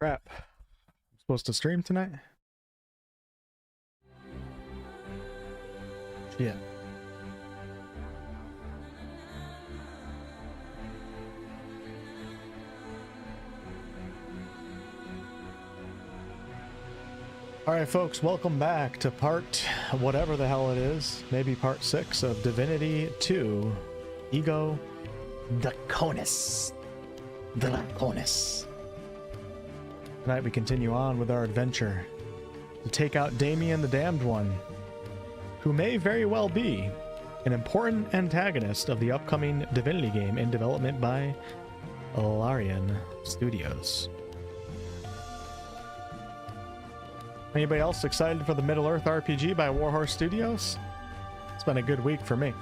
Crap. I'm supposed to stream tonight? Yeah. Alright folks, welcome back to part whatever the hell it is. Maybe part 6 of Divinity 2. Ego Draconis. Draconis. Tonight we continue on with our adventure to take out Damien the Damned One, who may very well be an important antagonist of the upcoming Divinity game in development by Larian Studios. Anybody else excited for the Middle-earth RPG by Warhorse Studios? It's been a good week for me.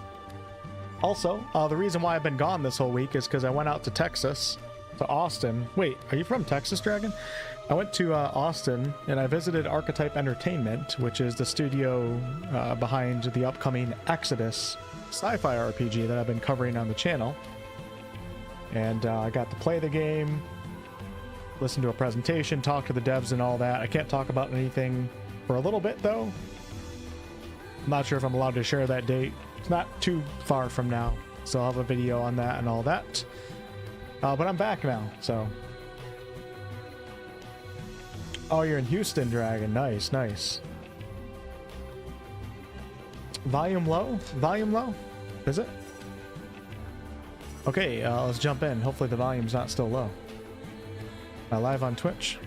Also, the reason why I've been gone this whole week is because I went out to Texas, to Austin. Wait, are you from Texas, Dragon? I went to Austin and I visited Archetype Entertainment, which is the studio behind the upcoming Exodus sci-fi RPG that I've been covering on the channel. And I got to play the game, listen to a presentation, talk to the devs and all that. I can't talk about anything for a little bit though. I'm not sure if I'm allowed to share that date. It's not too far from now, so I'll have a video on that and all that. But I'm back now, so. Oh, you're in Houston, Dragon. Nice, nice. Volume low? Volume low? Is it? Okay, let's jump in. Hopefully the volume's not still low. Am I live on Twitch?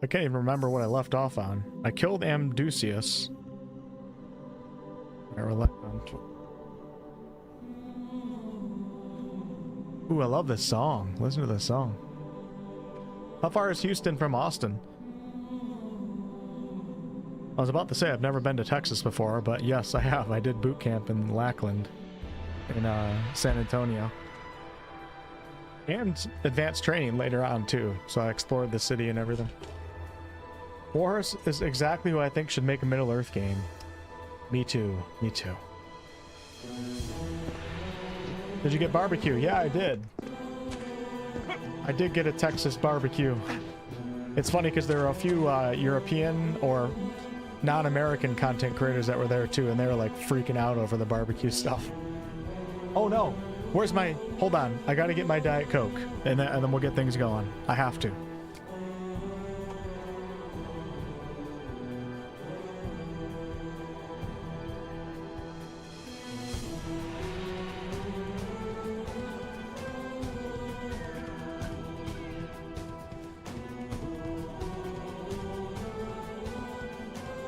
I can't even remember what I left off on. I killed Amdusius. I were left on. Ooh, I love this song. Listen to this song. How far is Houston from Austin? I was about to say I've never been to Texas before, but yes, I have. I did boot camp in Lackland, in San Antonio. And advanced training later on too, so I explored the city and everything. Warhorse is exactly who I think should make a Middle-earth game. Me too. Me too. Did you get barbecue? Yeah, I did. I did get a Texas barbecue. It's funny because there are a few European or non-American content creators that were there too, and they were like freaking out over the barbecue stuff. Oh no! Where's my... Hold on. I gotta get my Diet Coke, and then we'll get things going. I have to.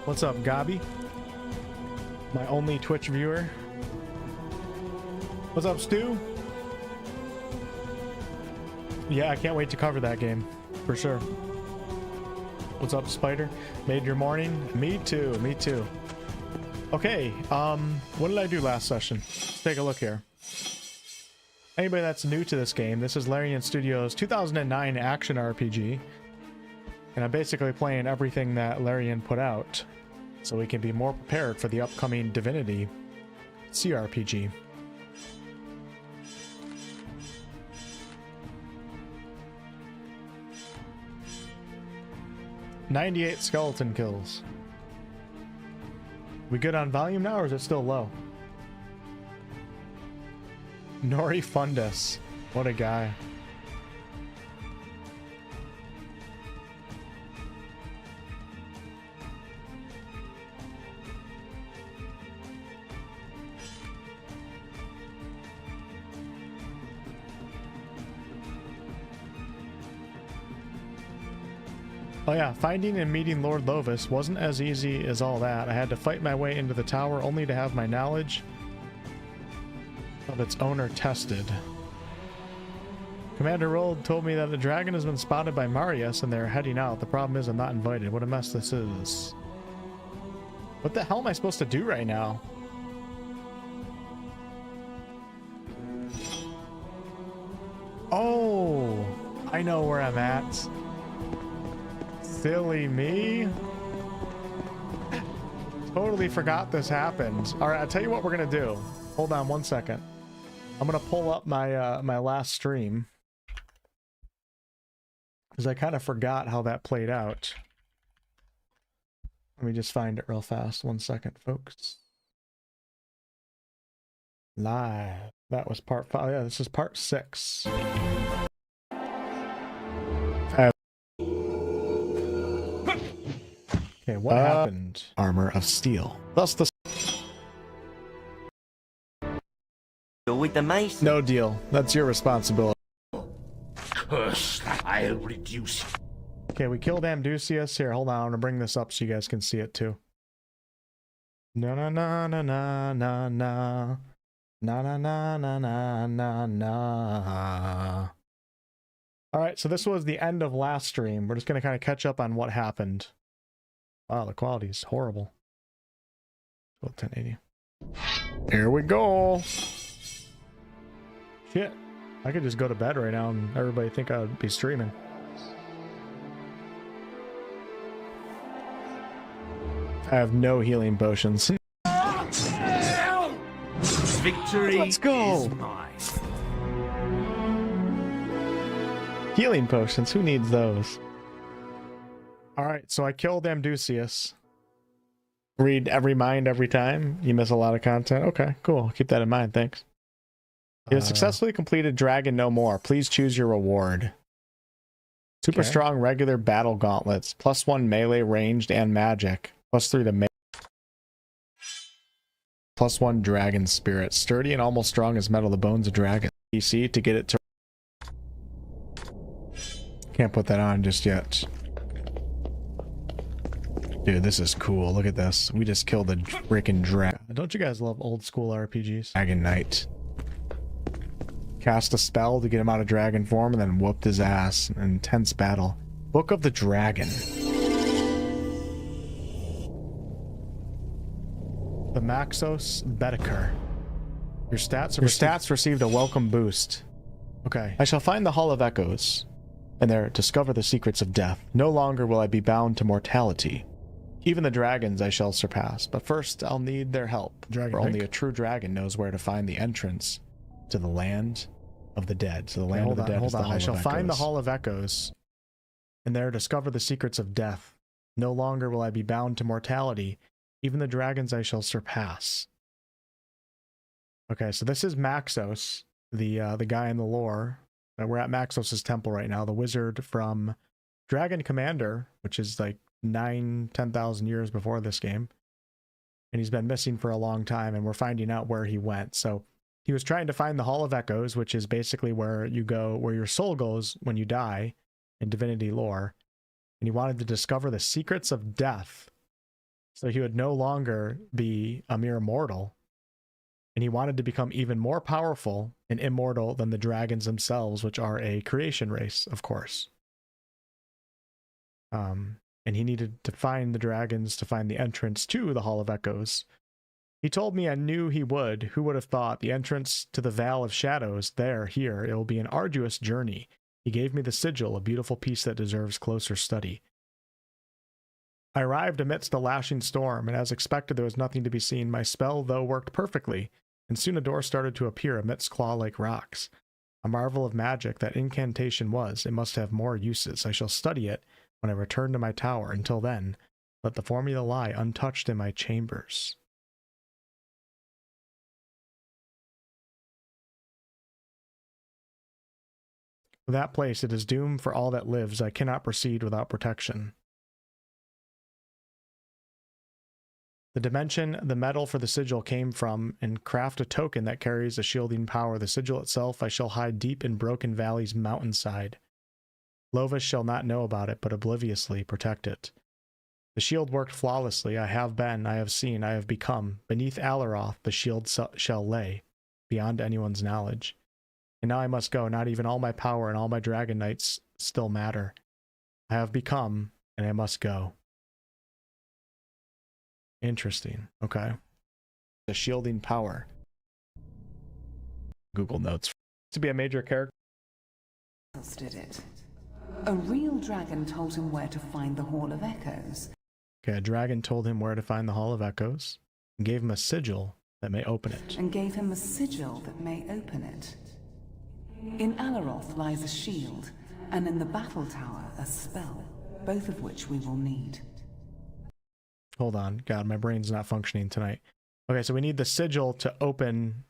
What's up, Gabi? My only Twitch viewer. What's up, Stu? Yeah, I can't wait to cover that game, for sure. What's up, Spider? Made your morning? Me too, me too. Okay, what did I do last session? Let's take a look here. Anybody that's new to this game, this is Larian Studios' 2009 action RPG. And I'm basically playing everything that Larian put out, so we can be more prepared for the upcoming Divinity CRPG. "98 skeleton kills." We good on volume now, or is it still low? Nori Fundus. What a guy. Oh yeah, finding and meeting Lord Lovis wasn't as easy as all that. I had to fight my way into the tower only to have my knowledge of its owner tested. Commander Rold told me that the dragon has been spotted by Marius and they're heading out. The problem is I'm not invited. What a mess this is. What the hell am I supposed to do right now? Oh, I know where I'm at. Silly me. Totally forgot this happened. All right, I'll tell you what we're gonna do. Hold on one second. I'm gonna pull up my my last stream because I kind of forgot how that played out. Let me just find it real fast. 1 second, folks. Live. That was part 5. Yeah, this is part 6. Okay, what happened? Armor of steel. Thus the... With the mice. No deal. That's your responsibility. Curse that I'll reduce. Okay, we killed Amdusius. Here, hold on. I'm gonna bring this up so you guys can see it too. Na na na na na na na na na na na na na na. All right, so this was the end of last stream. We're just gonna kind of catch up on what happened. Wow, the quality is horrible. 1080. Here we go. Shit, I could just go to bed right now and everybody think I would be streaming. I have no healing potions. Victory. Let's go. Is mine. Healing potions, who needs those? Alright, so I killed Amdusius. Read every mind every time. You miss a lot of content. Okay, cool. Keep that in mind, thanks. You have successfully completed Dragon No More. Please choose your reward. Super strong regular battle gauntlets. +1 melee, ranged, and magic. +3 to melee. +1 dragon spirit. Sturdy and almost strong as metal, the bones of dragon. PC to get it to... Can't put that on just yet. Dude, this is cool. Look at this. We just killed a freaking dragon. Don't you guys love old school RPGs? Dragon Knight. Cast a spell to get him out of dragon form and then whooped his ass in an intense battle. Book of the Dragon. The Maxos Bedeker. Your stats received a welcome boost. Okay. I shall find the Hall of Echoes and there discover the secrets of death. No longer will I be bound to mortality. Even the dragons I shall surpass, but first I'll need their help. For only a true dragon knows where to find the entrance to the land of the dead. So the land of the dead is the Hall of Echoes. I shall find the Hall of Echoes and there discover the secrets of death. No longer will I be bound to mortality. Even the dragons I shall surpass. Okay, so this is Maxos, the guy in the lore. We're at Maxos' temple right now, the wizard from Dragon Commander, which is like 10,000 years before this game. And he's been missing for a long time, and we're finding out where he went. So he was trying to find the Hall of Echoes, which is basically where you go, where your soul goes when you die in Divinity lore. And he wanted to discover the secrets of death. So he would no longer be a mere mortal. And he wanted to become even more powerful and immortal than the dragons themselves, which are a creation race, of course. And he needed to find the dragons to find the entrance to the Hall of Echoes. He told me I knew he would. Who would have thought? The entrance to the Vale of Shadows, here. It will be an arduous journey. He gave me the sigil, a beautiful piece that deserves closer study. I arrived amidst a lashing storm, and as expected there was nothing to be seen. My spell, though, worked perfectly, and soon a door started to appear amidst claw-like rocks. A marvel of magic that incantation was. It must have more uses. I shall study it when I return to my tower. Until then, let the formula lie untouched in my chambers. That place, it is doomed for all that lives. I cannot proceed without protection. The dimension the metal for the sigil came from, and craft a token that carries a shielding power. The sigil itself I shall hide deep in Broken Valley's mountainside. Lovis shall not know about it, but obliviously protect it. The shield worked flawlessly. I have been, I have seen, I have become. Beneath Alaroth the shield shall lay, beyond anyone's knowledge. And now I must go. Not even all my power and all my dragon knights still matter. I have become, and I must go. Interesting. Okay. The shielding power. Google Notes. To be a major character. Did it. A real dragon told him where to find the Hall of Echoes. Okay, a dragon told him where to find the Hall of Echoes and gave him a sigil that may open it. And gave him a sigil that may open it. In 𝑎𝑙𝑟 lies a shield, and in the battle tower a spell, both of which we will need. Hold on. God, my brain's not functioning tonight. Okay, so we need the sigil to open,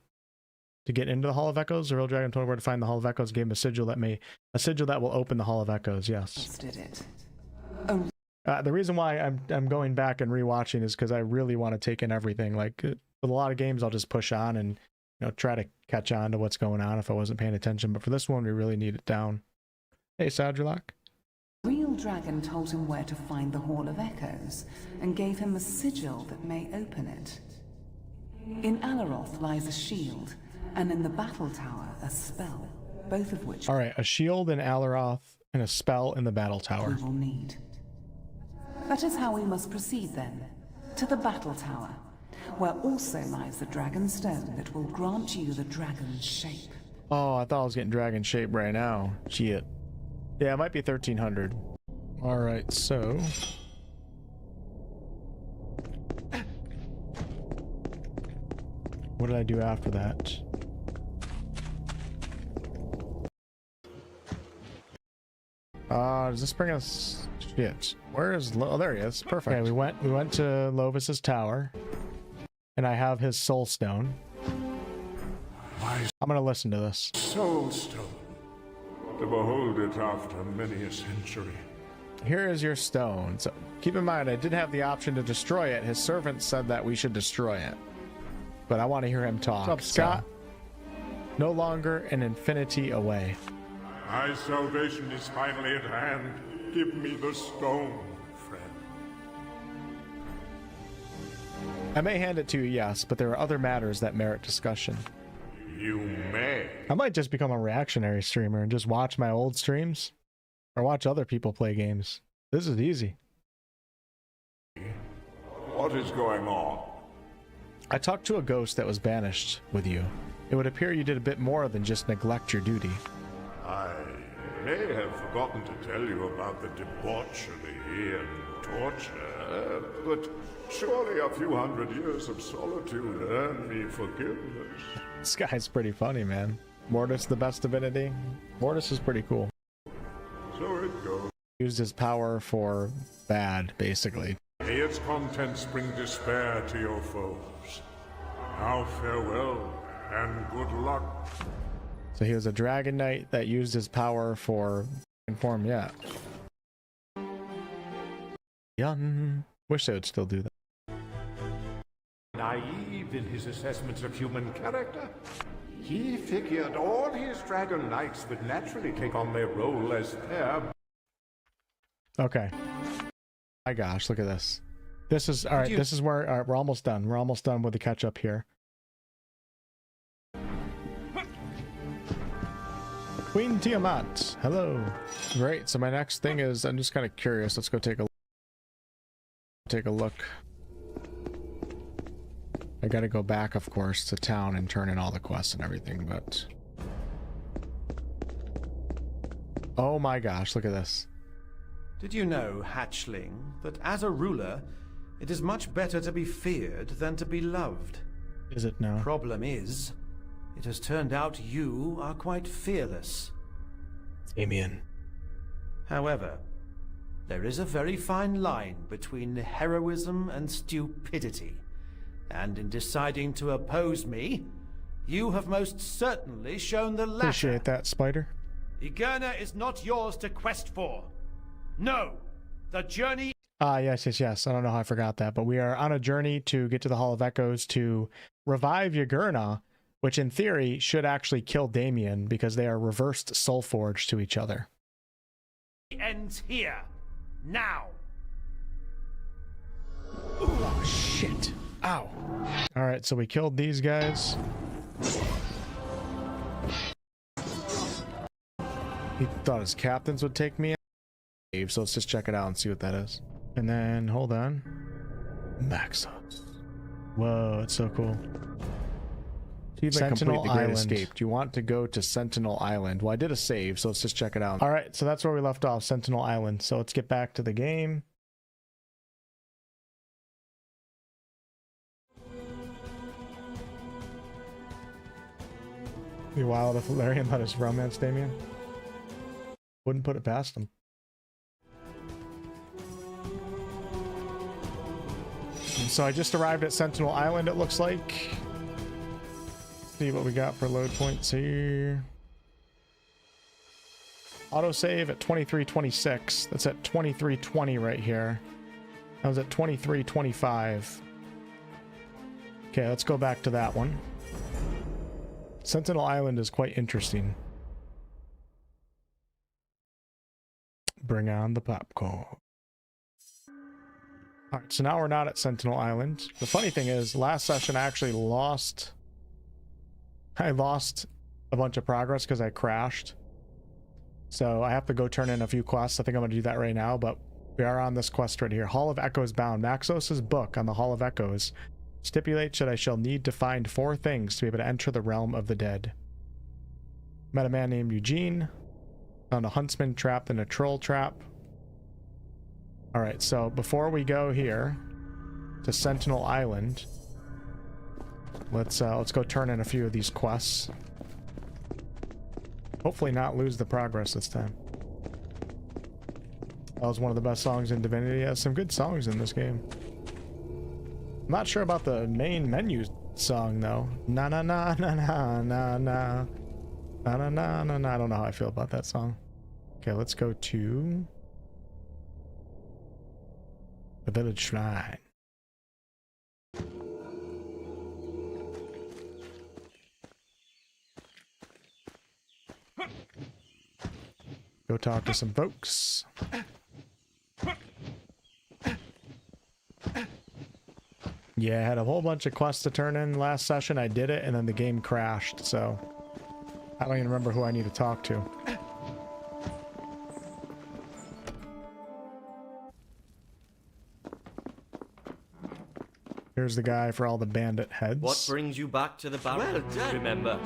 to get into the Hall of Echoes. The real dragon told him where to find the Hall of Echoes, gave him a sigil that will open the Hall of Echoes, yes. Did it. The reason why I'm going back and rewatching is because I really want to take in everything. Like, with a lot of games, I'll just push on and, you know, try to catch on to what's going on if I wasn't paying attention. But for this one, we really need it down. Hey, 𝑠𝑢𝑝𝑝𝑠. Real dragon told him where to find the Hall of Echoes, and gave him a sigil that may open it. In 𝑎𝑙𝑟 lies a shield, and in the battle tower a spell, both of which... Alright, a shield in 𝑎𝑙𝑟 and a spell in the battle tower. We will need. That is how we must proceed then, to the battle tower, where also lies the dragon stone that will grant you the dragon's shape. Oh, I thought I was getting dragon shape right now. Shit. Yeah, it might be 1300. Alright, so... what did I do after that? Does this bring us... shit. Where is... oh, there he is. Perfect. Okay, we went to Lovis's tower. And I have his soul stone. I'm gonna listen to this. Soul stone. To behold it after many a century. Here is your stone. So keep in mind, I did have the option to destroy it. His servant said that we should destroy it. But I want to hear him talk. What's up, Scott? No longer an infinity away. My salvation is finally at hand. Give me the stone, friend. I may hand it to you, yes, but there are other matters that merit discussion. You may. I might just become a reactionary streamer and just watch my old streams. Or watch other people play games. This is easy. What is going on? I talked to a ghost that was banished with you. It would appear you did a bit more than just neglect your duty. I may have forgotten to tell you about the debauchery and torture, but surely a few hundred years of solitude earned me forgiveness. This guy's pretty funny, man. Mortis, the best divinity. Mortis is pretty cool. So it goes. Used his power for bad, basically. May its contents bring despair to your foes. Now farewell, and good luck. So he was a dragon knight that used his power for form, yeah. Yum. Wish they would still do that. Naive in his assessments of human character, he figured all his dragon knights would naturally take on their role as their... Okay. My gosh, look at this. This is, alright, this is where, alright, we're almost done. We're almost done with the catch up here. Queen Tiamat, hello. Great, so my next thing is, I'm just kind of curious. Let's go take a look. I gotta go back, of course, to town and turn in all the quests and everything, but... oh my gosh, look at this. Did you know, hatchling, that as a ruler, it is much better to be feared than to be loved? Is it now? Problem is, it has turned out you are quite fearless. Damien. However, there is a very fine line between heroism and stupidity. And in deciding to oppose me, you have most certainly shown the latter. Appreciate that, Spider. Ygirna is not yours to quest for. No, the journey... yes. I don't know how I forgot that, but we are on a journey to get to the Hall of Echoes to revive Ygirna, which in theory should actually kill Damien because they are reversed soulforged to each other. Ends here. Now. Oh, shit. Ow. Alright, so we killed these guys. He thought his captains would take me out. So let's just check it out and see what that is. And then, hold on. Maxos. Whoa, it's so cool. Sentinel Island. Escape. Do you want to go to Sentinel Island? Well, I did a save, so let's just check it out. All right, so that's where we left off, Sentinel Island. So let's get back to the game. Be wild if Valerian let us romance Damien. Wouldn't put it past him. And so I just arrived at Sentinel Island, it looks like. Let's see what we got for load points here. Autosave at 2326. That's at 2320 right here. I was at 2325. Okay, let's go back to that one. Sentinel Island is quite interesting. Bring on the popcorn. Alright, so now we're not at Sentinel Island. The funny thing is, last session I actually lost... I lost a bunch of progress because I crashed. So I have to go turn in a few quests. I think I'm going to do that right now, but we are on this quest right here. Hall of Echoes bound. Maxos's book on the Hall of Echoes stipulates that I shall need to find 4 things to be able to enter the realm of the dead. Met a man named Eugene. Found a huntsman trapped in a troll trap. Alright, so before we go here to Sentinel Island, let's go turn in a few of these quests. Hopefully not lose the progress this time. That was one of the best songs in Divinity. It has some good songs in this game. I'm not sure about the main menu song though. Na na na na na na na na na na na na. I don't know how I feel about that song. Okay, let's go to the village shrine. Go talk to some folks. Yeah, I had a whole bunch of quests to turn in last session. I did it, and then the game crashed, so I don't even remember who I need to talk to. Here's the guy for all the bandit heads. What brings you back to the barrel? Well done. Remember.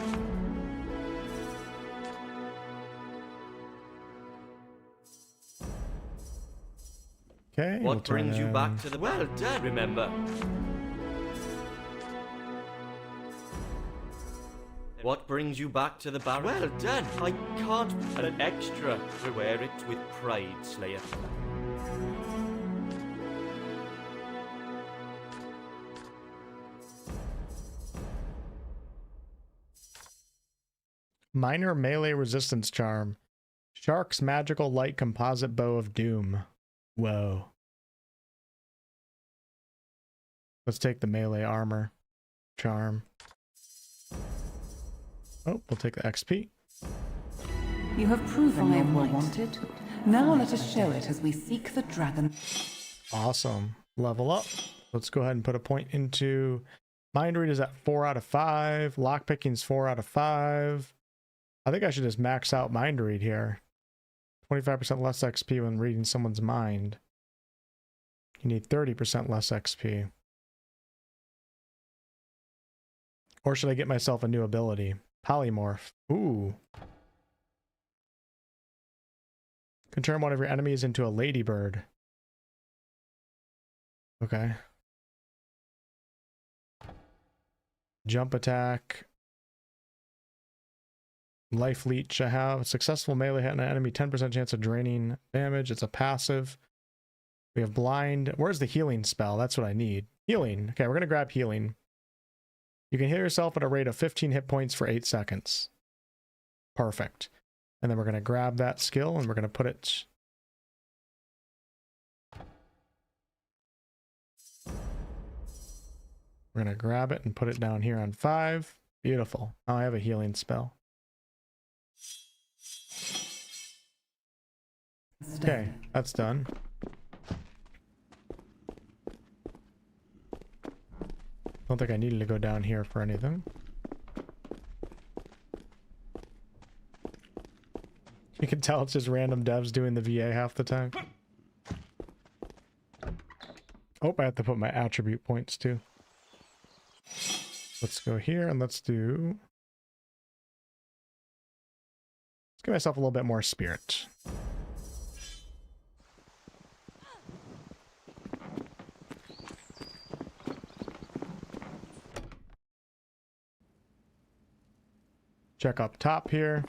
Okay. What brings you back to the barrel? Well done. Remember. What brings you back to the barrel? Well done. I can't an extra. Wear it with pride, Slayer. Minor melee resistance charm. Shark's magical light composite bow of doom. Whoa. Let's take the melee armor charm. Oh, we'll take the XP. You have proven you were wanted. Now let us show it as we seek the dragon. Awesome. Level up. Let's go ahead and put a point into... Mind read is at 4 out of 5. Lockpicking's 4 out of 5. I think I should just max out mind read here. 25% less XP when reading someone's mind. You need 30% less XP. Or should I get myself a new ability? Polymorph. Ooh. Can turn one of your enemies into a ladybird. Okay. Jump attack. Life leech I have. Successful melee hit on an enemy, 10% chance of draining damage. It's a passive. We have blind. Where's the healing spell? That's what I need. Healing. Okay, we're going to grab healing. You can heal yourself at a rate of 15 hit points for 8 seconds. Perfect. And then we're going to grab that skill and we're going to put it... We're going to grab it and put it down here on 5. Beautiful. Now I have a healing spell. Okay, that's done. Don't think I needed to go down here for anything. You can tell it's just random devs doing the VA half the time. Oh, I have to put my attribute points too. Let's go here and let's give myself a little bit more spirit. Check up top here.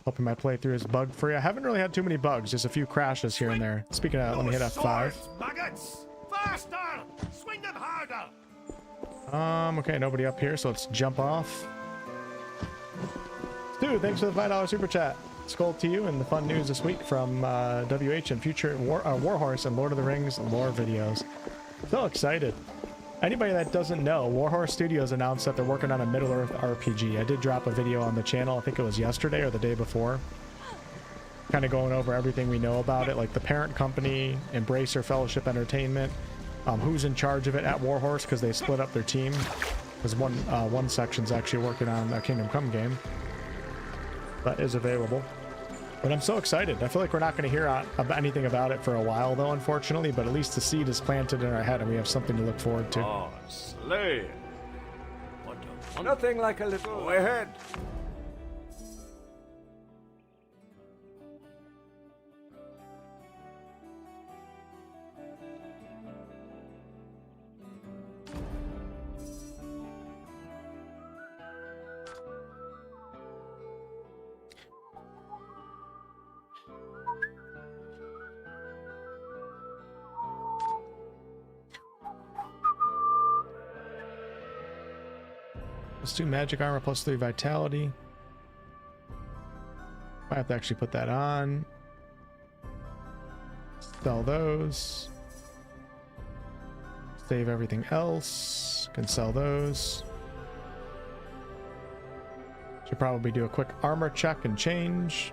Hoping my playthrough is bug free. I haven't really had too many bugs, just a few crashes here and there. Speaking of that, let me hit F5. Maggots! Faster! Swing them harder! Okay, nobody up here, so let's jump off. Dude, thanks for the $5 super chat. Skull to you and the fun news this week from WH and future Warhorse and Lord of the Rings lore videos. So excited. Anybody that doesn't know, Warhorse Studios announced that they're working on a Middle-earth RPG. I did drop a video on the channel, I think it was yesterday or the day before. Kind of going over everything we know about it, like the parent company, Embracer Fellowship Entertainment, who's in charge of it at Warhorse, because they split up their team. Because one section's actually working on a Kingdom Come game that is available. But I'm so excited. I feel like we're not going to hear anything about it for a while, though, unfortunately. But at least the seed is planted in our head, and we have something to look forward to. Oh, slay! Nothing like a little ahead. +2 magic armor, +3 vitality. I have to actually put that on. Sell those. Save everything else. Can sell those. Should probably do a quick armor check and change.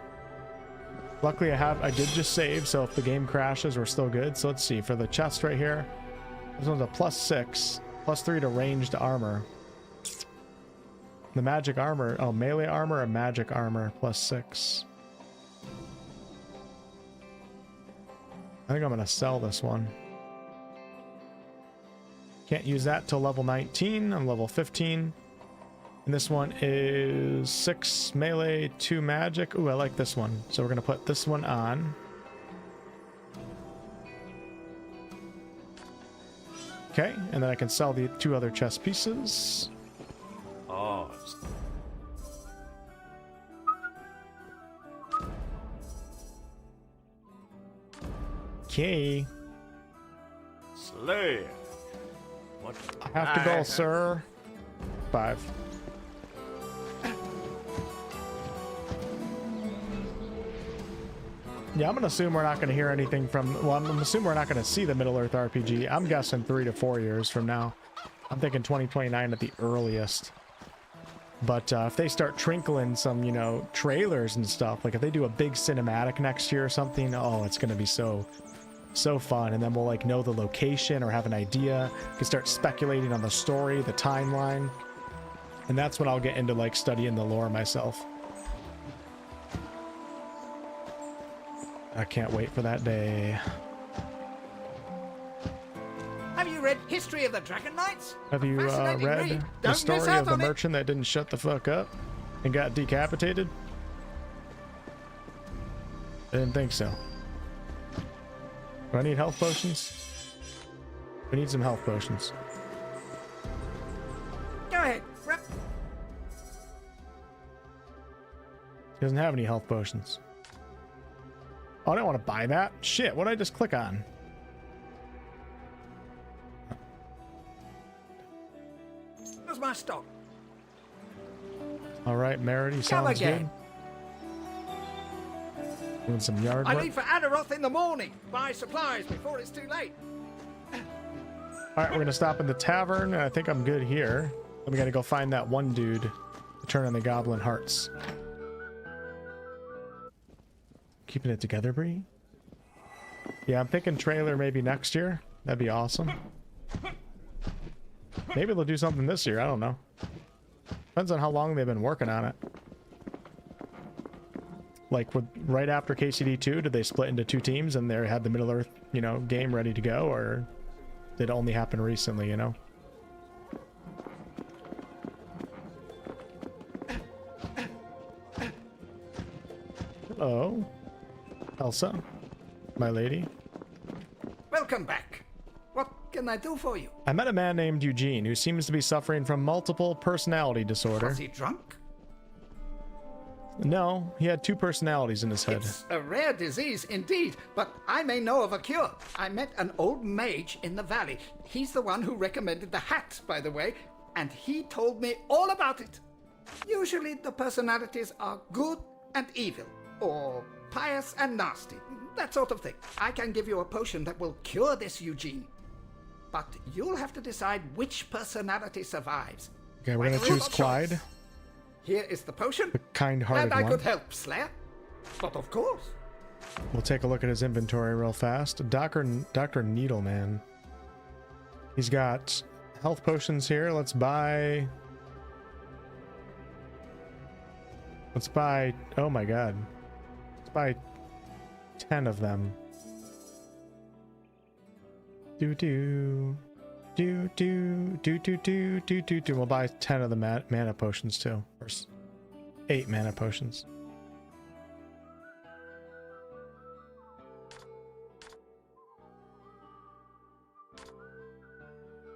Luckily I did just save, so if the game crashes, we're still good. So let's see, for the chest right here, this one's a +6, +3 to ranged armor. The magic armor, oh, melee armor or magic armor, +6. I think I'm gonna sell this one. Can't use that till level 19. I'm level 15. And this one is 6 melee, 2 magic. Ooh, I like this one. So we're gonna put this one on. Okay, and then I can sell the 2 other chest pieces. Oh. Okay. Slay. What? I have to go, sir. 5. Yeah, I'm gonna assume we're not gonna hear anything from. Well, I'm assuming we're not gonna see the Middle-earth RPG. I'm guessing 3 to 4 years from now. I'm thinking 2029 at the earliest. But if they start trinkling some, you know, trailers and stuff, like if they do a big cinematic next year or something, oh, it's gonna be so fun. And then we'll like know the location or have an idea. We can start speculating on the story, the timeline, and that's when I'll get into like studying the lore myself. I can't wait for that day. Have you read History of the Dragon Knights? Have you Fascinating read read. the Don't story miss out of the on it. merchant that didn't shut the fuck up and got decapitated? I didn't think so. Do I need health potions? We need some health potions. Go ahead. He doesn't have any health potions. Oh, I don't want to buy that. Shit, what did I just click on? Where's my stock? All right, Merity, sounds again. good. Doing some yard I work. leave for Adaroth in the morning. Buy supplies before it's too late. All right, we're gonna stop in the tavern, and I think I'm good here. Then we gotta go find that one dude to turn on the goblin hearts. Keeping it together, Bree? Yeah, I'm thinking trailer maybe next year. That'd be awesome. Maybe they'll do something this year. I don't know. Depends on how long they've been working on it. Like right after KCD 2, did they split into 2 teams and they had the Middle Earth, you know, game ready to go, or did only happen recently, you know? Hello, Elsa, my lady. Welcome back. What can I do for you? I met a man named Eugene who seems to be suffering from multiple personality disorder. Was he drunk? No, he had 2 personalities in his head. It's a rare disease indeed, but I may know of a cure. I met an old mage in the valley. He's the one who recommended the hat, by the way, and he told me all about it. Usually the personalities are good and evil, or pious and nasty, that sort of thing. I can give you a potion that will cure this, Eugene. But you'll have to decide which personality survives. Okay, we're gonna choose Clyde. Here is the potion. The kind-hearted And I one. could help, Slayer. But of course. We'll take a look at his inventory real fast. Dr. Needleman. He's got health potions here. Let's buy... Oh my god. Let's buy 10 of them. Do-do. Do-do. We'll buy 10 of the mana potions too. Or 8 mana potions.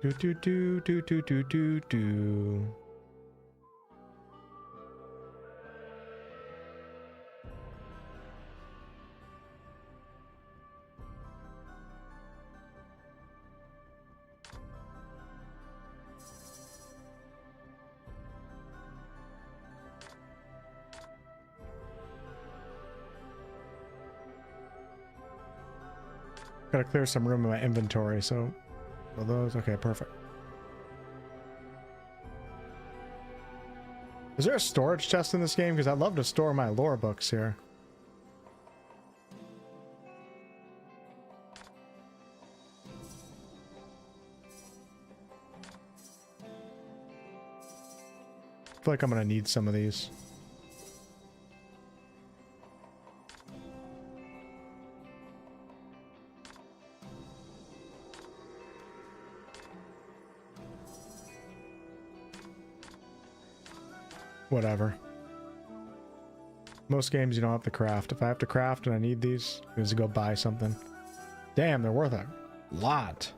Do. Gotta clear some room in my inventory, so are those okay, perfect. Is there a storage chest in this game? Because I'd love to store my lore books here. I feel like I'm gonna need some of these. Whatever. Most games you don't have to craft. If I have to craft and I need these, I just go buy something. Damn, they're worth a lot.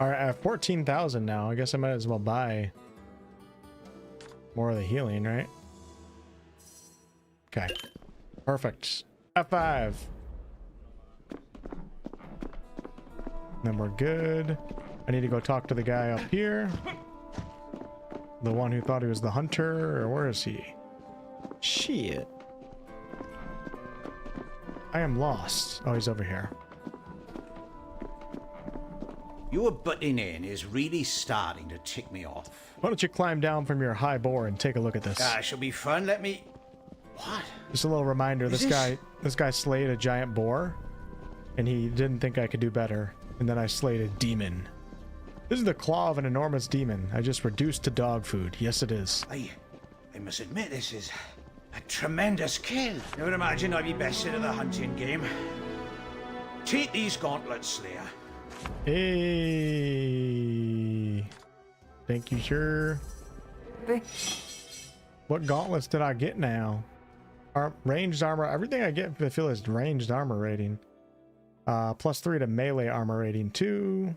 Alright, I have 14,000 now. I guess I might as well buy more of the healing, right? Okay. Perfect. F5. Then we're good. I need to go talk to the guy up here. The one who thought he was the hunter, or where is he? Shit. I am lost. Oh, he's over here. Your butting in is really starting to tick me off. Why don't you climb down from your high boar and take a look at this? Shall be fun. Let me... What? Just a little reminder, this guy slayed a giant boar, and he didn't think I could do better. And then I slayed a demon. This is the claw of an enormous demon. I just reduced to dog food. Yes, it is. I must admit, this is a tremendous kill. Never imagine I'd be bested at the hunting game. Take these gauntlets, Slayer. Hey. Thank you, sir. What gauntlets did I get now? Ranged armor. Everything I get, I feel, is ranged armor rating. +3 to melee armor rating. 2.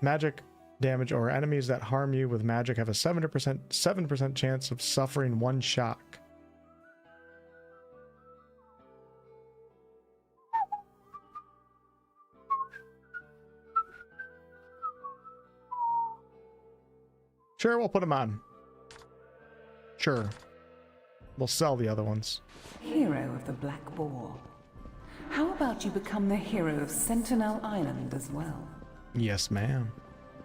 Magic damage or enemies that harm you with magic have a 7% chance of suffering 1 shock. Sure, we'll put them on. Sure. We'll sell the other ones. Hero of the Black Boar. How about you become the hero of Sentinel Island as well? Yes, ma'am.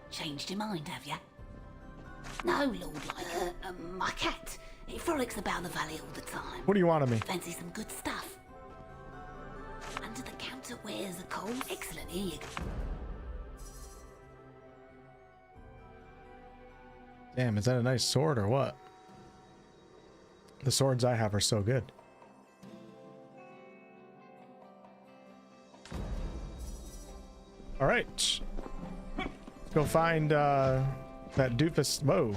Changed your mind, have you? No, Lord, my cat. It frolics about the valley all the time. What do you want of me? Fancy some good stuff? Under the counter wares are cold. Excellent, here you go. Damn, is that a nice sword or what? The swords I have are so good. All right. Let's go find that doofus. Whoa.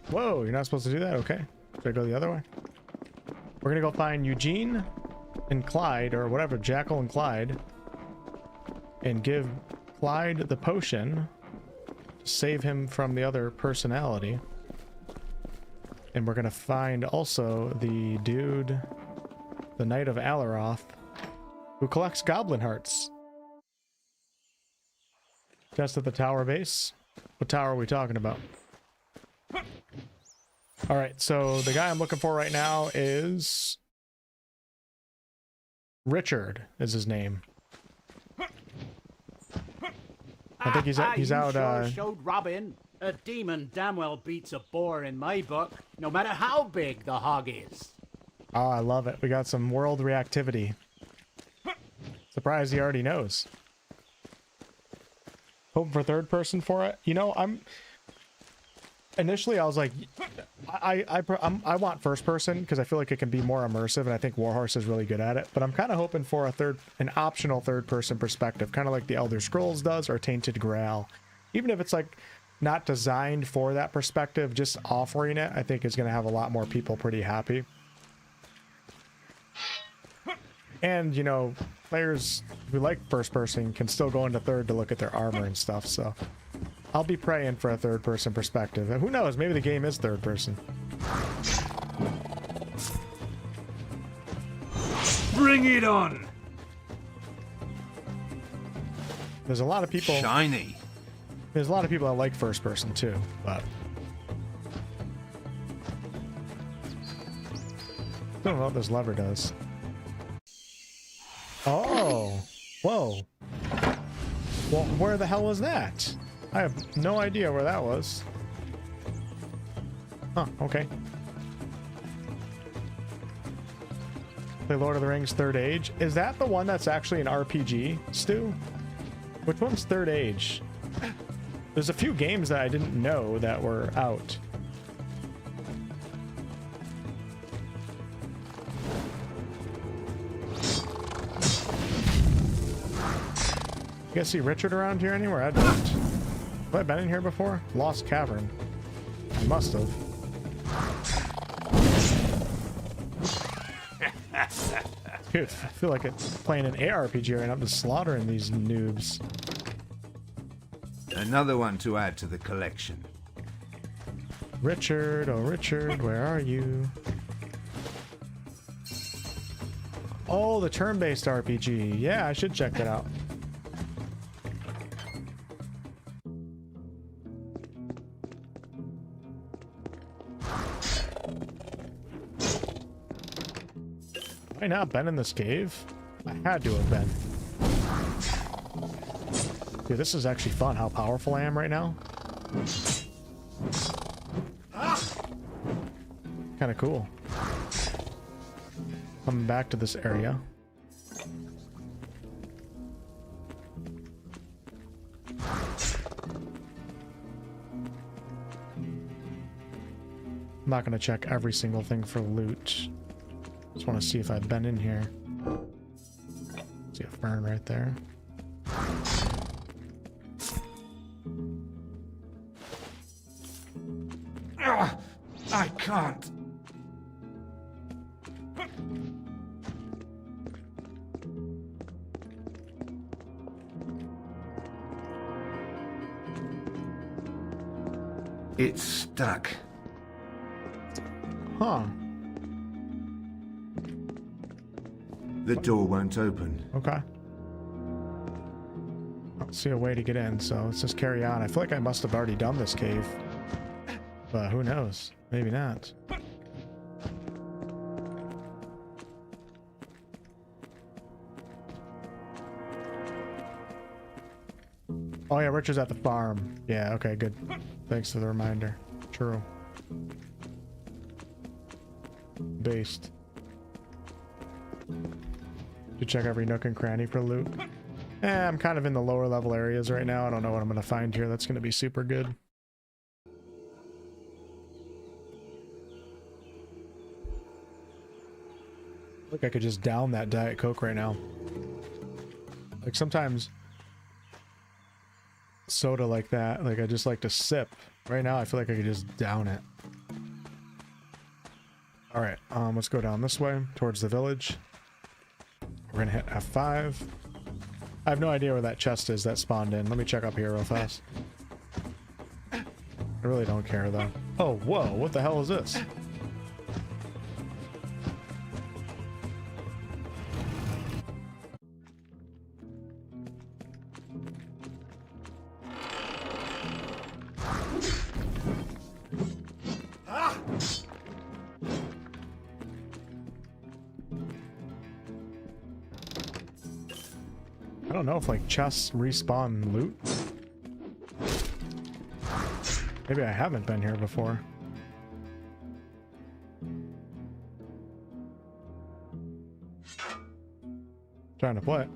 Whoa, you're not supposed to do that? Okay. Should I go the other way? We're gonna go find Eugene and Clyde, or whatever, Jackal and Clyde, and give Clyde the potion to save him from the other personality. And we're gonna find also the dude, the Knight of Alaroth, who collects goblin hearts. Just at the tower base. What tower are we talking about? All right, so the guy I'm looking for right now is Richard. Is his name? I think he's out. Sure showed Robin. A demon damn well beats a boar in my book, no matter how big the hog is. Oh, I love it. We got some world reactivity. Surprised he already knows. Hoping for third person for it. You know, initially I was like, I want first person because I feel like it can be more immersive, and I think Warhorse is really good at it. But I'm kind of hoping for an optional third person perspective, kind of like the Elder Scrolls does or Tainted Grail. Even if it's like not designed for that perspective, just offering it, I think is going to have a lot more people pretty happy. And, you know, players who like first person can still go into third to look at their armor and stuff, so I'll be praying for a third person perspective. And who knows, maybe the game is third person. Bring it on! There's a lot of people... Shiny. There's a lot of people that like first person too, but... I don't know what this lever does. Oh! Whoa! Well, where the hell was that? I have no idea where that was. Huh, okay. Play Lord of the Rings Third Age. Is that the one that's actually an RPG, Stu? Which one's Third Age? There's a few games that I didn't know that were out. You guys see Richard around here anywhere? I don't. Have I been in here before? Lost Cavern. I must have. Dude, I feel like it's playing an ARPG right now. I'm just slaughtering these noobs. Another one to add to the collection. Richard, oh Richard, where are you? Oh, the turn-based RPG. Yeah, I should check that out. Have I not been in this cave? I had to have been. Dude, this is actually fun, how powerful I am right now. Kind of cool. Coming back to this area. I'm not going to check every single thing for loot. Just want to see if I've been in here. See a fern right there. I can't. It's stuck. Huh. The door won't open. Okay. I don't see a way to get in, so let's just carry on. I feel like I must have already done this cave. But who knows? Maybe not. Oh yeah, Richard's at the farm. Yeah, okay, good. Thanks for the reminder. True. Based. To check every nook and cranny for loot. I'm kind of in the lower level areas right now. I don't know what I'm going to find here that's going to be super good. Like I could just down that Diet Coke right now. Like sometimes soda like that, like I just like to sip. Right now I feel like I could just down it. Alright, let's go down this way towards the village. We're gonna hit F5. I have no idea where that chest is that spawned in. Let me check up here real fast. I really don't care though. Oh, whoa, what the hell is this? I don't know if like chests respawn loot. Maybe I haven't been here before. Trying to play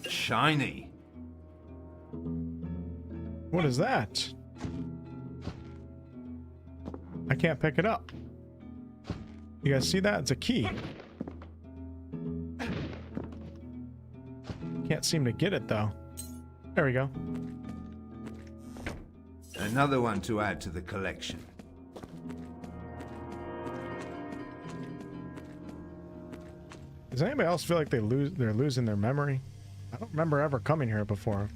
it. Shiny. What is that? I can't pick it up. You guys see that? It's a key. Can't seem to get it though. There we go. Another one to add to the collection. Does anybody else feel like they're losing their memory? I don't remember ever coming here before.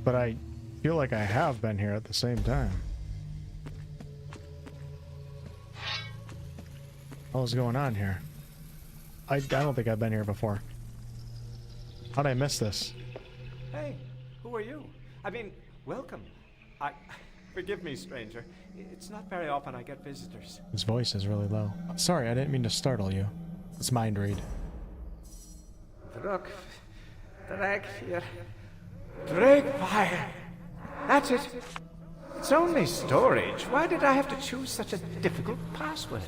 But I feel like I have been here at the same time. What's going on here? I don't think I've been here before. How'd I miss this? Hey, who are you? I mean, welcome. Forgive me, stranger. It's not very often I get visitors. His voice is really low. Sorry, I didn't mean to startle you. It's mind read. Drake here. Drakefire. That's it. It's only storage. Why did I have to choose such a difficult password?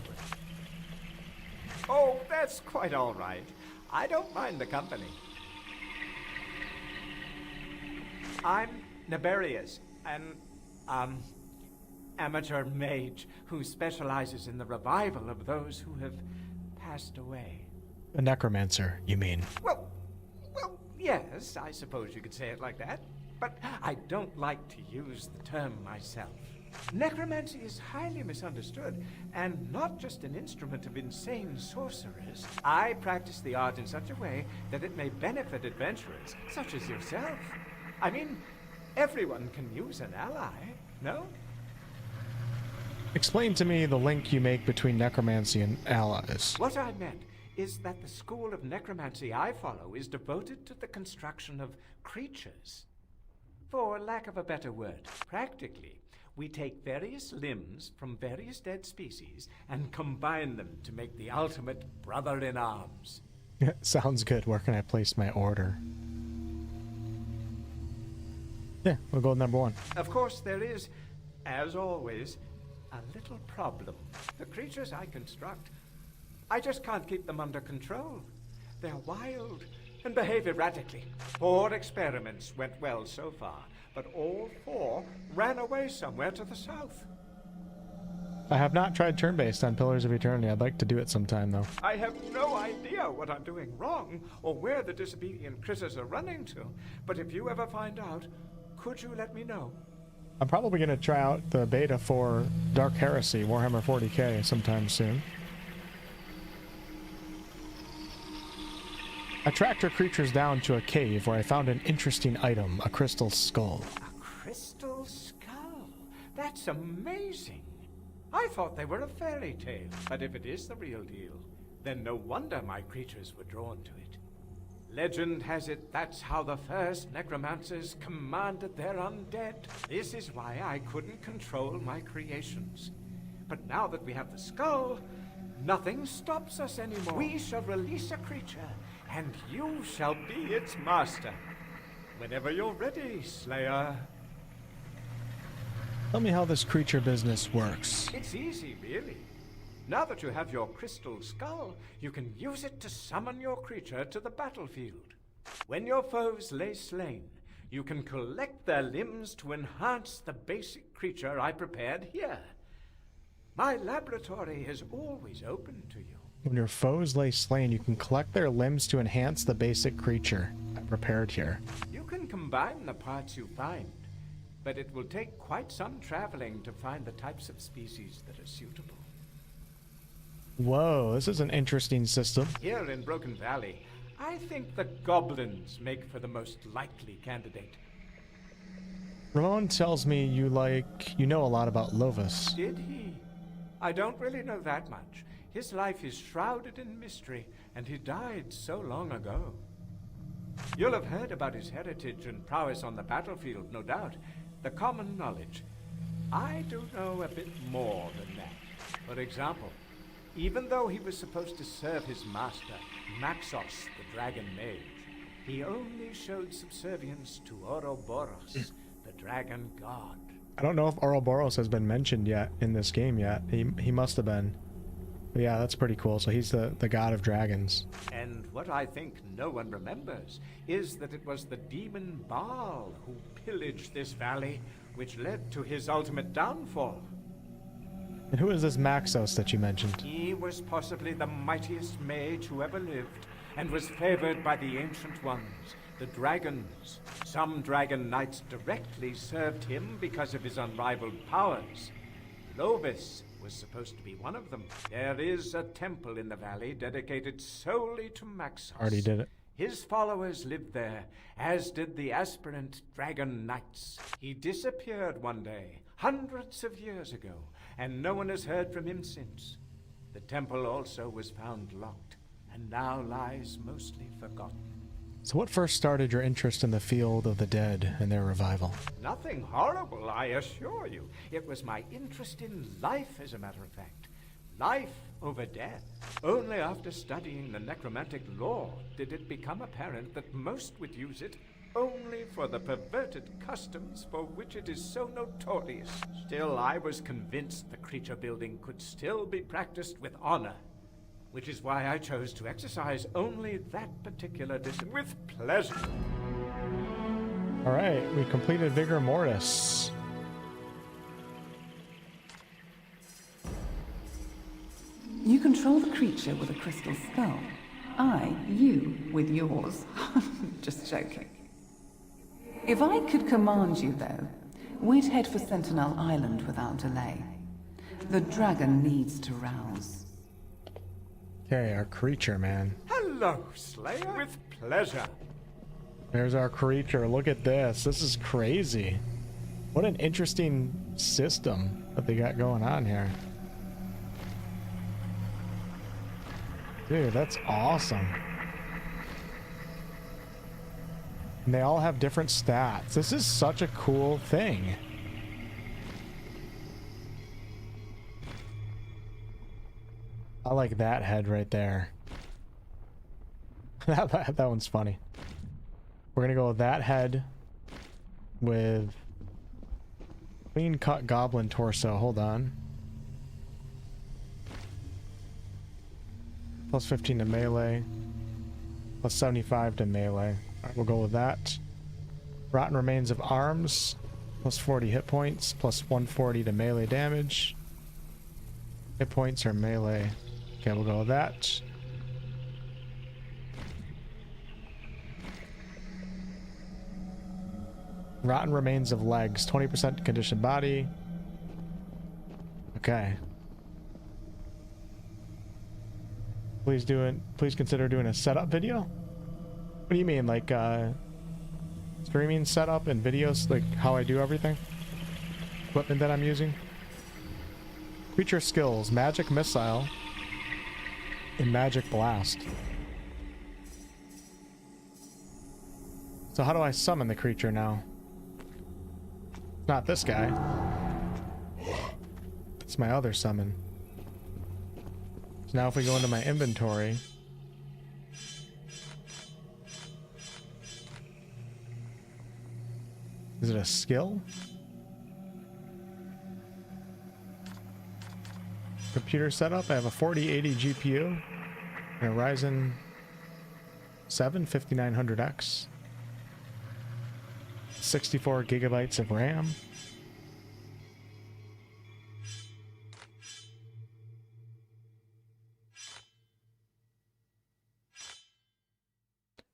Oh, that's quite all right. I don't mind the company. I'm Naberius, an amateur mage who specializes in the revival of those who have passed away. A necromancer, you mean? Well, yes, I suppose you could say it like that. But I don't like to use the term myself. Necromancy is highly misunderstood, and not just an instrument of insane sorcerers. I practice the art in such a way that it may benefit adventurers, such as yourself. I mean, everyone can use an ally, no? Explain to me the link you make between necromancy and allies. What I meant is that the school of necromancy I follow is devoted to the construction of creatures. For lack of a better word, practically, we take various limbs from various dead species and combine them to make the ultimate brother-in-arms. Sounds good. Where can I place my order? Yeah, we'll go with number 1. Of course, there is, as always, a little problem. The creatures I construct, I just can't keep them under control. They're wild and behave erratically. 4 experiments went well so far, but all 4 ran away somewhere to the south. I have not tried turn-based on Pillars of Eternity. I'd like to do it sometime, though. I have no idea what I'm doing wrong or where the disobedient critters are running to, but if you ever find out, could you let me know? I'm probably going to try out the beta for Dark Heresy, Warhammer 40k, sometime soon. I tracked her creatures down to a cave where I found an interesting item, a crystal skull. A crystal skull? That's amazing. I thought they were a fairy tale, but if it is the real deal, then no wonder my creatures were drawn to it. Legend has it that's how the first necromancers commanded their undead. This is why I couldn't control my creations. But now that we have the skull, nothing stops us anymore. We shall release a creature, and you shall be its master. Whenever you're ready, Slayer. Tell me how this creature business works. It's easy, really. Now that you have your crystal skull, you can use it to summon your creature to the battlefield. When your foes lay slain, you can collect their limbs to enhance the basic creature I prepared here. My laboratory is always open to you. When your foes lay slain, you can collect their limbs to enhance the basic creature. I prepared here. You can combine the parts you find, but it will take quite some traveling to find the types of species that are suitable. Whoa, this is an interesting system. Here in Broken Valley, I think the goblins make for the most likely candidate. Ramon tells me you know a lot about Lovus. Did he? I don't really know that much. His life is shrouded in mystery, and he died so long ago. You'll have heard about his heritage and prowess on the battlefield, no doubt. The common knowledge. I do know a bit more than that. For example, even though he was supposed to serve his master, Maxos, the dragon mage, he only showed subservience to Ouroboros, the dragon god. I don't know if Ouroboros has been mentioned yet in this game yet. He must have been. But yeah, that's pretty cool. So he's the god of dragons. And what I think no one remembers is that it was the demon Baal who pillaged this valley, which led to his ultimate downfall. And who is this Maxos that you mentioned? He was possibly the mightiest mage who ever lived, and was favored by the Ancient Ones, the dragons. Some dragon knights directly served him because of his unrivaled powers. Lobis was supposed to be one of them. There is a temple in the valley dedicated solely to Maxos. Already did it. His followers lived there, as did the aspirant dragon knights. He disappeared one day, hundreds of years ago, and no one has heard from him since. The temple also was found locked, and now lies mostly forgotten. So what first started your interest in the field of the dead and their revival? Nothing horrible, I assure you. It was my interest in life, as a matter of fact. Life over death. Only after studying the necromantic lore did it become apparent that most would use it only for the perverted customs for which it is so notorious. Still, I was convinced the creature building could still be practiced with honor, which is why I chose to exercise only that particular discipline with pleasure. All right, we completed Vigor Mortis. You control the creature with a crystal skull. You with yours. Just joking. If I could command you, though, we'd head for Sentinel Island without delay. The dragon needs to rouse. Okay, our creature, man. Hello, Slayer. With pleasure. There's our creature. Look at this. This is crazy. What an interesting system that they got going on here. Dude, that's awesome. And they all have different stats. This is such a cool thing. I like that head right there. that one's funny. We're gonna go with that head with clean cut goblin torso. Hold on. Plus 15 to melee. Plus 75 to melee. Alright, we'll go with that. Rotten remains of arms. Plus 40 hit points. Plus 140 to melee damage. Hit points are melee. Okay, we'll go with that. Rotten remains of legs. 20% conditioned body. Okay. Please consider doing a setup video. What do you mean, like streaming setup and videos, like how I do everything? Equipment that I'm using. Creature skills: magic missile and magic blast. So how do I summon the creature now? It's not this guy. It's my other summon. So now if we go into my inventory, is it a skill? Computer setup. I have a 4080 GPU and a Ryzen 7 5900X, 64 gigabytes of RAM.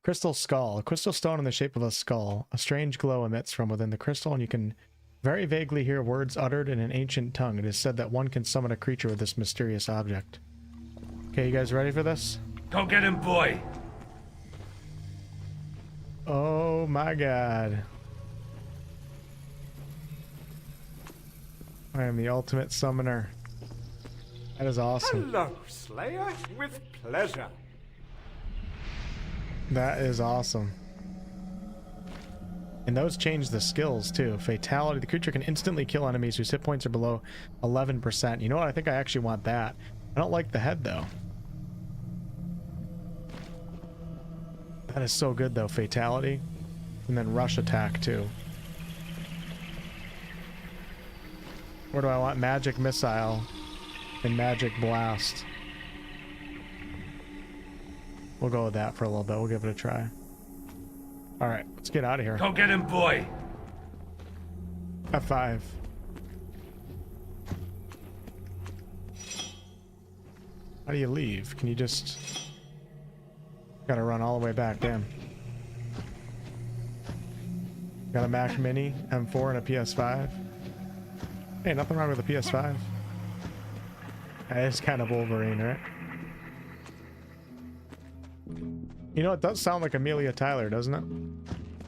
Crystal skull. A crystal stone in the shape of a skull. A strange glow emits from within the crystal, and you can very vaguely hear words uttered in an ancient tongue. It is said that one can summon a creature with this mysterious object. Okay, you guys ready for this? Go get him, boy! Oh my god. I am the ultimate summoner. That is awesome. Hello, Slayer. With pleasure. That is awesome. And those change the skills too. Fatality. The creature can instantly kill enemies whose hit points are below 11%. You know what? I think I actually want that. I don't like the head though. That is so good though. Fatality. And then rush attack too. Where do I want? Magic missile and magic blast. We'll go with that for a little bit. We'll give it a try. Alright, let's get out of here. Go get him, boy! F5. How do you leave? Can you just... Gotta run all the way back, damn. Got a Mac Mini, M4, and a PS5. Hey, nothing wrong with a PS5. It's kind of Wolverine, right? You know, it does sound like Amelia Tyler, doesn't it?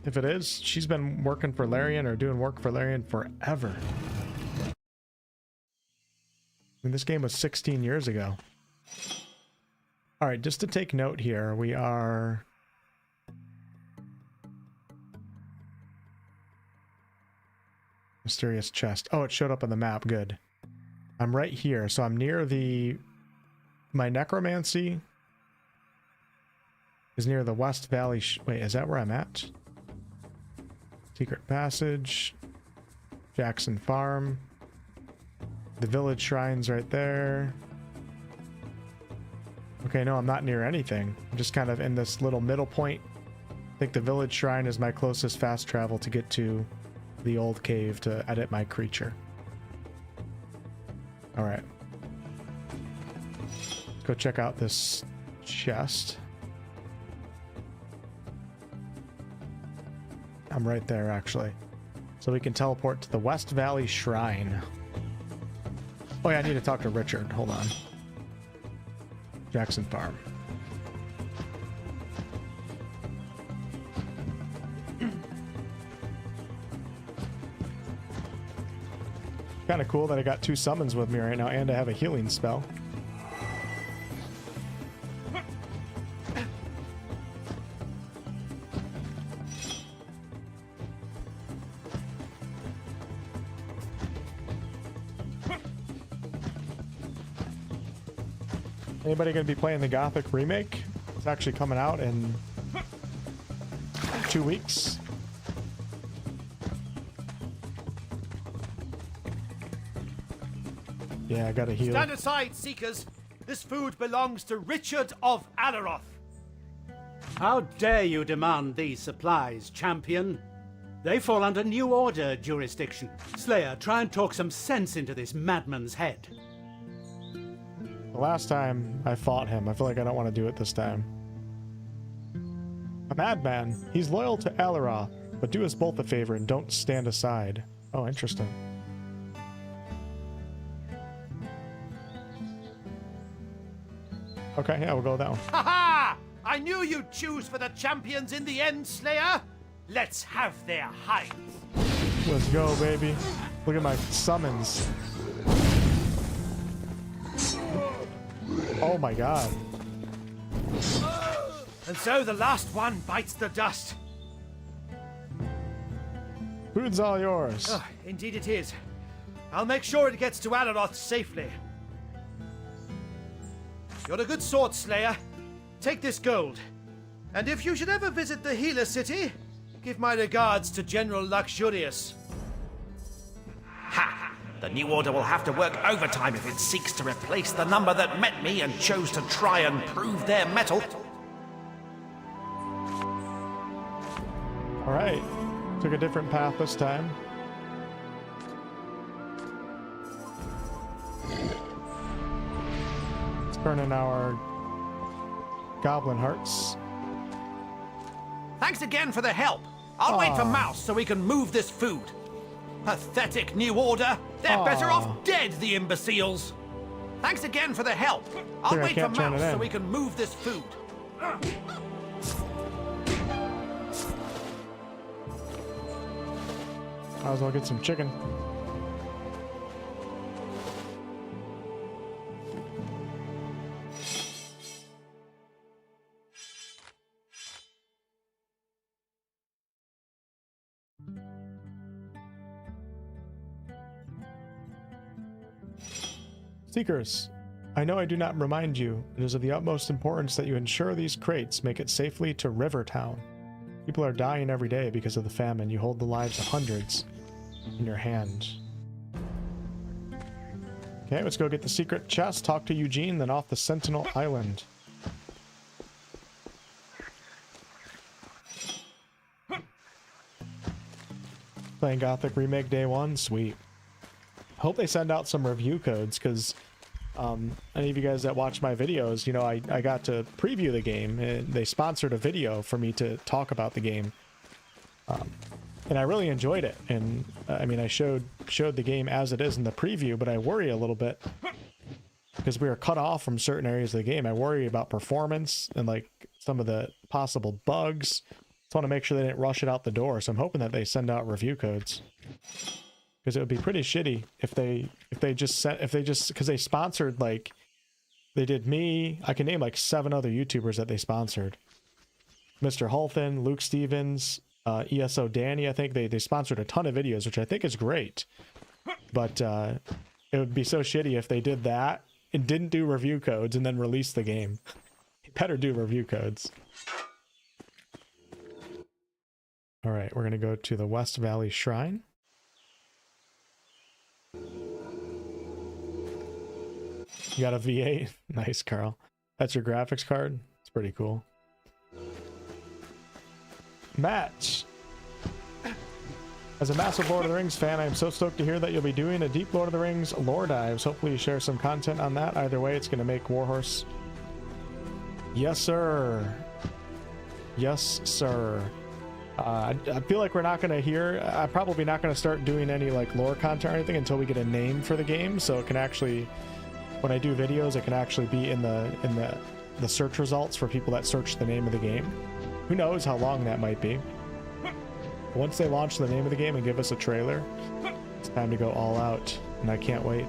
If it is, she's been working for Larian or doing work for Larian forever. I mean, this game was 16 years ago. Alright, just to take note here, we are... Mysterious chest. Oh, it showed up on the map. Good. I'm right here, so I'm near the... My necromancy is near the West Valley... Wait, is that where I'm at? Secret passage. Jackson Farm. The village shrine's right there. Okay, no, I'm not near anything. I'm just kind of in this little middle point. I think the village shrine is my closest fast travel to get to the old cave to edit my creature. Alright. Let's go check out this chest. I'm right there, actually. So we can teleport to the West Valley Shrine. Oh yeah, I need to talk to Richard. Hold on. Jackson Farm. Kind of cool that I got 2 summons with me right now, and I have a healing spell. Anybody going to be playing the Gothic remake? It's actually coming out in 2 weeks. Yeah, I gotta heal. Stand aside, Seekers. This food belongs to Richard of Alaroth. How dare you demand these supplies, champion? They fall under New Order jurisdiction. Slayer, try and talk some sense into this madman's head. The last time I fought him, I feel like I don't want to do it this time. A madman. He's loyal to Alaroth, but do us both a favor and don't stand aside. Oh, interesting. Okay, yeah, we'll go with that one. Ha ha! I knew you'd choose for the champions in the end, Slayer. Let's have their hides. Let's go, baby. Look at my summons. Oh my god. And so the last one bites the dust. Food's all yours. Oh, indeed it is. I'll make sure it gets to Alaroth safely. You're a good sword, Slayer. Take this gold. And if you should ever visit the Healer City, give my regards to General Luxurious. Ha! The New Order will have to work overtime if it seeks to replace the number that met me and chose to try and prove their mettle. Alright. Took a different path this time. Let's turn in our goblin hearts. Thanks again for the help. I'll wait for Mouse so we can move this food. Pathetic new order. They're better off dead, the imbeciles. Thanks again for the help. I'll wait for Mouse so we can move this food. Might as well get some chicken. Seekers, I know I do not remind you, it is of the utmost importance that you ensure these crates make it safely to Rivertown. People are dying every day because of the famine. You hold the lives of hundreds in your hand. Okay, let's go get the secret chest, talk to Eugene, then off the Sentinel Island. Playing Gothic Remake Day 1? Sweet. Hope they send out some review codes, because any of you guys that watch my videos, you know, I got to preview the game, and they sponsored a video for me to talk about the game. And I really enjoyed it. And I mean, I showed the game as it is in the preview, but I worry a little bit because we were cut off from certain areas of the game. I worry about performance and like some of the possible bugs. Just want to make sure they didn't rush it out the door. So I'm hoping that they send out review codes. Because it would be pretty shitty if they just because they sponsored, like, they did me. I can name like 7 other YouTubers that they sponsored. Mr. Hulthin, Luke Stevens, ESO Danny. I think they sponsored a ton of videos, which I think is great. But it would be so shitty if they did that and didn't do review codes and then release the game. Better do review codes. All right, we're gonna go to the West Valley Shrine. You got a V8? Nice, Carl. That's your graphics card? It's pretty cool. Match! As a massive Lord of the Rings fan, I am so stoked to hear that you'll be doing a deep Lord of the Rings lore dives. Hopefully you share some content on that. Either way, it's going to make Warhorse. Yes, sir. Yes, sir. I feel like we're not going to hear... I'm probably not going to start doing any like lore content or anything until we get a name for the game, so it can actually... When I do videos, it can actually be in the search results for people that search the name of the game. Who knows how long that might be. Once they launch the name of the game and give us a trailer, it's time to go all out, and I can't wait.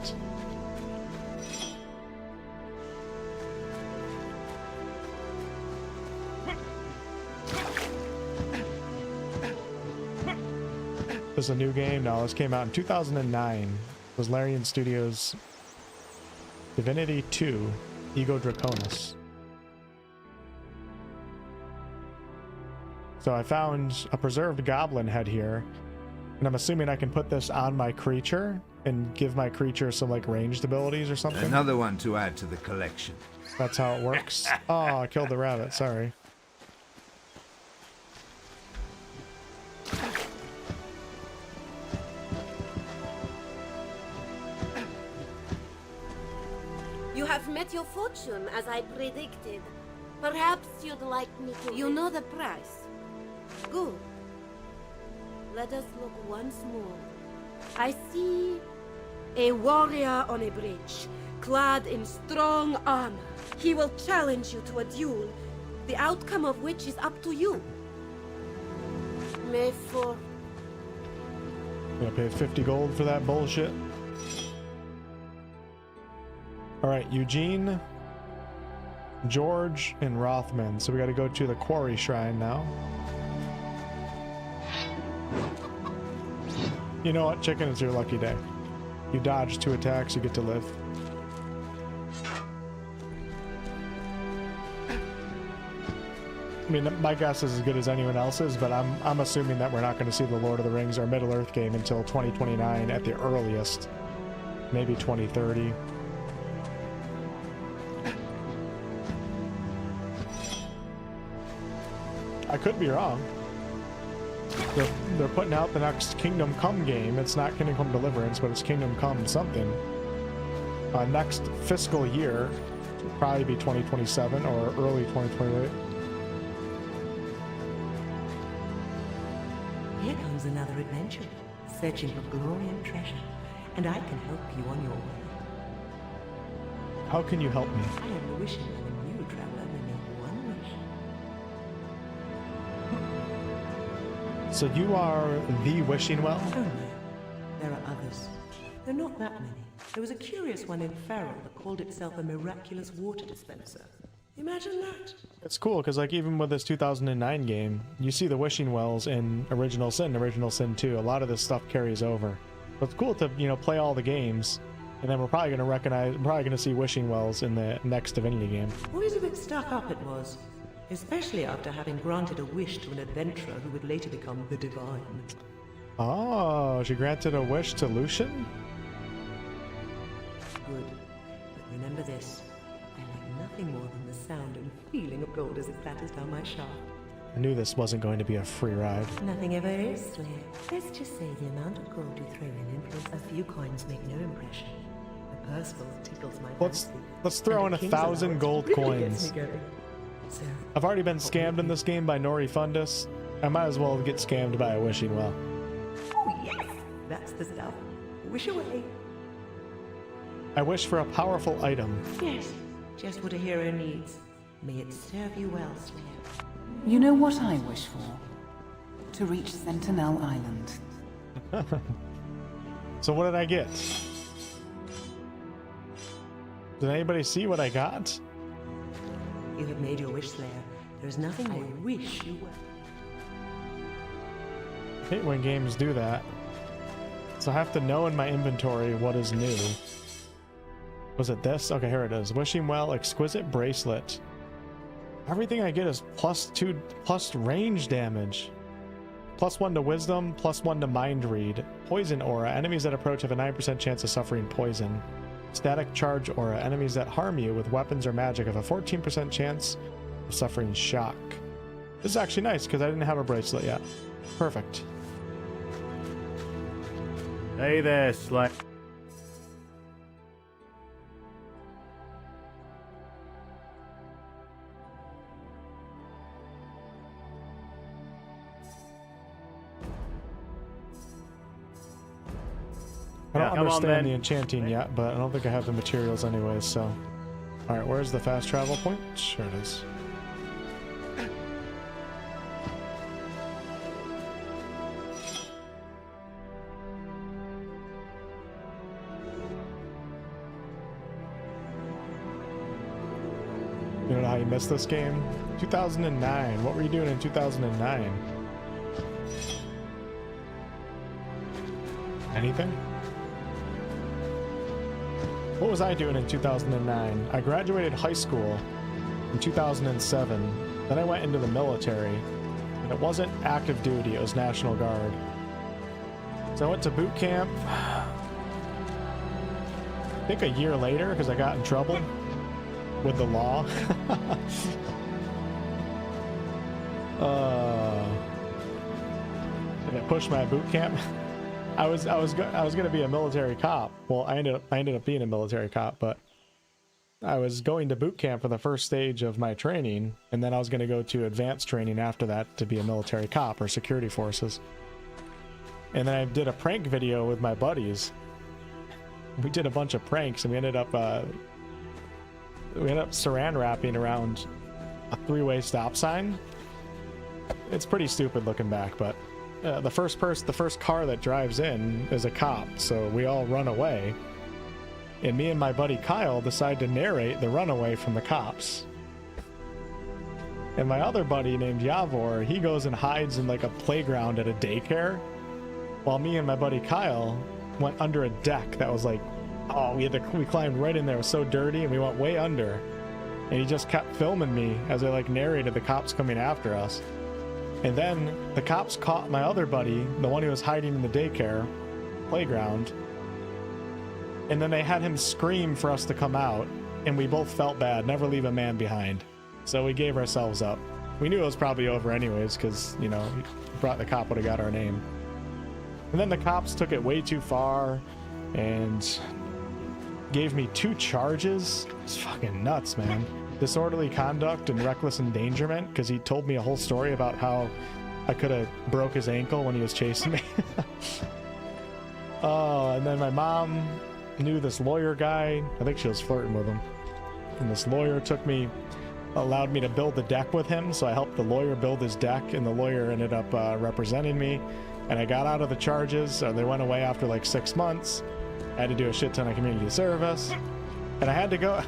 This is a new game? No, this came out in 2009. It was Larian Studios' Divinity 2, Ego Draconis. So I found a preserved goblin head here, and I'm assuming I can put this on my creature and give my creature some like ranged abilities or something. Another one to add to the collection. That's how it works. Oh, I killed the rabbit, sorry. You have met your fortune, as I predicted. Perhaps you'd like me to... You know the price. Good. Let us look once more. I see a warrior on a bridge, clad in strong armor. He will challenge you to a duel, the outcome of which is up to you. May for... Gonna pay 50 gold for that bullshit. Alright, Eugene, George, and Rothman. So we gotta go to the Quarry Shrine now. You know what, chicken, it's your lucky day. You dodge 2 attacks, you get to live. I mean, my guess is as good as anyone else's, but I'm assuming that we're not going to see the Lord of the Rings or Middle-earth game until 2029 at the earliest. Maybe 2030. I could be wrong. They're putting out the next Kingdom Come game. It's not Kingdom Come Deliverance, but it's Kingdom Come something. Next fiscal year, probably be 2027 or early 2028. comes another adventure, searching for glory and treasure, and I can help you on your way. How can you help me? I am the wishing well, and you, traveler, may make one wish. So you are the wishing well? Oh no, there are others. There are not that many. There was a curious one in Feral that called itself a miraculous water dispenser. Imagine that. It's cool because like even with this 2009 game, you see the wishing wells in Original Sin 2. A lot of this stuff carries over. But it's cool to, you know, play all the games, and then we're probably going to see wishing wells in the next Divinity game. Always a bit stuck up it was, especially after having granted a wish to an adventurer who would later become the Divine. Oh, she granted a wish to Lucian? Good. But remember this. I like nothing more than the sound and feeling of gold as it clatters down my shaft. I knew this wasn't going to be a free ride. Nothing ever is, Slayer. Let's just say the amount of gold you throw in influence. A few coins make no impression. The purse full tickles my fancy. Let's throw in 1,000 gold coins. So, I've already been scammed in this game by Nori Fundus. I might as well get scammed by a wishing well. oh yes! That's the stuff. Wish away. I wish for a powerful item. Yes, just what a hero needs. May it serve you well, Slayer. You know what I wish for? To reach Sentinel Island. So what did I get? Did anybody see what I got? You have made your wish, Slayer. There's nothing I wish you were. I hate when games do that. So I have to know in my inventory what is new. Was it this? Okay, here it is. Wishing Well Exquisite Bracelet. Everything I get is +2 plus range damage. +1 to Wisdom, +1 to Mind Read. Poison Aura. Enemies that approach have a 9% chance of suffering poison. Static Charge Aura. Enemies that harm you with weapons or magic have a 14% chance of suffering shock. This is actually nice because I didn't have a bracelet yet. Perfect. Hey there, Slayer. I don't understand the enchanting yet, but I don't think I have the materials anyways, so... Alright, where's the fast travel point? Sure it is. You don't know how you missed this game? 2009. What were you doing in 2009? Anything? What was I doing in 2009? I graduated high school in 2007. Then I went into the military. And it wasn't active duty, it was National Guard. So I went to boot camp. I think a year later, because I got in trouble with the law. And it pushed my boot camp. I was gonna be a military cop. Well, I ended up being a military cop, but I was going to boot camp for the first stage of my training, and then I was gonna go to advanced training after that to be a military cop or security forces. And then I did a prank video with my buddies. We did a bunch of pranks, and we ended up saran wrapping around a three-way stop sign. It's pretty stupid looking back, but the first car that drives in is a cop, so we all run away. And me and my buddy Kyle decide to narrate the runaway from the cops. And my other buddy named Yavor, he goes and hides in like a playground at a daycare, while me and my buddy Kyle went under a deck that was like, oh, we climbed right in there. It was so dirty, and we went way under. And he just kept filming me as I like narrated the cops coming after us. And then the cops caught my other buddy, the one who was hiding in the daycare playground. And then they had him scream for us to come out, and we both felt bad. Never leave a man behind. So we gave ourselves up. We knew it was probably over anyways, because, you know, the cop would have got our name. And then the cops took it way too far and gave me 2 charges. It's fucking nuts, man. Disorderly conduct and reckless endangerment, because he told me a whole story about how I could have broke his ankle when he was chasing me. Oh, and then my mom knew this lawyer guy. I think she was flirting with him. And this lawyer allowed me to build the deck with him, so I helped the lawyer build his deck, and the lawyer ended up representing me. And I got out of the charges. They went away after like 6 months. I had to do a shit ton of community service. And I had to go...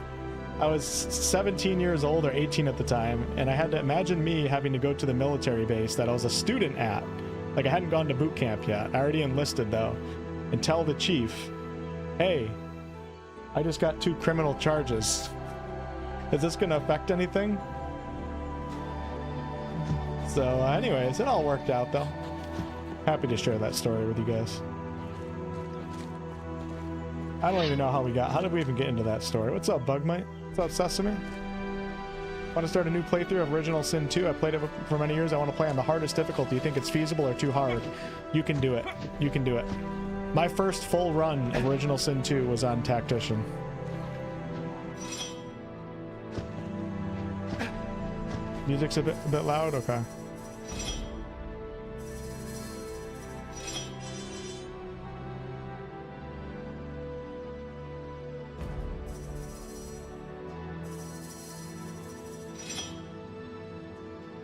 I was 17 years old or 18 at the time, and I had to imagine me having to go to the military base that I was a student at. Like, I hadn't gone to boot camp yet. I already enlisted, though. And tell the chief, hey, I just got 2 criminal charges. Is this going to affect anything? So, anyways, it all worked out, though. Happy to share that story with you guys. I don't even know how did we even get into that story? What's up, Bugmite? What's up, Sesame? Want to start a new playthrough of Original Sin 2? I played it for many years. I want to play on the hardest difficulty. You think it's feasible or too hard? You can do it. You can do it. My first full run of Original Sin 2 was on Tactician. Music's a bit loud? Okay.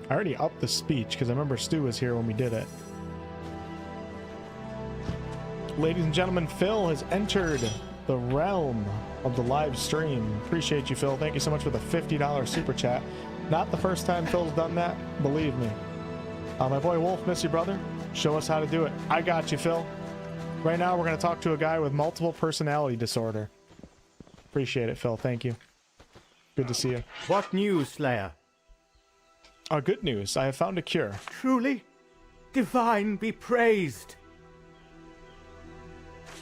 I already upped the speech because I remember Stu was here when we did it. Ladies and gentlemen, Phil has entered the realm of the live stream. Appreciate you, Phil. Thank you so much for the $50 super chat. Not the first time Phil's done that, believe me. My boy Wolf, miss you, brother. Show us how to do it. I got you, Phil. Right now, we're going to talk to a guy with multiple personality disorder. Appreciate it, Phil. Thank you. Good to see you. What news, Slayer? Good news. I have found a cure. Truly? Divine be praised.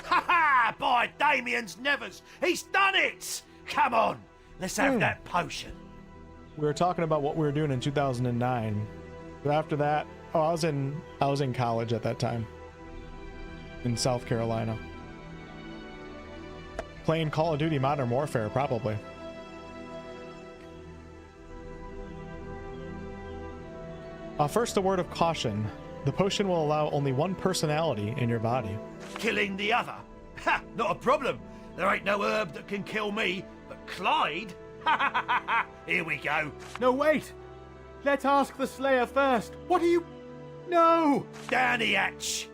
Ha ha! By Damien's nevers! He's done it! Come on, let's have that potion. We were talking about what we were doing in 2009. But after that, I was in college at that time. In South Carolina. Playing Call of Duty Modern Warfare, probably. First, a word of caution. The potion will allow only one personality in your body. Killing the other? Ha! Not a problem. There ain't no herb that can kill me, but Clyde? Ha ha ha ha ha! Here we go. No, wait! Let's ask the Slayer first. What are you... No! Down the hatch!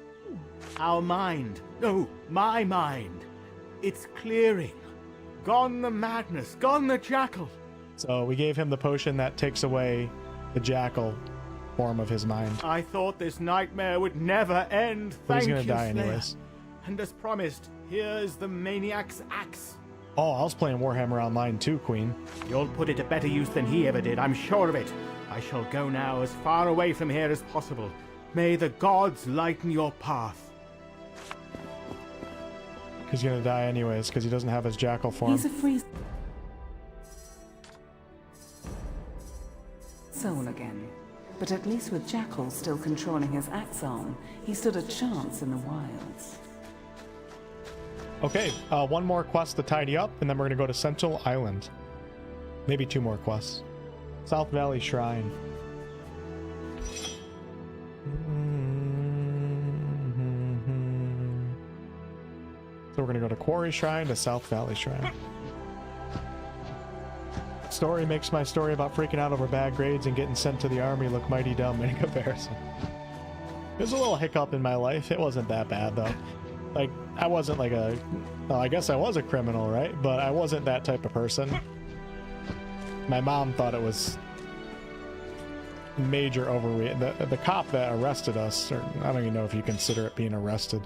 Our mind. No, my mind. It's clearing. Gone the madness. Gone the jackal. So we gave him the potion that takes away the jackal form of his mind. I thought this nightmare would never end. But he's gonna you, die Slayer. anyways. And as promised, here's the maniac's axe. Oh, I was playing Warhammer Online too, Queen. You'll put it to better use than he ever did, I'm sure of it. I shall go now as far away from here as possible. May the gods lighten your path. He's gonna die anyways, because he doesn't have his jackal form. He's a free soul again. But at least with Jackal still controlling his axe arm, he stood a chance in the wilds. Okay, one more quest to tidy up, and then we're gonna go to Sentinel Island. Maybe 2 more quests. South Valley Shrine. So we're gonna go to Quarry Shrine to South Valley Shrine. Story makes my story about freaking out over bad grades and getting sent to the army look mighty dumb in comparison. There's a little hiccup in my life. It wasn't that bad though. Like, I wasn't like a... Well, I guess I was a criminal, right? But I wasn't that type of person. My mom thought it was major overreaction. The cop that arrested us, or I don't even know if you consider it being arrested,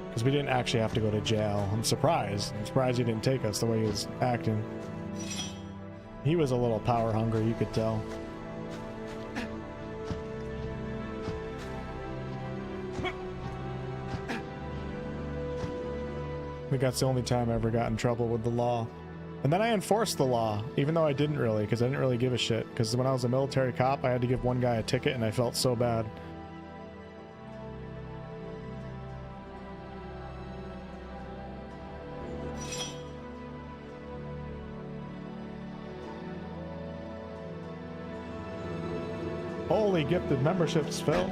because we didn't actually have to go to jail. I'm surprised. I'm surprised he didn't take us the way he was acting. He was a little power hungry, you could tell. I think that's the only time I ever got in trouble with the law. And then I enforced the law, even though I didn't really, because I didn't really give a shit. Because when I was a military cop, I had to give one guy a ticket, and I felt so bad. Holy gifted memberships, Phil.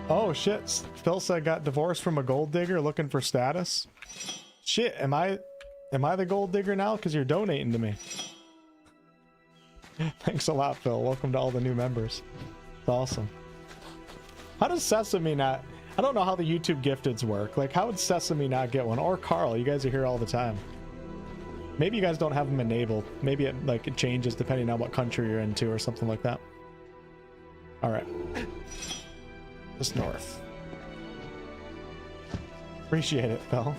Oh shit, Phil said got divorced from a gold digger looking for status. Shit, am I the gold digger now? Because you're donating to me. Thanks a lot, Phil. Welcome to all the new members. It's awesome. How does Sesame not... I don't know how the YouTube gifteds work. Like, how would Sesame not get one? Or Carl, you guys are here all the time. Maybe you guys don't have them enabled. Maybe it changes depending on what country you're into or something like that. Alright. Just north. Appreciate it, Phil.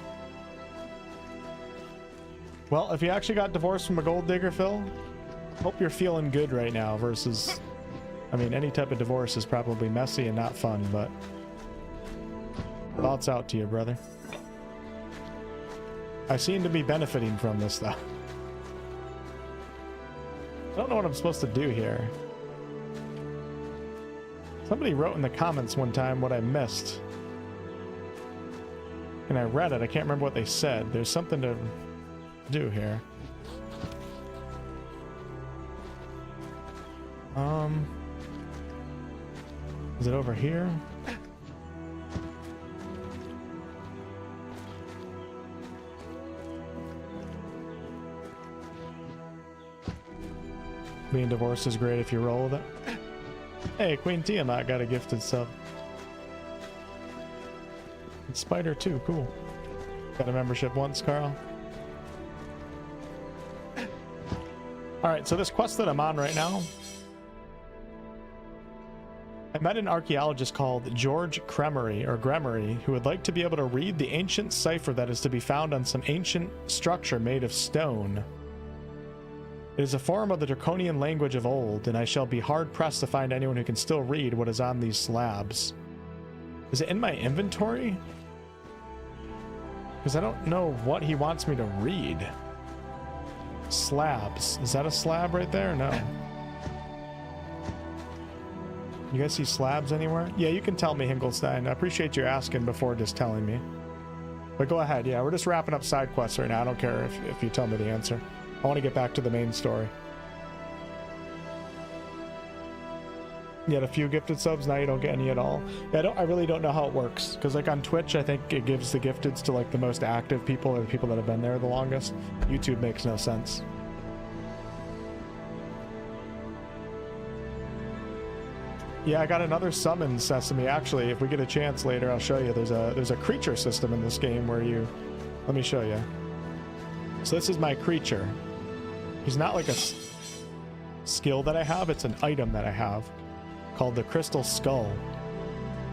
Well, if you actually got divorced from a gold digger, Phil, hope you're feeling good right now versus... I mean, any type of divorce is probably messy and not fun, but... Thoughts out to you, brother. I seem to be benefiting from this, though. I don't know what I'm supposed to do here. Somebody wrote in the comments one time what I missed. And I read it. I can't remember what they said. There's something to do here. Is it over here? Being divorced is great if you roll with it. Hey, Queen Tiamat got a gifted sub. And Spider too, cool. Got a membership once, Carl. Alright, so this quest that I'm on right now, I met an archaeologist called George Gremery, who would like to be able to read the ancient cipher that is to be found on some ancient structure made of stone. It is a form of the Draconian language of old, and I shall be hard-pressed to find anyone who can still read what is on these slabs. Is it in my inventory? Because I don't know what he wants me to read. Slabs. Is that a slab right there? No. You guys see slabs anywhere? Yeah, you can tell me, Hinkelstein. I appreciate you asking before just telling me. But go ahead. Yeah, we're just wrapping up side quests right now. I don't care if you tell me the answer. I want to get back to the main story. You had a few gifted subs, now you don't get any at all. Yeah, I really don't know how it works. Because like on Twitch, I think it gives the gifteds to like the most active people or the people that have been there the longest. YouTube makes no sense. Yeah, I got another summon, Sesame. Actually, if we get a chance later, I'll show you. There's a creature system in this game where you... Let me show you. So this is my creature. He's not like a skill that I have, it's an item that I have called the Crystal Skull.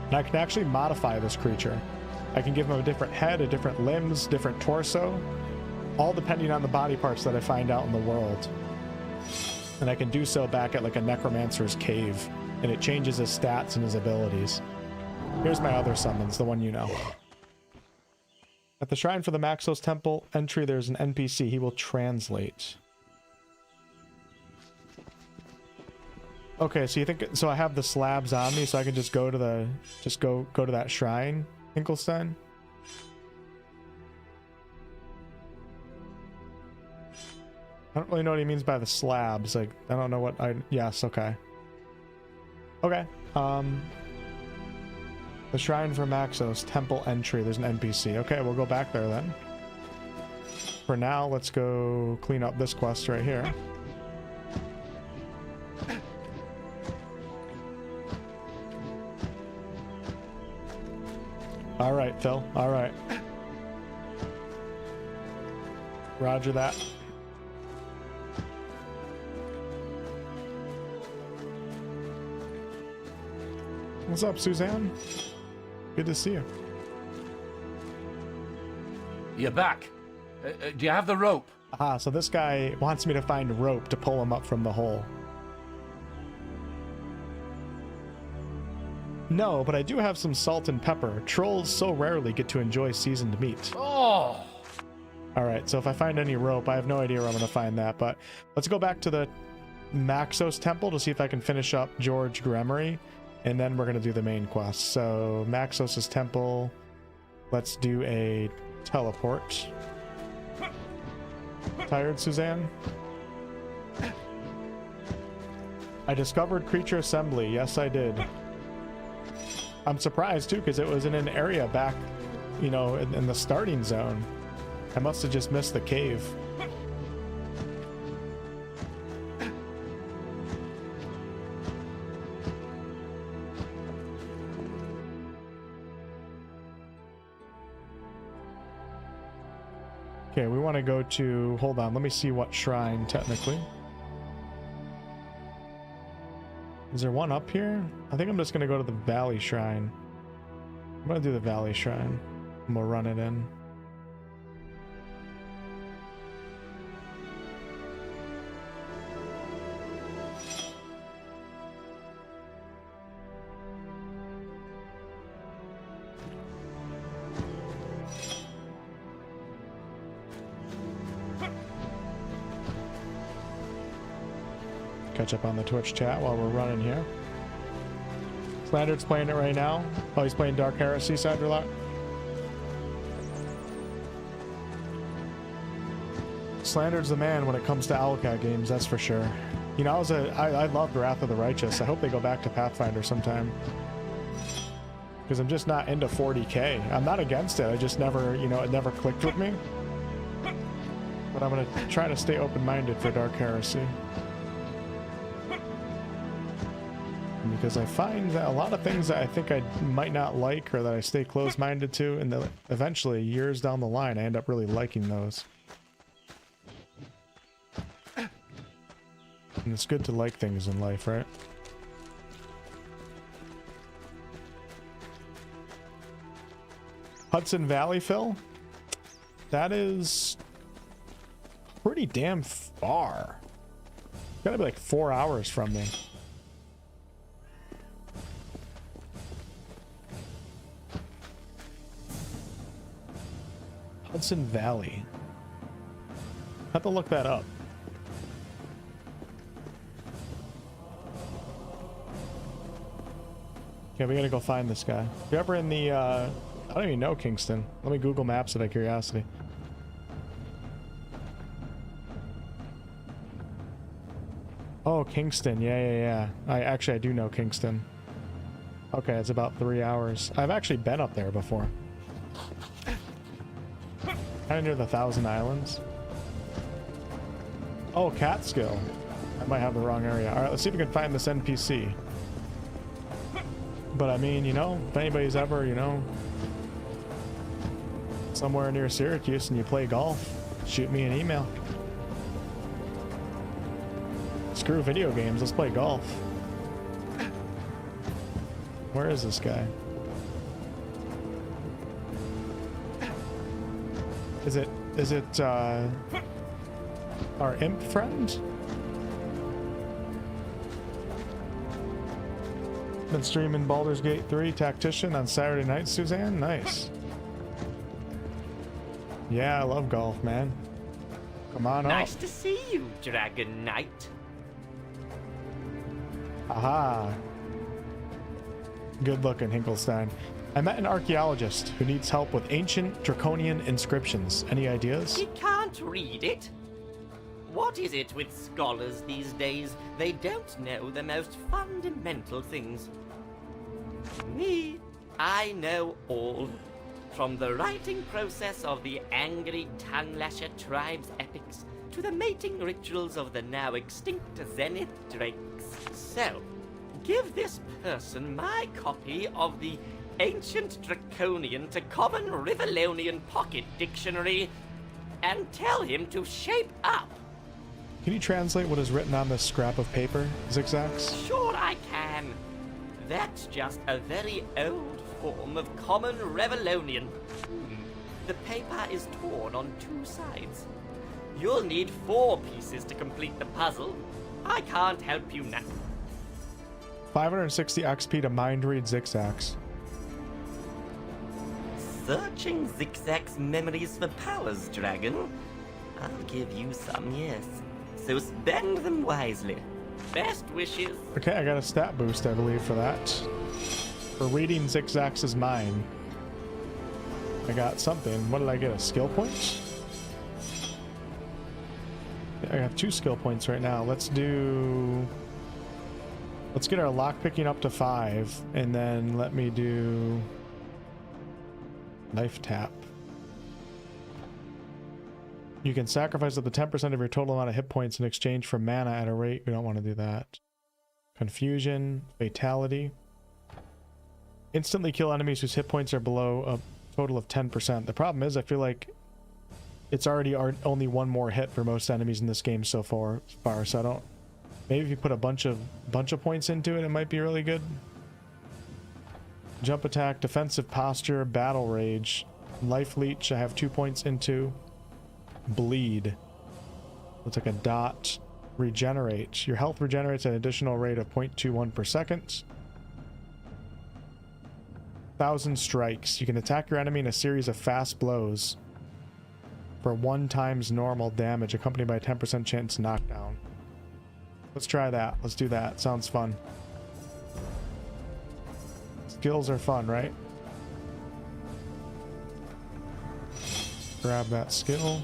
And I can actually modify this creature. I can give him a different head, a different limbs, different torso, all depending on the body parts that I find out in the world. And I can do so back at like a necromancer's cave, and it changes his stats and his abilities. Here's my other summons, the one you know. At the shrine for the Maxos Temple entry, there's an NPC. He will translate. Okay, so you think so? I have the slabs on me, so I can just go to the go to that shrine, Hinkelstein. I don't really know what he means by the slabs. Like, I don't know what I... Yes, okay. Okay. The Shrine for Maxos, Temple entry. There's an NPC. Okay, we'll go back there then. For now, let's go clean up this quest right here. All right, Phil. All right. Roger that. What's up, Suzanne? Good to see you. You're back. Do you have the rope? Ah, so this guy wants me to find rope to pull him up from the hole. No, but I do have some salt and pepper. Trolls so rarely get to enjoy seasoned meat. Oh! Alright, so if I find any rope, I have no idea where I'm going to find that, but let's go back to the Maxos Temple to see if I can finish up George Gremery, and then we're going to do the main quest. So, Maxos' Temple, let's do a teleport. Tired, Suzanne? I discovered creature assembly. Yes, I did. I'm surprised too, because it was in an area back, you know, in the starting zone. I must have just missed the cave. Okay, we want to go to, hold on, let me see what shrine technically. Is there one up here? I think I'm just going to go to the Valley Shrine. I'm going to do the Valley Shrine. And we'll run it in. Catch up on the Twitch chat while we're running here. Slandered's playing it right now. Oh, he's playing Dark Heresy, Sadrlock. Slandered's the man when it comes to Owlcat games, that's for sure. You know, I loved Wrath of the Righteous. I hope they go back to Pathfinder sometime. Because I'm just not into 40k. I'm not against it, I just never, you know, it never clicked with me. But I'm gonna try to stay open-minded for Dark Heresy. Because I find that a lot of things that I think I might not like or that I stay closed-minded to, and then eventually, years down the line, I end up really liking those. And it's good to like things in life, right? Hudson Valley, Phil? That is pretty damn far. It's gotta be like 4 hours from me. Hudson Valley. I have to look that up. Okay, we gotta go find this guy. If you're ever in the, I don't even know Kingston. Let me Google Maps it out of curiosity. Oh, Kingston. Yeah. I do know Kingston. Okay, it's about 3 hours. I've actually been up there before. Kind of near the Thousand Islands. Oh, Catskill. I might have the wrong area. Alright, let's see if we can find this NPC. But I mean, you know, if anybody's ever, you know, somewhere near Syracuse and you play golf, shoot me an email. Screw video games, let's play golf. Where is this guy? Is it our imp friend? Been streaming Baldur's Gate 3 Tactician on Saturday night, Suzanne? Nice. Yeah, I love golf, man. Come on up. Nice to see you, Dragon Knight. Aha. Good looking, Hinkelstein. I met an archaeologist who needs help with ancient draconian inscriptions. Any ideas? He can't read it. What is it with scholars these days? They don't know the most fundamental things. Me, I know all. From the writing process of the angry tongue-lasher tribe's epics to the mating rituals of the now extinct Zenith drakes. So, give this person my copy of the Ancient Draconian to Common Rivellonian Pocket Dictionary and tell him to shape up. Can you translate what is written on this scrap of paper, Zigzags? Sure I can. That's just a very old form of Common Rivellonian. The paper is torn on 2 sides. You'll need 4 pieces to complete the puzzle. I can't help you now. 560 XP to mind read Zigzags. Searching Zigzag's memories for powers, Dragon. I'll give you some, yes. So spend them wisely. Best wishes. Okay, I got a stat boost, I believe, for that. For reading Zigzags' mind. I got something. What did I get? A skill point? Yeah, I have 2 skill points right now. Let's do... Let's get our lockpicking up to 5, and then let me do knife tap. You can sacrifice up to 10% of your total amount of hit points in exchange for mana at a rate. We don't want to do that. Confusion, fatality. Instantly kill enemies whose hit points are below a total of 10%. The problem is I feel like it's already only one more hit for most enemies in this game so far, so I don't... Maybe if you put a bunch of points into it, it might be really good. Jump attack, defensive posture, battle rage, life leech. I have 2 points into. Bleed. Looks like a dot. Regenerate. Your health regenerates at an additional rate of 0.21 per second. 1,000 strikes. You can attack your enemy in a series of fast blows for 1 times normal damage, accompanied by a 10% chance knockdown. Let's try that. Let's do that. Sounds fun. Skills are fun, right? Grab that skill.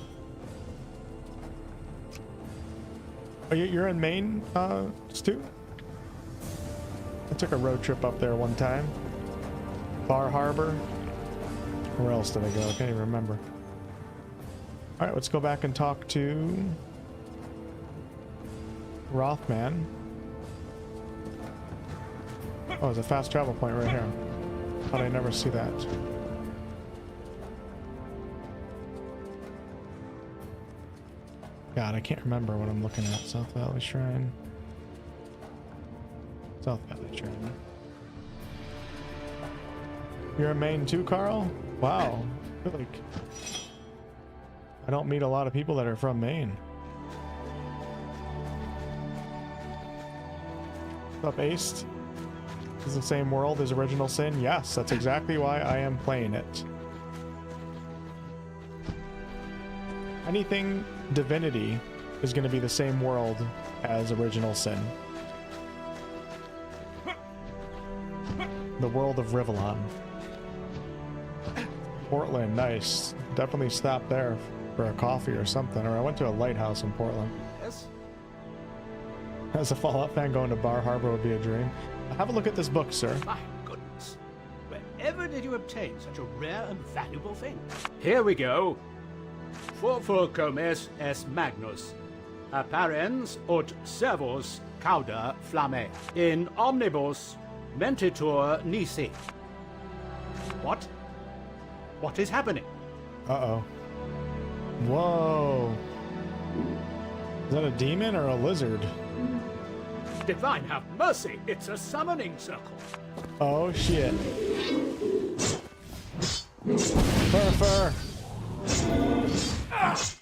Oh, you're in Maine, Stu? I took a road trip up there one time. Bar Harbor. Where else did I go? I can't even remember. Alright, let's go back and talk to Rothman. Oh, there's a fast travel point right here. Thought I'd never see that. God, I can't remember what I'm looking at. South Valley Shrine. South Valley Shrine. You're in Maine too, Carl? Wow. I feel like I don't meet a lot of people that are from Maine. What's up, Ace? Is the same world as Original Sin? Yes, that's exactly why I am playing it. Anything Divinity is going to be the same world as Original Sin. The world of Rivellon. Portland, nice. Definitely stop there for a coffee or something. Or I went to a lighthouse in Portland. Yes. As a Fallout fan, going to Bar Harbor would be a dream. Have a look at this book, sir. My goodness. Wherever did you obtain such a rare and valuable thing? Here we go. Furfur comes est magnus. Apparens ut servus cauda flamme. In omnibus mentitur nisi. What? What is happening? Uh-oh. Whoa. Is that a demon or a lizard? Divine have mercy! It's a summoning circle. Oh shit. Fur.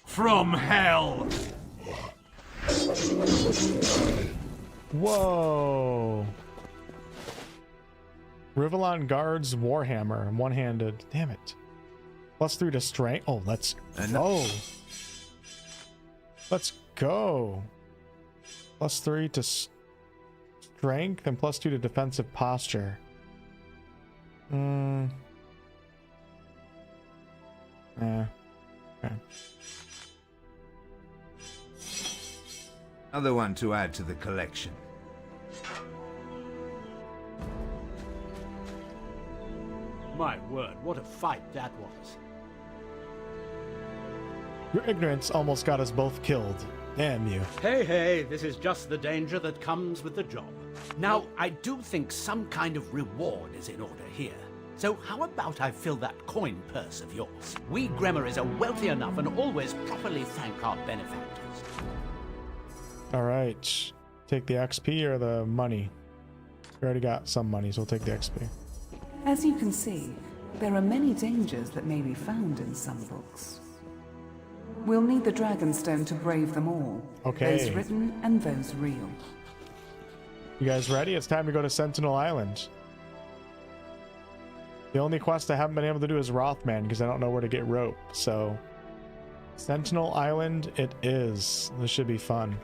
From hell! Whoa. Rivellon Guards Warhammer, one-handed. Damn it. +3 to strength. Oh, let's go. Let's go. +3 to strength and +2 to defensive posture. Yeah. Okay. Another one to add to the collection. My word, what a fight that was. Your ignorance almost got us both killed. Damn you. Hey, this is just the danger that comes with the job. Now, I do think some kind of reward is in order here. So how about I fill that coin purse of yours? We Gremmeries are wealthy enough and always properly thank our benefactors. Alright. Take the XP or the money? We already got some money, so we'll take the XP. As you can see, there are many dangers that may be found in some books. We'll need the Dragonstone to brave them all. Okay. Those written and those real. You guys ready? It's time to go to Sentinel Island. The only quest I haven't been able to do is Rothman because I don't know where to get rope. So, Sentinel Island it is. This should be fun.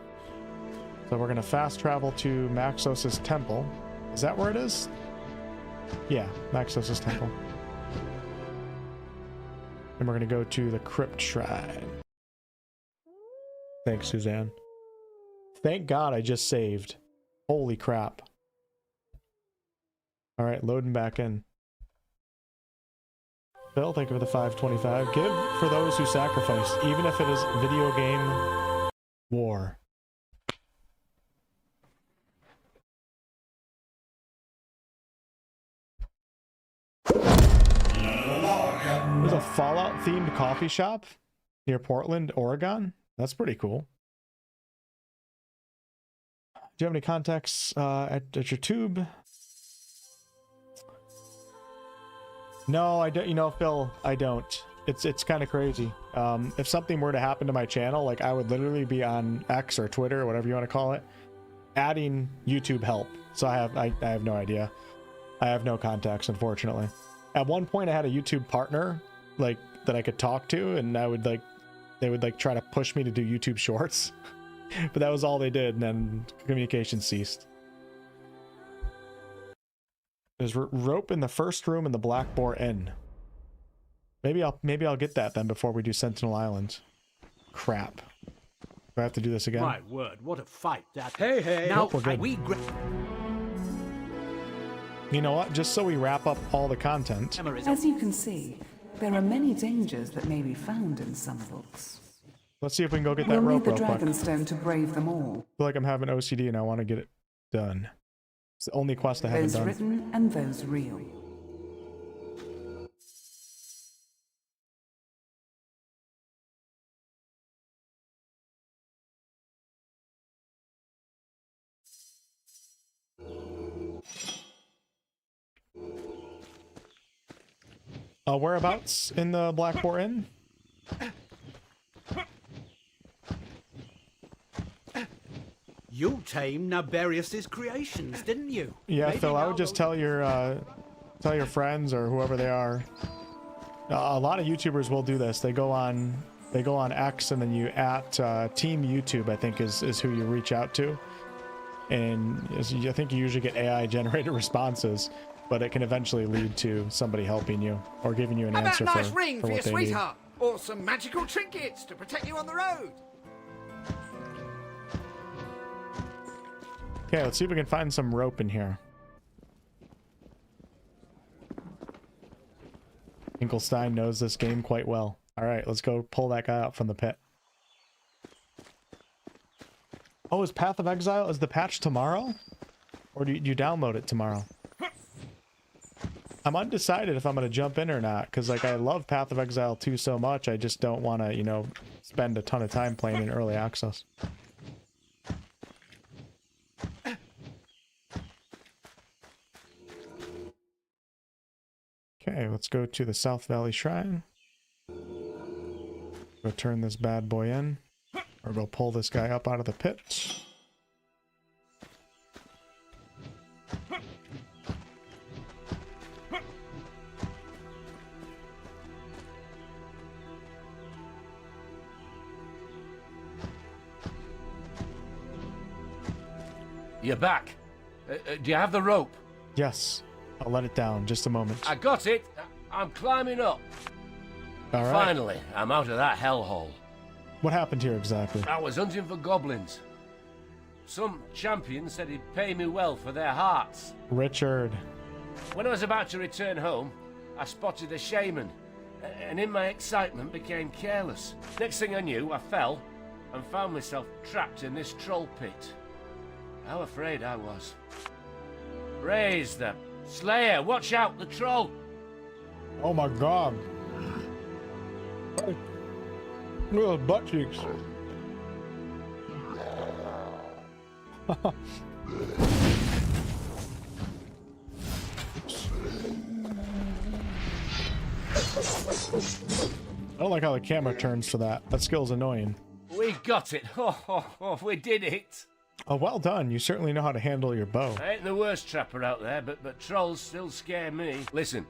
So we're going to fast travel to Maxos' temple. Is that where it is? Yeah, Maxos' temple. And we're going to go to the Crypt Shrine. Thanks, Suzanne. Thank God I just saved. Holy crap. All right, loading back in. Bill, thank you for the 525. Give for those who sacrificed, even if it is video game war. There's a Fallout-themed coffee shop near Portland, Oregon. That's pretty cool. Do you have any contacts at your tube? No, I don't. You know, Phil, I don't. It's kind of crazy. If something were to happen to my channel, like I would literally be on X or Twitter or whatever you want to call it, adding YouTube help. So I have no idea. I have no contacts, unfortunately. At one point, I had a YouTube partner like that I could talk to, and I would like they would like try to push me to do YouTube shorts, but that was all they did, and then communication ceased. There's rope in the first room in the Black Boar Inn. Maybe I'll get that then before we do Sentinel Island. Crap. Do I have to do this again? My word, what a fight that. Hey. Now, Nope, we're good. You know what? Just so we wrap up all the content. As you can see, there are many dangers that may be found in some books. Let's see if we can go get that We'll rope need the real quick. Dragonstone to brave them all. I feel like I'm having OCD and I want to get it done. It's the only quest I haven't Those done. written and those real. Whereabouts in the Black Boar Inn? You tamed Naberius's creations, didn't you? Yeah, Maybe Phil, I now would just they'll- tell your friends or whoever they are. A lot of YouTubers will do this. They go on X and then you at Team YouTube, I think is who you reach out to. And I think you usually get AI generated responses, but it can eventually lead to somebody helping you or giving you an How about answer a nice for ring for your what they need. sweetheart? Or some magical trinkets to protect you on the road? Okay, let's see if we can find some rope in here. Finkelstein knows this game quite well. All right, let's go pull that guy out from the pit. Oh, is Path of Exile, is the patch tomorrow? Or do you download it tomorrow? I'm undecided if I'm going to jump in or not, because like I love Path of Exile 2 so much, I just don't want to, you know, spend a ton of time playing in early access. Okay, let's go to the South Valley Shrine. Go turn this bad boy in. Or go pull this guy up out of the pit. You're back. Do you have the rope? Yes. I'll let it down. Just a moment. I got it. I'm climbing up. All right. Finally, I'm out of that hellhole. What happened here exactly? I was hunting for goblins. Some champion said he'd pay me well for their hearts. Richard. When I was about to return home, I spotted a shaman, and in my excitement became careless. Next thing I knew, I fell and found myself trapped in this troll pit. How afraid I was. Raise the Slayer, watch out, the troll! Oh my god. Little butt cheeks. I don't like how the camera turns for that. That skill's annoying. We got it! Oh, we did it! Oh, well done. You certainly know how to handle your bow. I ain't the worst trapper out there, but trolls still scare me. Listen,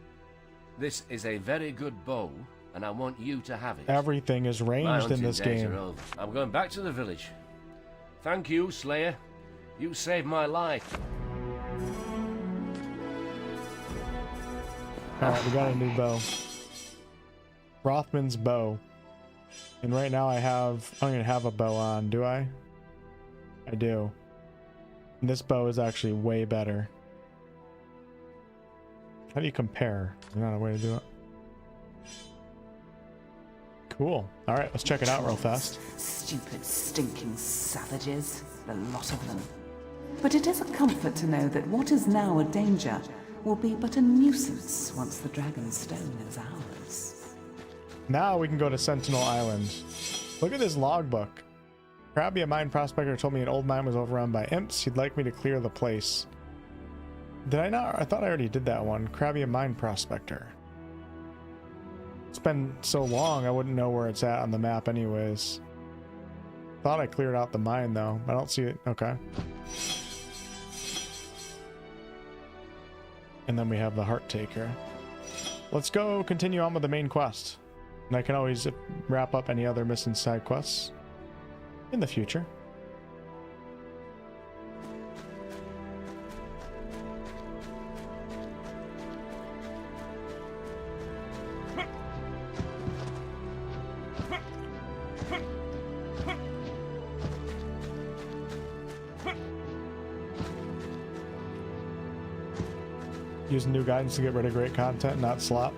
this is a very good bow, and I want you to have it. Everything is My ranged in hunting this days game. are over. I'm going back to the village. Thank you, Slayer. You saved my life. Alright, we got a new bow. Rothman's bow. And right now I don't even have a bow on, do I? I do. And this bow is actually way better. How do you compare? There's not a way to do it. Cool. All right, let's check it out real fast. Stupid, stinking savages. The lot of them. But it is a comfort to know that what is now a danger will be but a nuisance once the Dragon Stone is ours. Now we can go to Sentinel Island. Look at this logbook. Krabby, a mine prospector, told me an old mine was overrun by imps. He'd like me to clear the place. Did I not? I thought I already did that one. Krabby, a mine prospector. It's been so long, I wouldn't know where it's at on the map anyways. Thought I cleared out the mine though. I don't see it. Okay. And then we have the Heart Taker. Let's go continue on with the main quest. And I can always wrap up any other missing side quests in the future. Using new guidance to get rid of great content, not slop.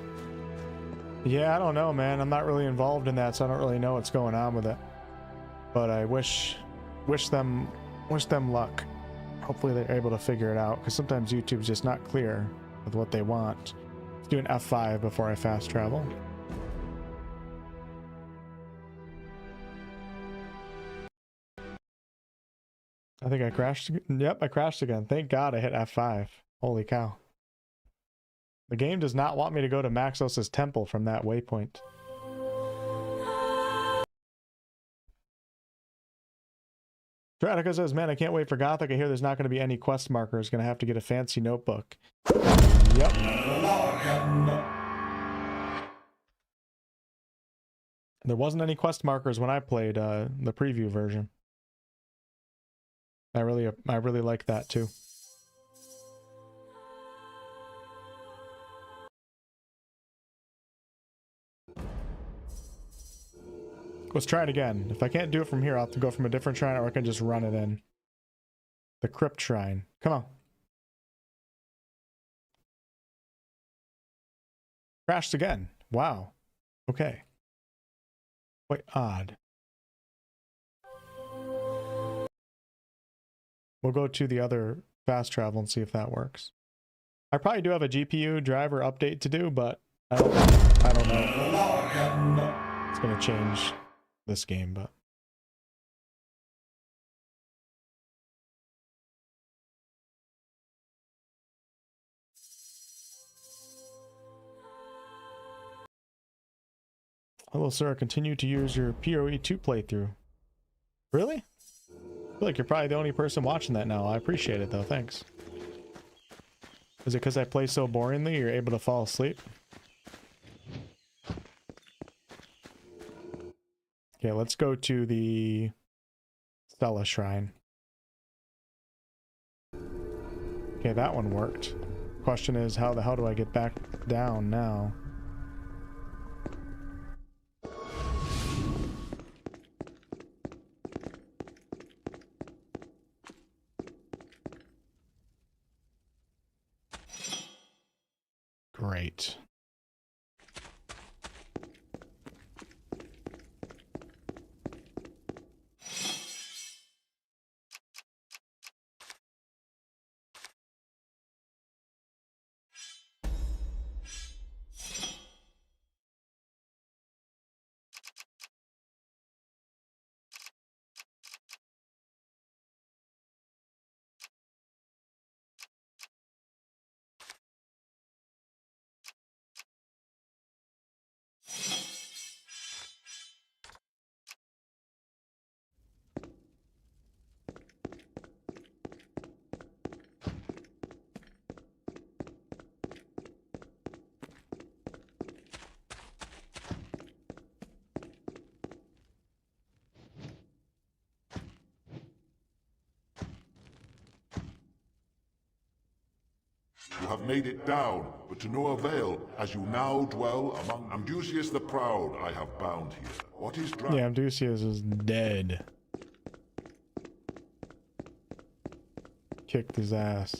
Yeah, I don't know, man. I'm not really involved in that, so I don't really know what's going on with it. But I wish them luck. Hopefully they're able to figure it out, because sometimes YouTube's just not clear with what they want. Let's do an F5 before I fast travel. I think I crashed. Yep, I crashed again. Thank God I hit F5. Holy cow. The game does not want me to go to Maxos' temple from that waypoint. Draconis says, man, I can't wait for Gothic. I hear there's not going to be any quest markers. Going to have to get a fancy notebook. Yep. There wasn't any quest markers when I played the preview version. I really like that too. Let's try it again. If I can't do it from here, I'll have to go from a different shrine, or I can just run it in. The Crypt Shrine. Come on. Crashed again. Wow. Okay. Quite odd. We'll go to the other fast travel and see if that works. I probably do have a GPU driver update to do, but I don't know. It's going to change this game, but hello, sir. Continue to use your PoE 2 playthrough. Really? I feel like you're probably the only person watching that now. I appreciate it though. Thanks. Is it because I play so boringly you're able to fall asleep? Okay, let's go to the Stella Shrine. Okay, that one worked. Question is, how the hell do I get back down now? Great. You have made it down, but to no avail, as you now dwell among Amdusius the Proud I have bound here. What is Yeah, Amdusius is dead. Kicked his ass.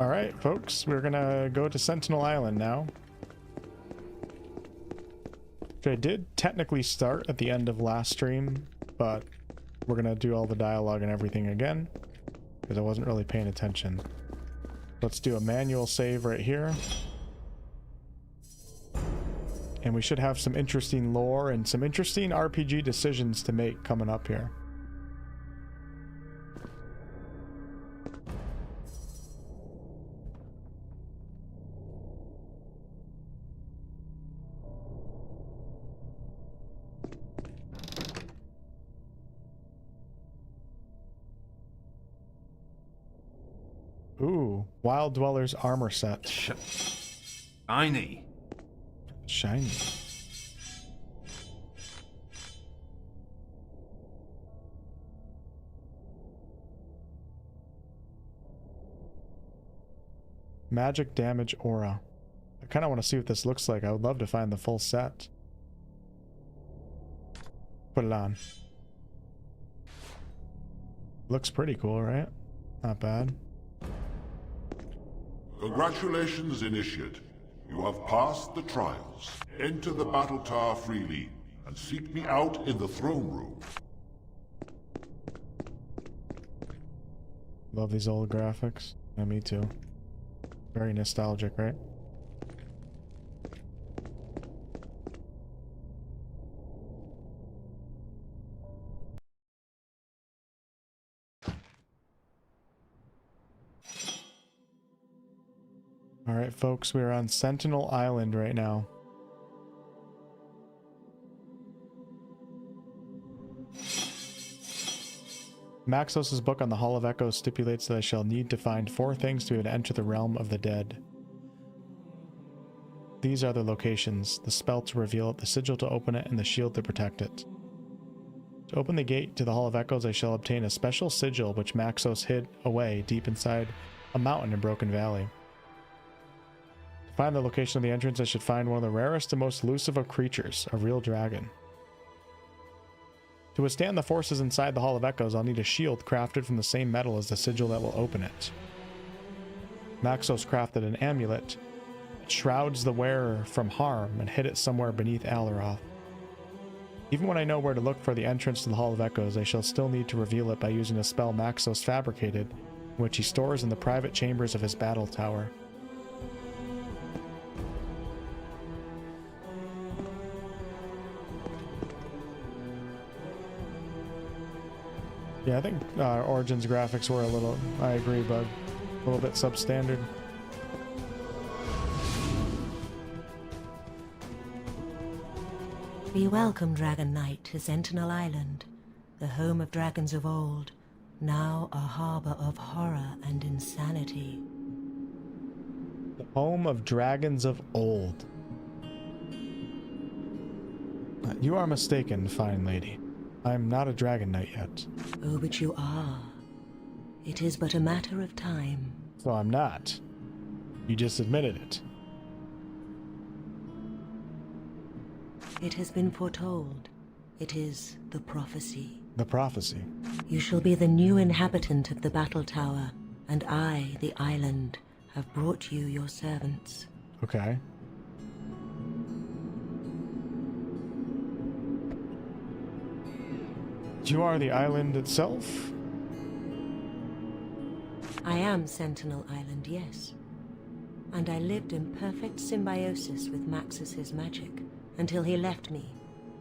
Alright, folks, we're gonna go to Sentinel Island now. Which I did technically start at the end of last stream, but we're gonna do all the dialogue and everything again, because I wasn't really paying attention. Let's do a manual save right here. And we should have some interesting lore and some interesting RPG decisions to make coming up here. Ooh, Wild Dweller's armor set. Shiny. Shiny. Magic damage aura. I kind of want to see what this looks like. I would love to find the full set. Put it on. Looks pretty cool, right? Not bad. Congratulations, Initiate. You have passed the trials. Enter the battle tower freely, and seek me out in the throne room. Love these old graphics. Yeah, me too. Very nostalgic, right? Alright, folks, we're on Sentinel Island right now. Maxos' book on the Hall of Echoes stipulates that I shall need to find 4 things to be able to enter the realm of the dead. These are the locations: the spell to reveal it, the sigil to open it, and the shield to protect it. To open the gate to the Hall of Echoes, I shall obtain a special sigil which Maxos hid away deep inside a mountain in Broken Valley. To find the location of the entrance, I should find one of the rarest and most elusive of creatures, a real dragon. To withstand the forces inside the Hall of Echoes, I'll need a shield crafted from the same metal as the sigil that will open it. Maxos crafted an amulet that shrouds the wearer from harm and hid it somewhere beneath Alaroth. Even when I know where to look for the entrance to the Hall of Echoes, I shall still need to reveal it by using a spell Maxos fabricated, which he stores in the private chambers of his battle tower. Yeah, I think Origins graphics were a little, I agree, bud, a little bit substandard. Be welcome, Dragon Knight, to Sentinel Island, the home of dragons of old, now a harbor of horror and insanity. The home of dragons of old. You are mistaken, fine lady. I'm not a Dragon Knight yet. Oh, but you are. It is but a matter of time. So I'm not. You just admitted it. It has been foretold. It is the prophecy. The prophecy. You shall be the new inhabitant of the battle tower, and I, the island, have brought you your servants. Okay. You are the island itself? I am Sentinel Island, yes. And I lived in perfect symbiosis with Maxis' magic until he left me,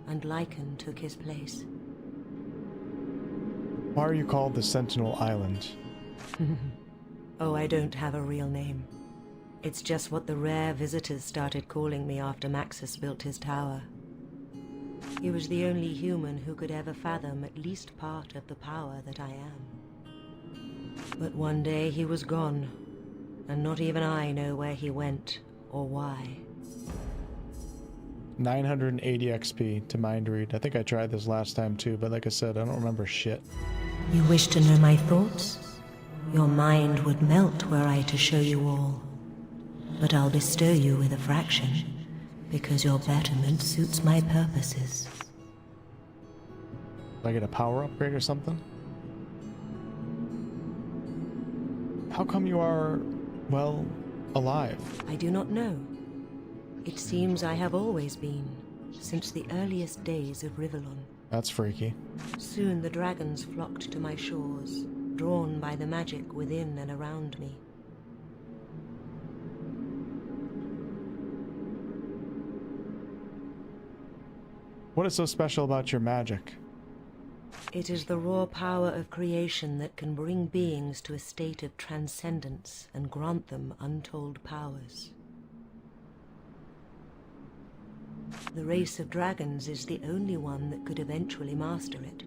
and 𝑙𝑖𝑐𝑘 took his place. Why are you called the Sentinel Island? Oh, I don't have a real name. It's just what the rare visitors started calling me after Maxis built his tower. He was the only human who could ever fathom at least part of the power that I am. But one day he was gone, and not even I know where he went or why. 980 XP to mind read. I think I tried this last time too, but like I said, I don't remember shit. You wish to know my thoughts? Your mind would melt were I to show you all. But I'll bestow you with a fraction, because your betterment suits my purposes. Do I get a power upgrade or something? How come you are well, alive? I do not know. It seems I have always been, since the earliest days of Rivellon. That's freaky. Soon the dragons flocked to my shores, drawn by the magic within and around me. What is so special about your magic? It is the raw power of creation that can bring beings to a state of transcendence and grant them untold powers. The race of dragons is the only one that could eventually master it.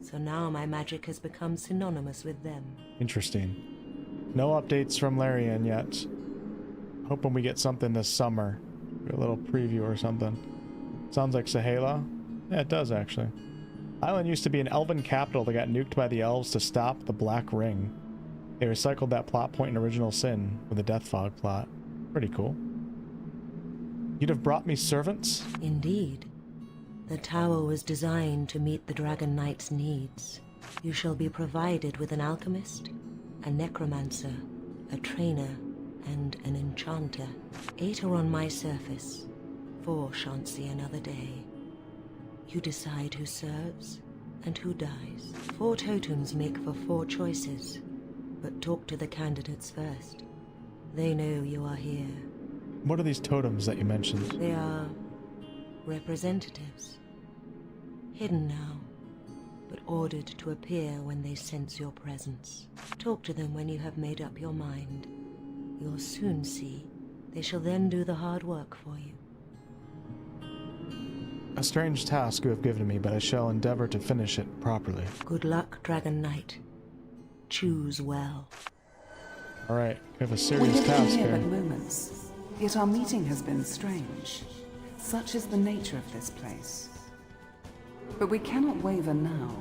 So now my magic has become synonymous with them. Interesting. No updates from Larian yet. Hoping we get something this summer. A little preview or something. Sounds like Sahala. Yeah, it does actually. Island used to be an elven capital that got nuked by the elves to stop the Black Ring. They recycled that plot point in Original Sin with the Death Fog plot. Pretty cool. You'd have brought me servants? Indeed. The tower was designed to meet the Dragon Knight's needs. You shall be provided with an alchemist, a necromancer, a trainer, and an enchanter. 8 are on my surface. 4 shan't see another day. You decide who serves and who dies. 4 totems make for 4 choices, but talk to the candidates first. They know you are here. What are these totems that you mentioned? They are representatives. Hidden now, but ordered to appear when they sense your presence. Talk to them when you have made up your mind. You'll soon see. They shall then do the hard work for you. A strange task you have given me, but I shall endeavor to finish it properly. Good luck, Dragon Knight. Choose well. Alright, we have a We serious have been task here here. but moments, yet our meeting has been strange. Such is the nature of this place. But we cannot waver now.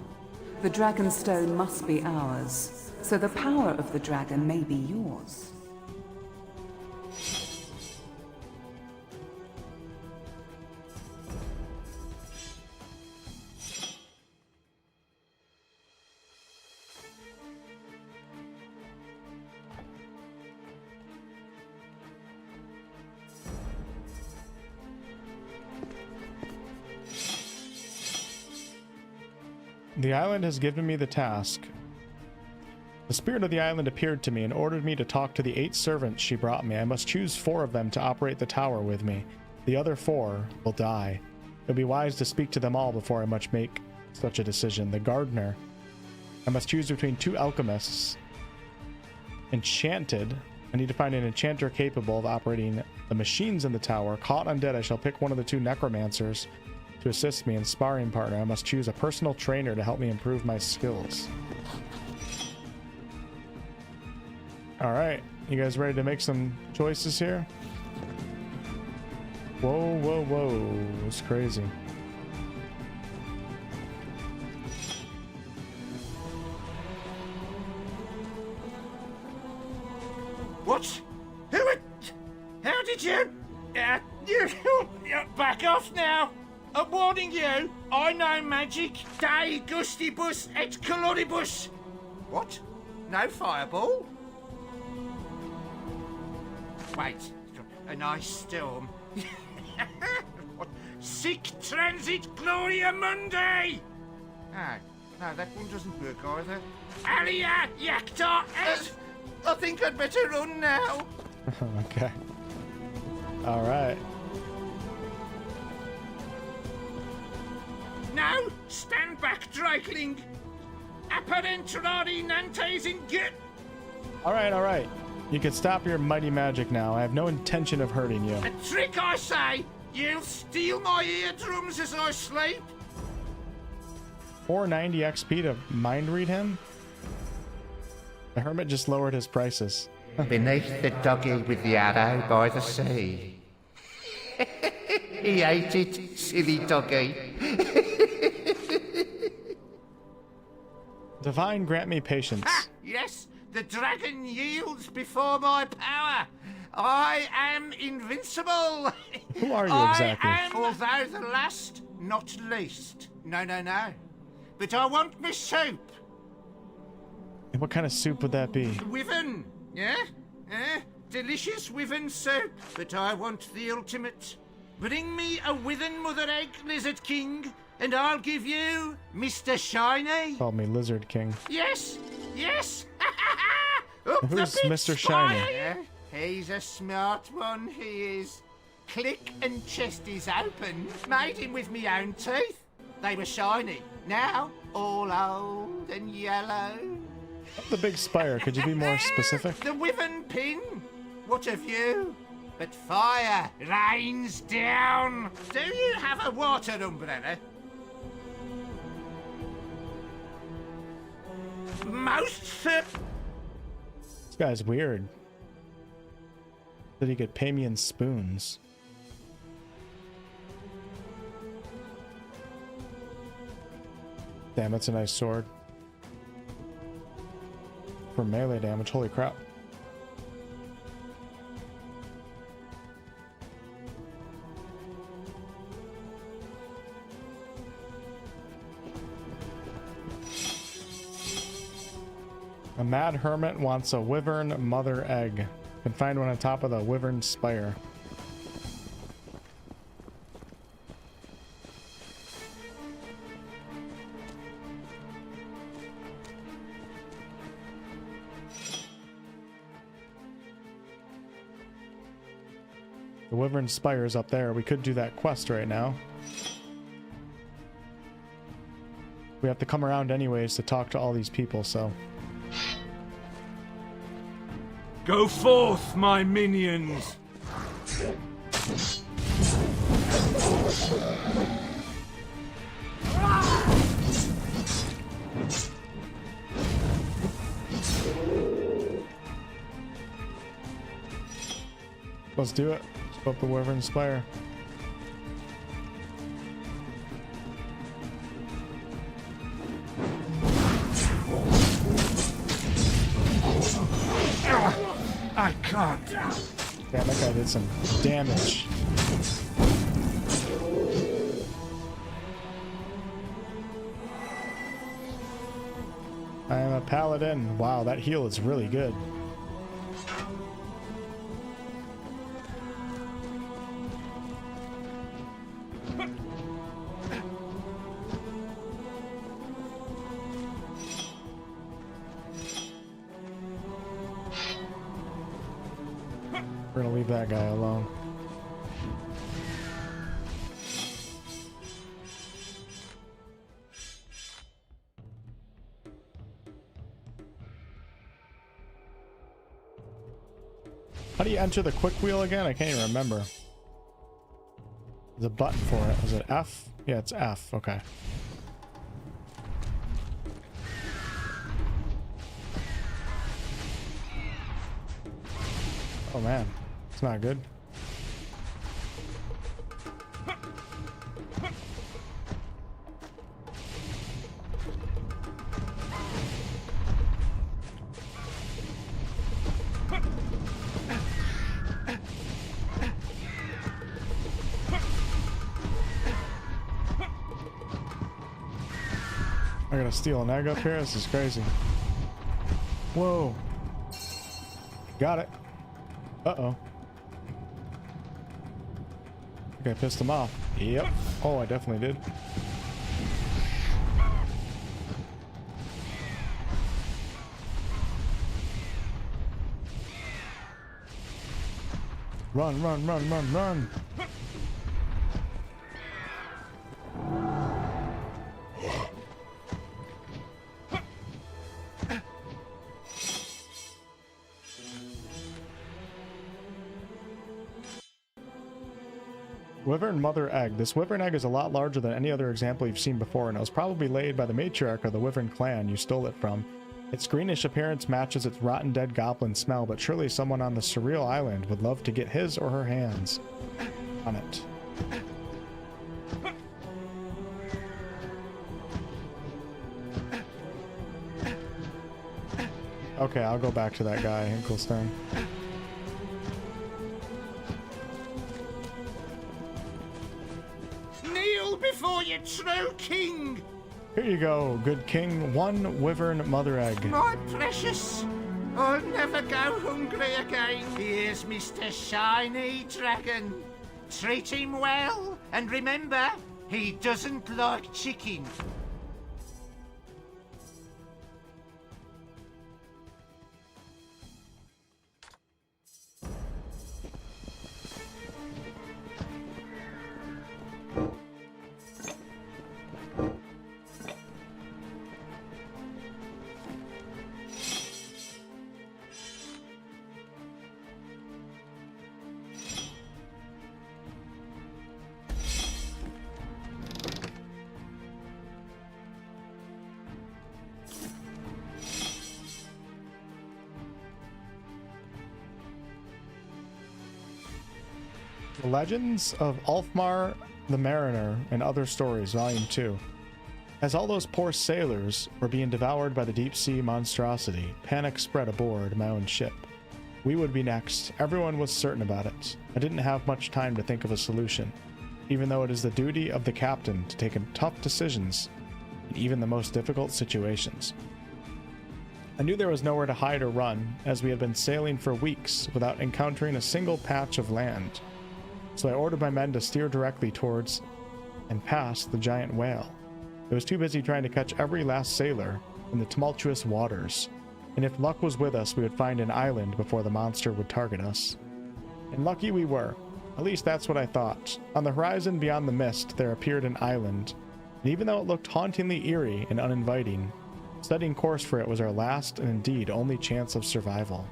The Dragon Stone must be ours, so the power of the dragon may be yours. The island has given me the task. The spirit of the island appeared to me and ordered me to talk to the 8 servants she brought me. I must choose 4 of them to operate the tower with me. The other 4 will die. It would be wise to speak to them all before I must make such a decision. The gardener. I must choose between 2 alchemists. Enchanted. I need to find an enchanter capable of operating the machines in the tower. Caught undead, I shall pick one of the 2 necromancers to assist me in sparring partner. I must choose a personal trainer to help me improve my skills. Alright, you guys ready to make some choices here? Whoa, whoa, whoa. It's crazy. What? How did you? Back off now! I'm warning you, I know magic. De gustibus et coloribus. What? No fireball? Wait, a nice storm. Sic transit gloria mundi! Oh, no, that one doesn't work either. Alia Yakta es... I think I'd better run now. Okay. Alright. Now, stand back, Drakeling. Apparentrari nantes in get. Alright, alright. You can stop your mighty magic now. I have no intention of hurting you. A trick, I say. You'll steal my eardrums as I sleep. 490 XP to mind read him? The hermit just lowered his prices. Beneath the doggy with the arrow by the sea. He ate it, silly doggy. Divine, grant me patience. Ah, yes, the dragon yields before my power. I am invincible. Who are you exactly? Although the last, not least. No. But I want me soup. And what kind of soup would that be? Wyvern, yeah? Delicious wyvern soup, but I want the ultimate. Bring me a withen mother egg, Lizard King, and I'll give you Mr. Shiny. Called me Lizard King. Yes, yes. Up Who's the Mr. Shiny? He's a smart one, he is. Click and chest is open. Made him with me own teeth. They were shiny. Now, all old and yellow. The big spire, could you be more specific? The wyvern pin. What of you? But fire rains down. Do you have a water umbrella? Most This guy's weird. That he could pay me in spoons. Damn, that's a nice sword. For melee damage, holy crap. A mad hermit wants a wyvern mother egg. You can find one on top of the wyvern spire. The wyvern spire is up there. We could do that quest right now. We have to come around anyways to talk to all these people, so... Go forth, my minions! Let's do it. Let's go up the wyvern spire. I can't. Damn, that guy did some damage. I am a paladin. Wow, that heal is really good. We're gonna leave that guy alone. How do you enter the quick wheel again? I can't even remember. There's a button for it. Is it F? Yeah, it's F. Okay. Oh man, it's not good. I gotta steal an egg up here? This is crazy. Whoa. Got it. Uh-oh. I think I pissed him off. Yep. Oh, I definitely did. Run, run, run, run, run. Wyvern mother egg. This wyvern egg is a lot larger than any other example you've seen before, and it was probably laid by the matriarch of the wyvern clan you stole it from. Its greenish appearance matches its rotten dead goblin smell, but surely someone on the surreal island would love to get his or her hands on it. Okay, I'll go back to that guy, Hinklestone. Before your true king. Here you go, good king. One wyvern mother egg. My precious. I'll never go hungry again. Here's Mr. Shiny Dragon. Treat him well, and remember, he doesn't like chicken. The Legends of Ulfmar the Mariner and Other Stories, Volume 2. As all those poor sailors were being devoured by the deep sea monstrosity, panic spread aboard my own ship. We would be next. Everyone was certain about it. I didn't have much time to think of a solution, even though it is the duty of the captain to take tough decisions in even the most difficult situations. I knew there was nowhere to hide or run, as we had been sailing for weeks without encountering a single patch of land. So I ordered my men to steer directly towards and past the giant whale. It was too busy trying to catch every last sailor in the tumultuous waters, and if luck was with us, we would find an island before the monster would target us. And lucky we were. At least that's what I thought. On the horizon beyond the mist, there appeared an island, and even though it looked hauntingly eerie and uninviting, setting course for it was our last and indeed only chance of survival.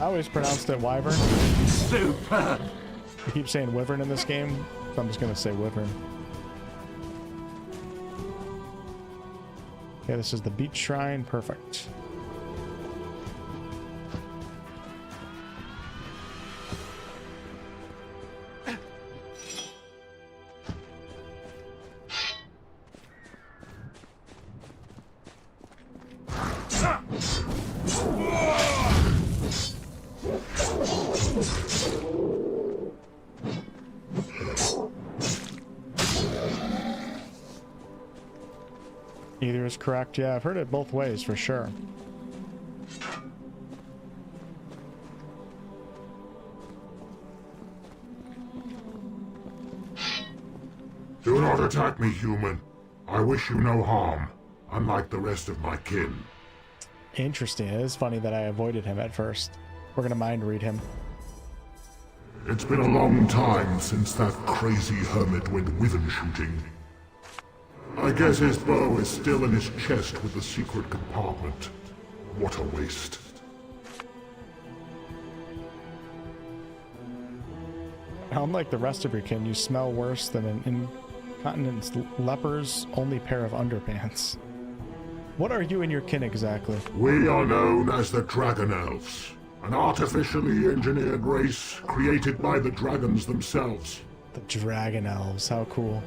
I always pronounced it wyvern. Super! I keep saying wyvern in this game, so I'm just gonna say wyvern. Okay, this is the beach shrine. Perfect. Either is correct. Yeah, I've heard it both ways for sure. Do not attack me, human. I wish you no harm, unlike the rest of my kin. Interesting. It is funny that I avoided him at first. We're gonna mind read him. It's been a long time since that crazy hermit went wyvern shooting. I guess his bow is still in his chest with the secret compartment. What a waste. Unlike the rest of your kin, you smell worse than an incontinent leper's only pair of underpants. What are you and your kin exactly? We are known as the Dragon Elves, an artificially engineered race created by the dragons themselves. The Dragon Elves, how cool.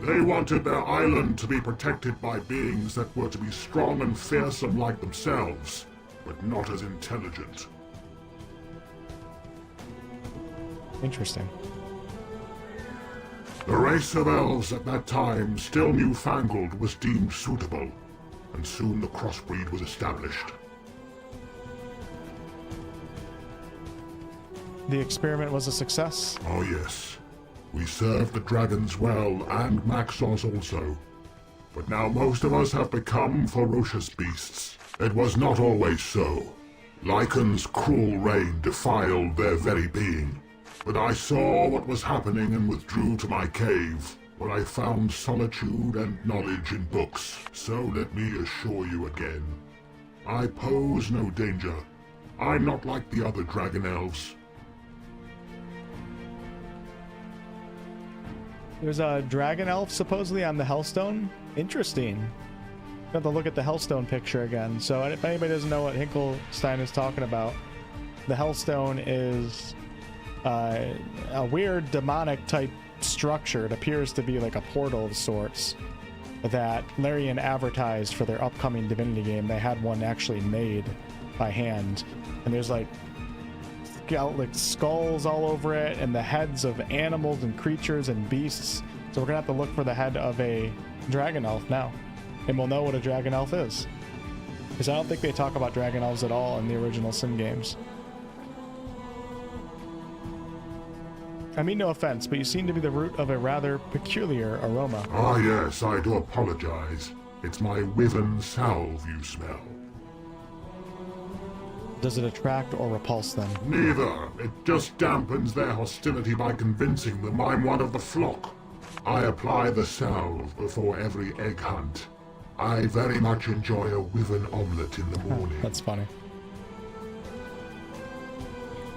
They wanted their island to be protected by beings that were to be strong and fearsome like themselves, but not as intelligent. Interesting. The race of elves at that time, still newfangled, was deemed suitable, and soon the crossbreed was established. The experiment was a success? Oh yes. We served the dragons well, and Maxos also. But now most of us have become ferocious beasts. It was not always so. Lycan's cruel reign defiled their very being. But I saw what was happening and withdrew to my cave, where I found solitude and knowledge in books. So let me assure you again, I pose no danger. I'm not like the other dragon elves. There's a dragon elf supposedly on the Hellstone. Interesting. Got to look at the Hellstone picture again. So if anybody doesn't know what Hinkelstein is talking about, the Hellstone is a weird demonic type structure. It appears to be like a portal of sorts that Larian advertised for their upcoming Divinity game. They had one actually made by hand, and there's like skulls all over it, and the heads of animals and creatures and beasts. So we're gonna have to look for the head of a dragon elf now, and we'll know what a dragon elf is, because I don't think they talk about dragon elves at all in the original Sin games. I mean, no offense, but you seem to be the root of a rather peculiar aroma. Ah, yes, I do apologize. It's my wyvern salve you smell. Does it attract or repulse them? Neither. It just dampens their hostility by convincing them I'm one of the flock. I apply the salve before every egg hunt. I very much enjoy a wyvern omelette in the morning. That's funny.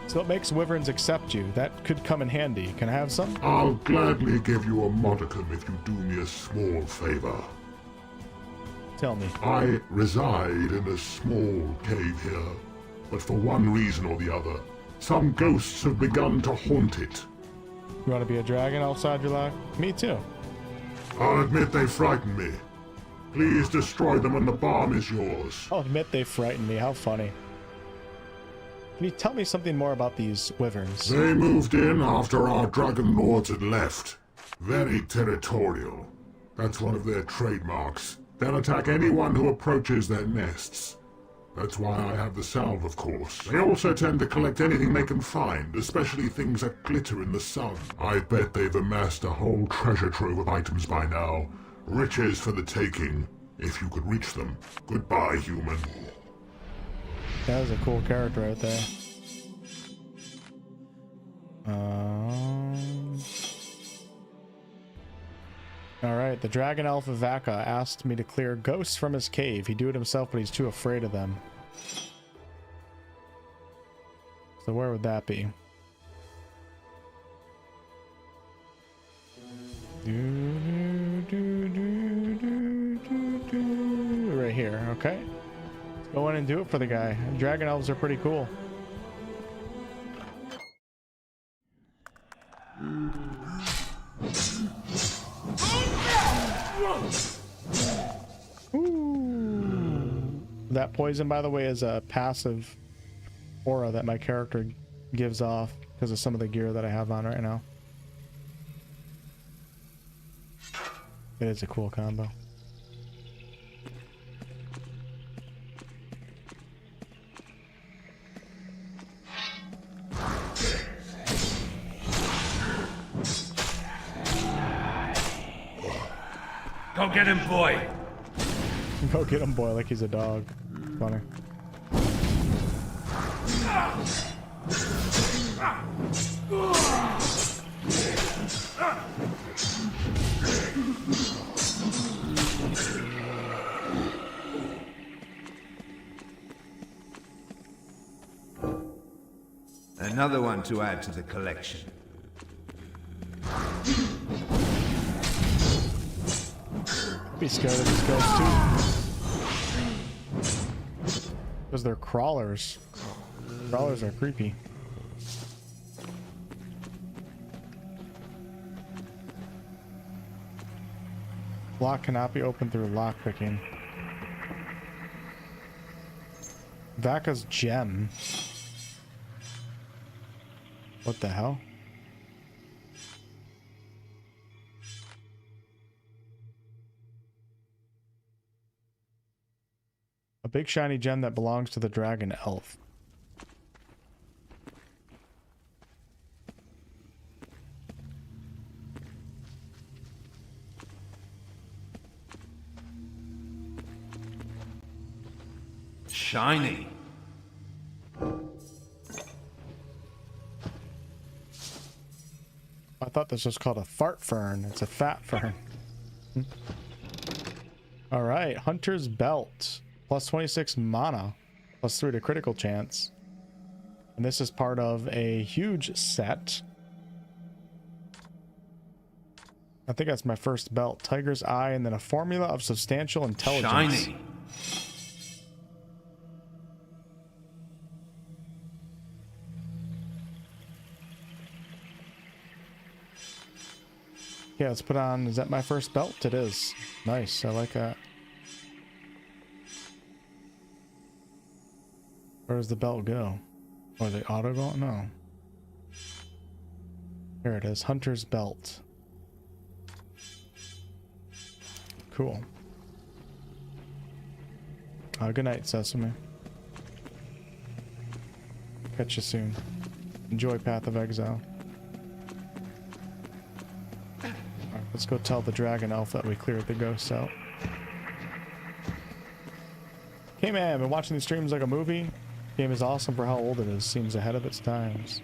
So what makes wyverns accept you? That could come in handy. Can I have some? I'll gladly give you a modicum if you do me a small favor. Tell me. I reside in a small cave here, but for one reason or the other, some ghosts have begun to haunt it. You want to be a dragon, Alsadulak? Me too. I'll admit they frighten me. Please destroy them and the balm is yours. I'll admit they frighten me. How funny. Can you tell me something more about these wyverns? They moved in after our dragon lords had left. Very territorial. That's one of their trademarks. They'll attack anyone who approaches their nests. That's why I have the salve, of course. They also tend to collect anything they can find, especially things that glitter in the sun. I bet they've amassed a whole treasure trove of items by now. Riches for the taking, if you could reach them. Goodbye, human. That was a cool character right there. Alright, the dragon elf of Vaca asked me to clear ghosts from his cave. He'd do it himself, but he's too afraid of them. So where would that be? Right here, okay. Let's go in and do it for the guy. Dragon elves are pretty cool. Ooh. That poison, by the way, is a passive aura that my character gives off because of some of the gear that I have on right now. It is a cool combo. Go get him, boy! Go get him, boy, like he's a dog. Funny. Another one to add to the collection. Be scared of these ghosts too. Because they're crawlers. Crawlers are creepy. Lock cannot be opened through lockpicking. Vaca's gem. What the hell? A big shiny gem that belongs to the dragon elf. Shiny. I thought this was called a fart fern. It's a fat fern. All right, Hunter's Belt. Plus 26 mana. Plus 3 to critical chance. And this is part of a huge set. I think that's my first belt. Tiger's Eye, and then a formula of substantial intelligence. Shiny. Yeah, let's put on. Is that my first belt? It is. Nice. I like that. Where does the belt go? Or the auto go? No. Here it is. Hunter's belt. Cool. Good night, Sesame. Catch you soon. Enjoy Path of Exile. Alright, let's go tell the dragon elf that we cleared the ghosts out. Hey man, I've been watching these streams like a movie. Game is awesome for how old it is. Seems ahead of its times.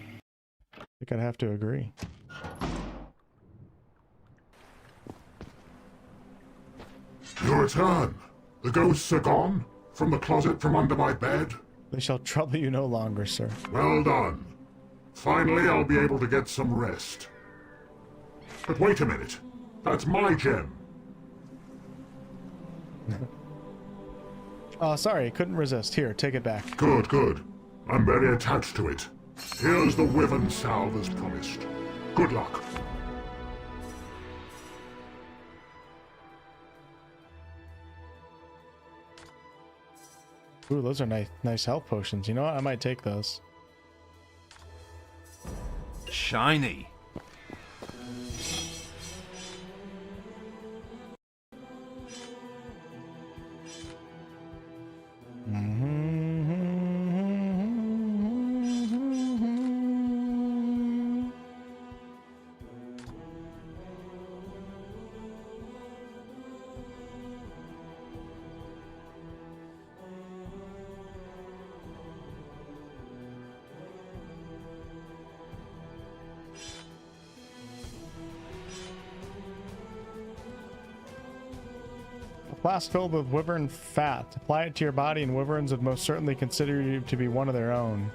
I think I'd have to agree. Your return! The ghosts are gone? From the closet from under my bed? They shall trouble you no longer, sir. Well done. Finally, I'll be able to get some rest. But wait a minute. That's my gem. Oh, sorry. Couldn't resist. Here, take it back. Good, good. I'm very attached to it. Here's the Wyvern salve as promised. Good luck. Ooh, those are nice health potions. You know what? I might take those. Shiny. Flask filled with wyvern fat. Apply it to your body and wyverns would most certainly consider you to be one of their own.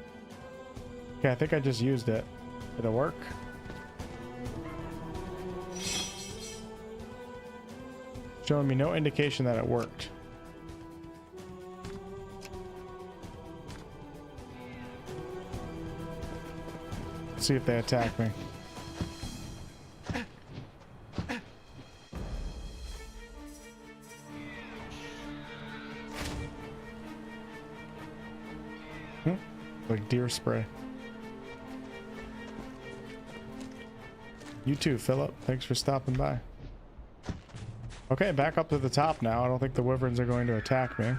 Okay, I think I just used it. Did it work? Showing me no indication that it worked. Let's see if they attack me. Like deer spray. You too, Philip. Thanks for stopping by. Okay, back up to the top now. I don't think the wyverns are going to attack me.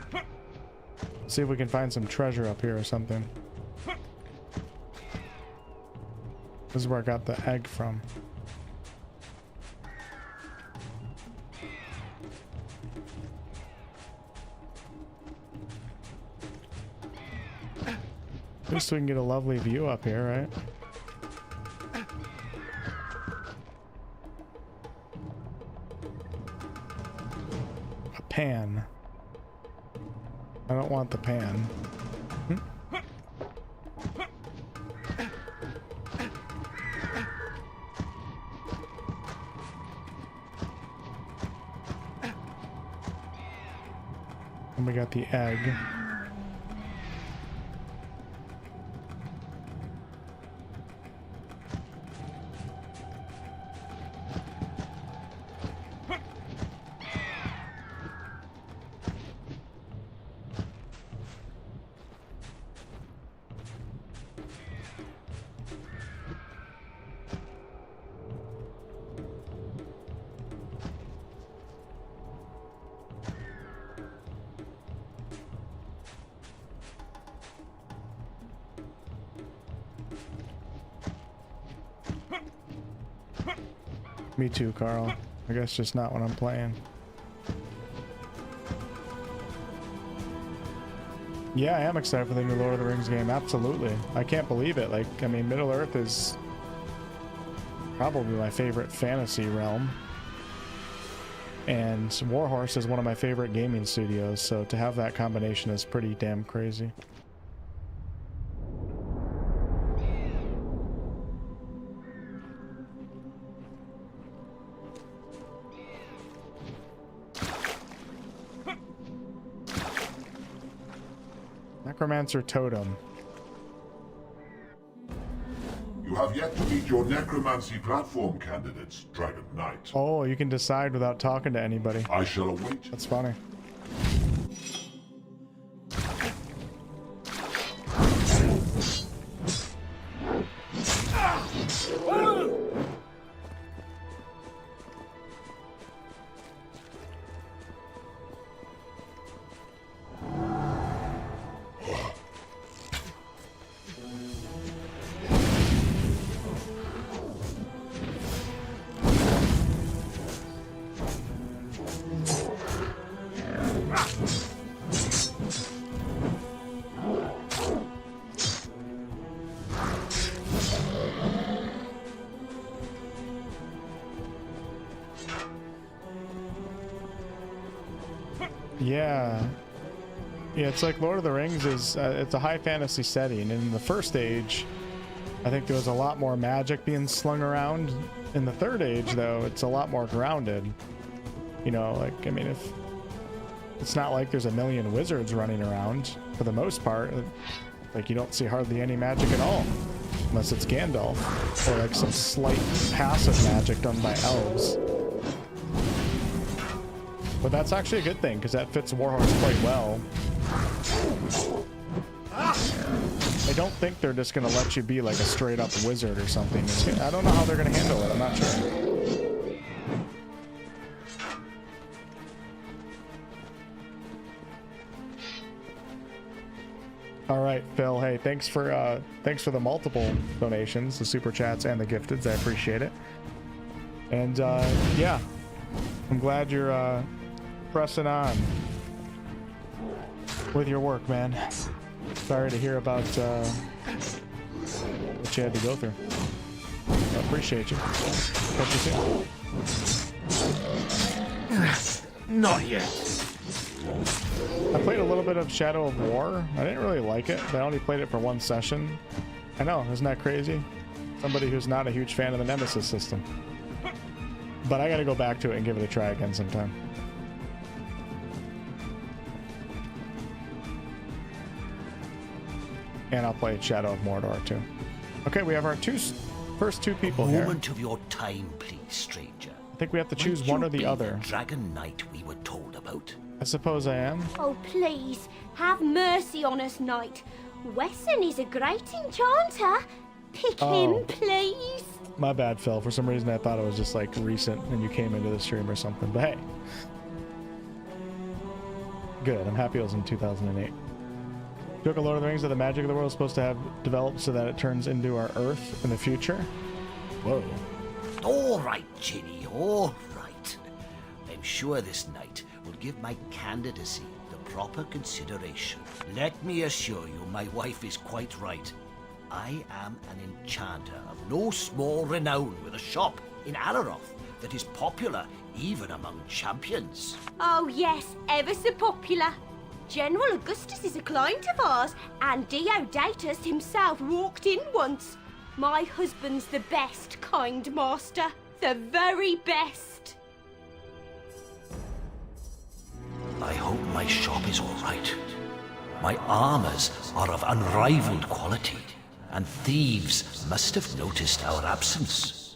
See if we can find some treasure up here or something. This is where I got the egg from. At least we can get a lovely view up here, right? A pan. I don't want the pan. And we got the egg. Me too, Carl. I guess just not when I'm playing. Yeah, I am excited for the new Lord of the Rings game. Absolutely. I can't believe it. Like, I mean, Middle-earth is probably my favorite fantasy realm. And Warhorse is one of my favorite gaming studios, so to have that combination is pretty damn crazy. Necromancer totem. You have yet to meet your necromancy platform candidates, Dragon Knight. Oh, you can decide without talking to anybody. I shall await. That's funny. Yeah. Yeah, it's like Lord of the Rings is, it's a high fantasy setting. And in the first age, I think there was a lot more magic being slung around. In the third age, though, it's a lot more grounded. You know, like, I mean, if it's not like there's a million wizards running around, for the most part, like, you don't see hardly any magic at all. Unless it's Gandalf, or like some slight passive magic done by elves. But that's actually a good thing, because that fits Warhorse quite well. I don't think they're just going to let you be like a straight up wizard or something. I don't know how they're going to handle it, I'm not sure. All right, Phil. Hey, thanks for the multiple donations, the super chats and the gifteds. I appreciate it. And yeah, I'm glad you're pressing on with your work, man. Sorry to hear about what you had to go through. I appreciate you. Catch you soon. Not yet. I played a little bit of Shadow of War. I didn't really like it, but I only played it for one session. I know, isn't that crazy? Somebody who's not a huge fan of the Nemesis system. But I gotta go back to it and give it a try again sometime. And I'll play Shadow of Mordor too. Okay, we have our first two people here. Moment of your time, please, stranger. I think we have to choose one or the other. The Dragon Knight we were told about. I suppose I am. Oh, please, have mercy on us, Knight. Wesson is a great enchanter. Pick him, please. My bad, Phil. For some reason, I thought it was just like recent and you came into the stream or something. But hey. Good. I'm happy it was in 2008. Joke of Lord of the Rings that the magic of the world is supposed to have developed so that it turns into our Earth in the future. Whoa. All right, Ginny, all right. I'm sure this night will give my candidacy the proper consideration. Let me assure you, my wife is quite right. I am an enchanter of no small renown with a shop in Alaroth that is popular even among champions. Oh, yes, ever so popular. General Augustus is a client of ours, and Deodatus himself walked in once. My husband's the best, kind master. The very best. I hope my shop is all right. My armors are of unrivaled quality, and thieves must have noticed our absence.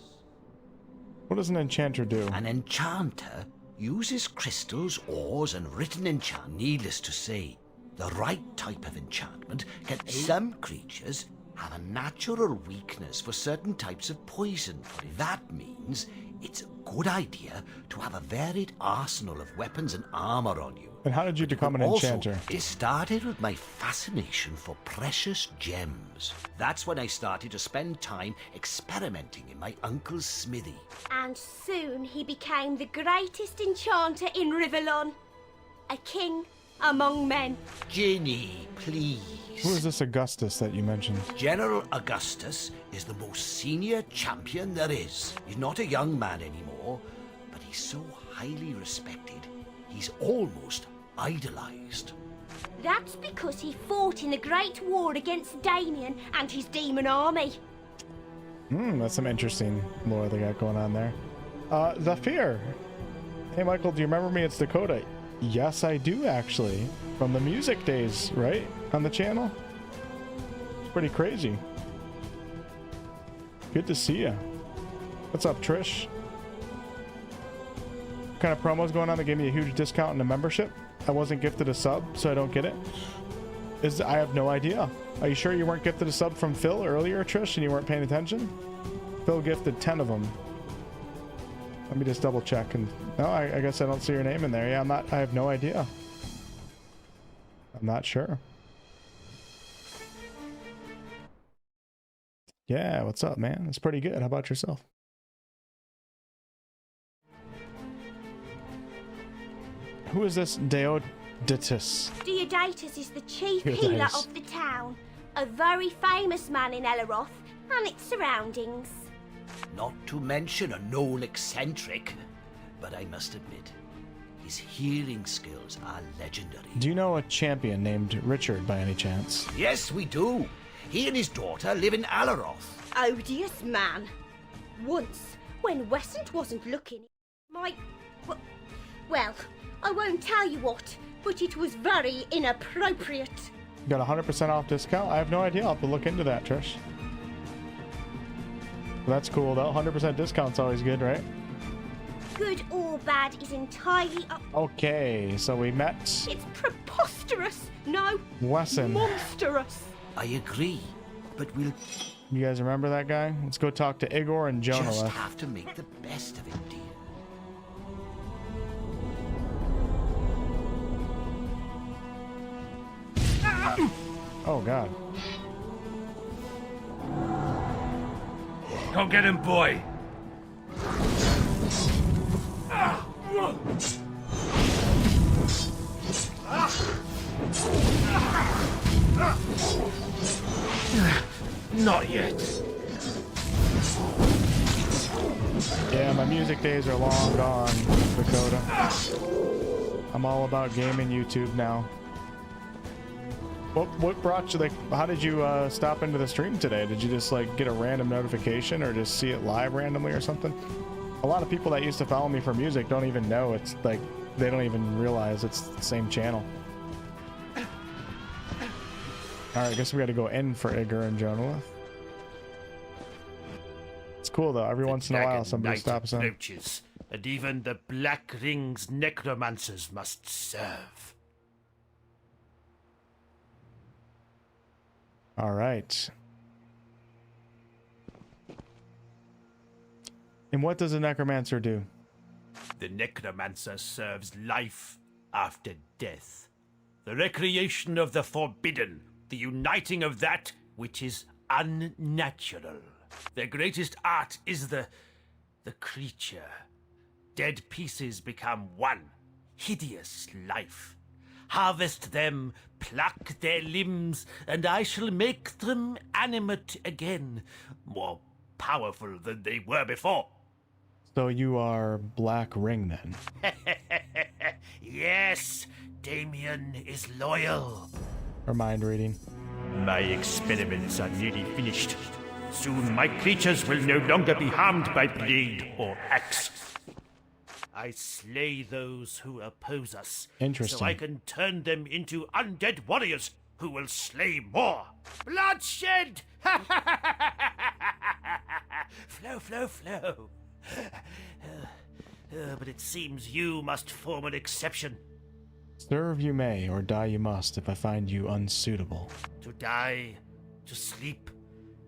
What does an enchanter do? An enchanter uses crystals, ores, and written enchant. Needless to say, the right type of enchantment can... Some creatures have a natural weakness for certain types of poison. That means it's a good idea to have a varied arsenal of weapons and armor on you. And how did you become an enchanter? It started with my fascination for precious gems. That's when I started to spend time experimenting in my uncle's smithy. And soon he became the greatest enchanter in Rivellon. A king among men. Ginny, please. Who is this Augustus that you mentioned? General Augustus is the most senior champion there is. He's not a young man anymore, but he's so highly respected, he's almost idolized. That's because he fought in the Great War against Damien and his demon army. That's some interesting lore they got going on there. Zafir. Hey, Michael, do you remember me? It's Dakota. Yes, I do, actually. From the music days, right? On the channel. It's pretty crazy. Good to see you. What's up, Trish? What kind of promos going on? They gave me a huge discount in the membership. I wasn't gifted a sub, so I don't get it. I have no idea. Are you sure you weren't gifted a sub from Phil earlier, Trish, and you weren't paying attention? Phil gifted 10 of them. Let me just double check. And no, I guess I don't see your name in there. Yeah, I have no idea. I'm not sure. Yeah, what's up, man? It's pretty good. How about yourself? Who is this Deodatus? Deodatus is the chief healer of the town. A very famous man in Alaroth and its surroundings. Not to mention a known eccentric, but I must admit, His healing skills are legendary. Do you know a champion named Richard by any chance? Yes, we do. He and his daughter live in 𝑎𝑙𝑎𝑟. Odious man. Once, when Wessant wasn't looking, well, I won't tell you what, but it was very inappropriate. You got 100% off discount? I have no idea. I'll have to look into that, Trish. That's cool, though. 100% discount's always good, right? Good or bad is entirely up. Okay, so we met... It's preposterous. No. Wesson. Monstrous. I agree, but we'll... You guys remember that guy? Let's go talk to Igor and just 𝑗o𝑛𝑒𝑙. have to make the best of it, dear. Oh, God. Go get him, boy! Not yet. Yeah, my music days are long gone, Dakota. I'm all about gaming YouTube now. What brought you, like, how did you stop into the stream today? Did you just, like, get a random notification or just see it live randomly or something? A lot of people that used to follow me for music don't even know it's, like, they don't even realize it's the same channel. Alright, I guess we gotta go in for Igor and 𝑗o𝑛𝑒𝑙. It's cool, though. Every once in a while somebody stops in. Approaches, and even the Black Ring's necromancers must serve. All right. And what does a necromancer do? The necromancer serves life after death. The recreation of the forbidden, the uniting of that which is unnatural. Their greatest art is the creature. Dead pieces become one, hideous life. Harvest them, pluck their limbs, and I shall make them animate again, more powerful than they were before. So you are Black Ring, then? Yes, Damien is loyal. Or mind reading. My experiments are nearly finished. Soon my creatures will no longer be harmed by blade or axe. I slay those who oppose us. Interesting. So I can turn them into undead warriors who will slay more. Bloodshed! Flow, flow, flow. But it seems you must form an exception. Serve you may, or die you must, if I find you unsuitable. To die, to sleep,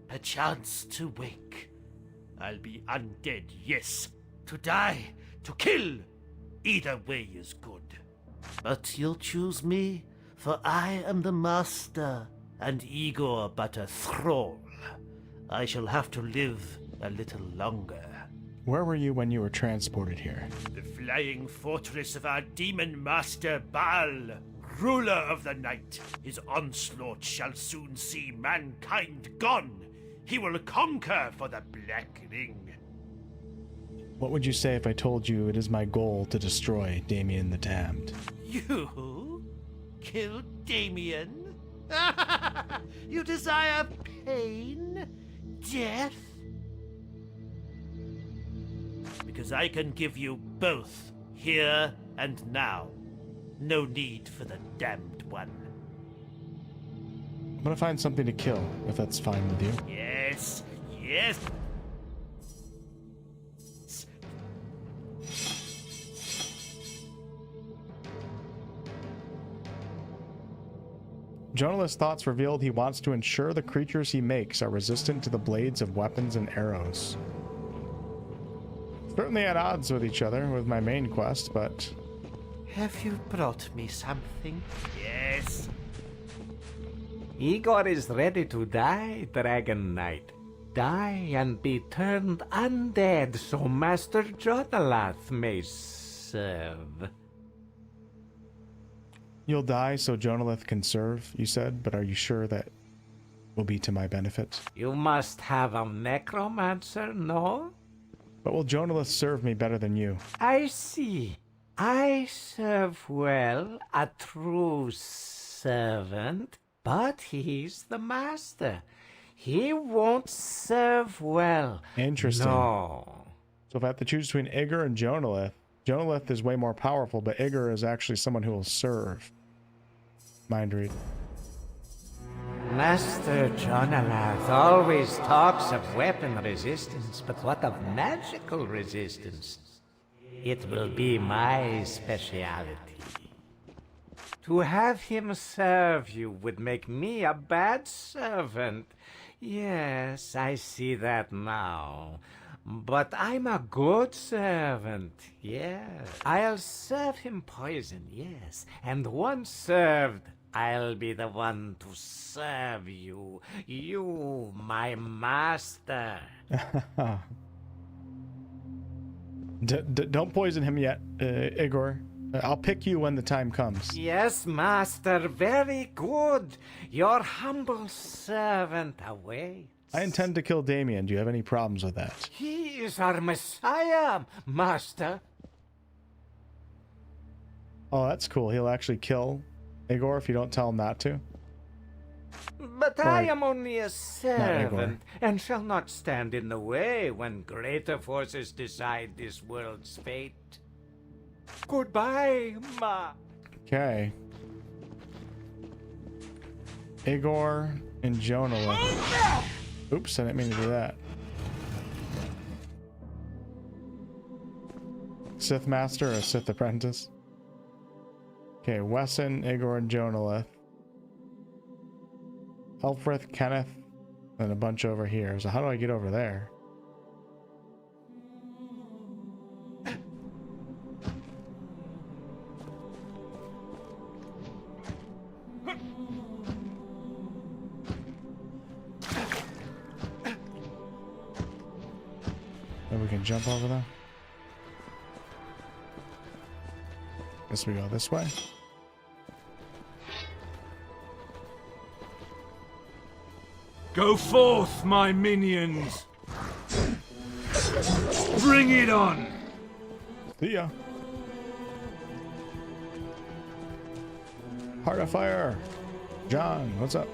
perchance to wake. I'll be undead, yes. To die, to kill. Either way is good. But you'll choose me, for I am the master, and Igor but a thrall. I shall have to live a little longer. Where were you when you were transported here? The flying fortress of our demon master Baal, ruler of the night. His onslaught shall soon see mankind gone. He will conquer for the Black Ring. What would you say if I told you it is my goal to destroy Damien the Damned? You? Kill Damien? You desire pain? Death? Because I can give you both, here and now. No need for the damned one. I'm gonna find something to kill, if that's fine with you. Yes, yes. 𝑗o𝑛𝑒𝑙's thoughts revealed he wants to ensure the creatures he makes are resistant to the blades of weapons and arrows. Certainly at odds with each other with my main quest, but... Have you brought me something? Yes. Igor is ready to die, Dragon Knight. Die and be turned undead so Master 𝑗o𝑛𝑒𝑙 may serve. You'll die so 𝑗o𝑛𝑒𝑙 can serve, you said, but are you sure that will be to my benefit? You must have a necromancer, no? But will 𝑗o𝑛𝑒𝑙 serve me better than you? I see. I serve well, a true servant, but he's the master. He won't serve well. Interesting. No. So if I have to choose between Igor and 𝑗𝑜nolith, 𝑗𝑜nolith is way more powerful, but Igor is actually someone who will serve. Mind read. Master 𝑗𝑜nolith always talks of weapon resistance, but what of magical resistance? It will be my speciality. To have him serve you would make me a bad servant. Yes, I see that now. But I'm a good servant, yes. I'll serve him poison, yes. And once served, I'll be the one to serve you. You, my master. Don't poison him yet, Igor. I'll pick you when the time comes. Yes, master, very good. Your humble servant awaits. I intend to kill Damien. Do you have any problems with that? He is our messiah, master. Oh, that's cool. He'll actually kill Igor if you don't tell him not to. But I am only a servant, and shall not stand in the way when greater forces decide this world's fate. Goodbye, Ma. Okay. Igor and 𝑗𝑜nolith. Oops, I didn't mean to do that. Sith Master or Sith Apprentice? Okay, Wesson, Igor, and 𝑗𝑜nolith. Elfrith, Kenneth, and a bunch over here. So how do I get over there? Maybe we can jump over there. Guess we go this way. Go forth, my minions! Bring it on! See ya. Heart of Fire. John, what's up?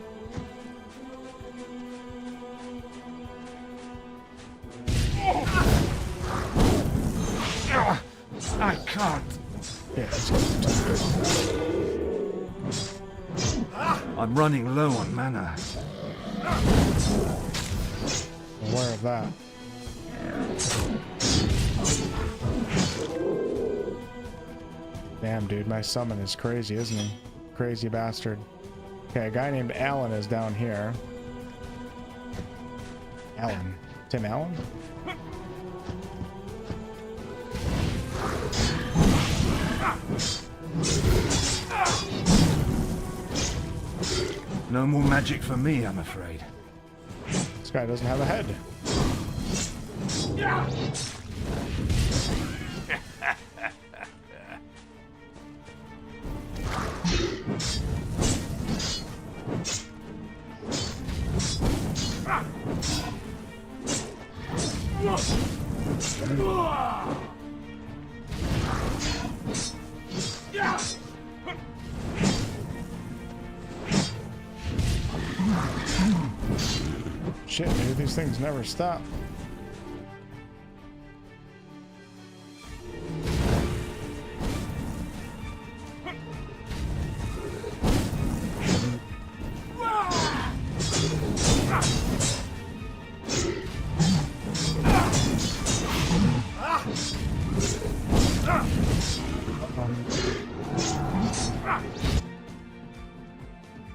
I can't. Yeah, I'm running low on mana. Aware of that. Damn, dude, my summon is crazy, isn't he? Crazy bastard. Okay, a guy named Alan is down here. Alan. Tim Allen? No more magic for me, I'm afraid. This guy doesn't have a head. Shit, dude, these things never stop.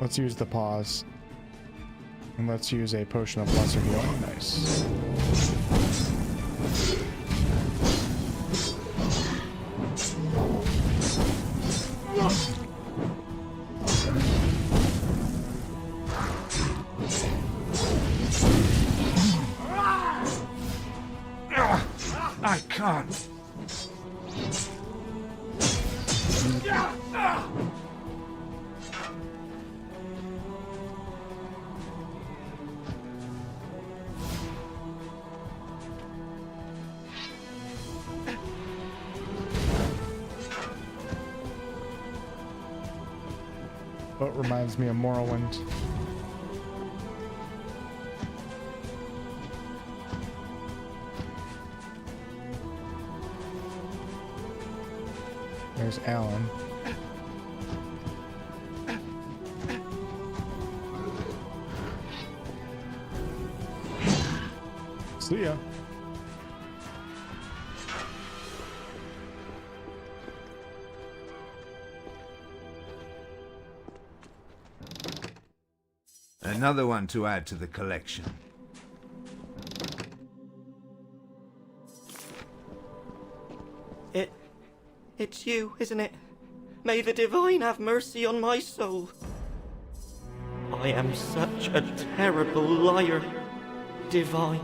Let's use the pause. And let's use a potion of lesser healing. Nice. I can't. Boat reminds me of Morrowind. There's Alan. See ya. Another one to add to the collection. It's you, isn't it? May the Divine have mercy on my soul. I am such a terrible liar. Divine,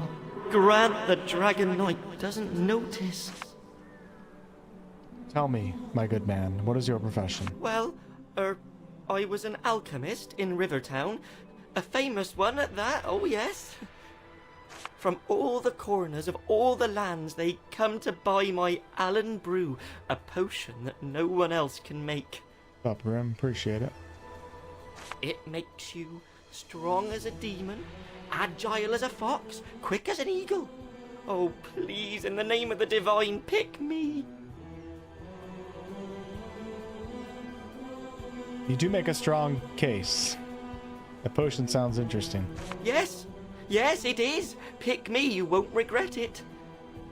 grant the Dragon Knight doesn't notice. Tell me, my good man, what is your profession? Well, I was an alchemist in Rivertown. A famous one at that, oh yes. From all the corners of all the lands, they come to buy my Allen brew, a potion that no one else can make. Up, Grim, appreciate it. It makes you strong as a demon, agile as a fox, quick as an eagle. Oh, please, in the name of the Divine, pick me. You do make a strong case. The potion sounds interesting. Yes, it is. Pick me, you won't regret it.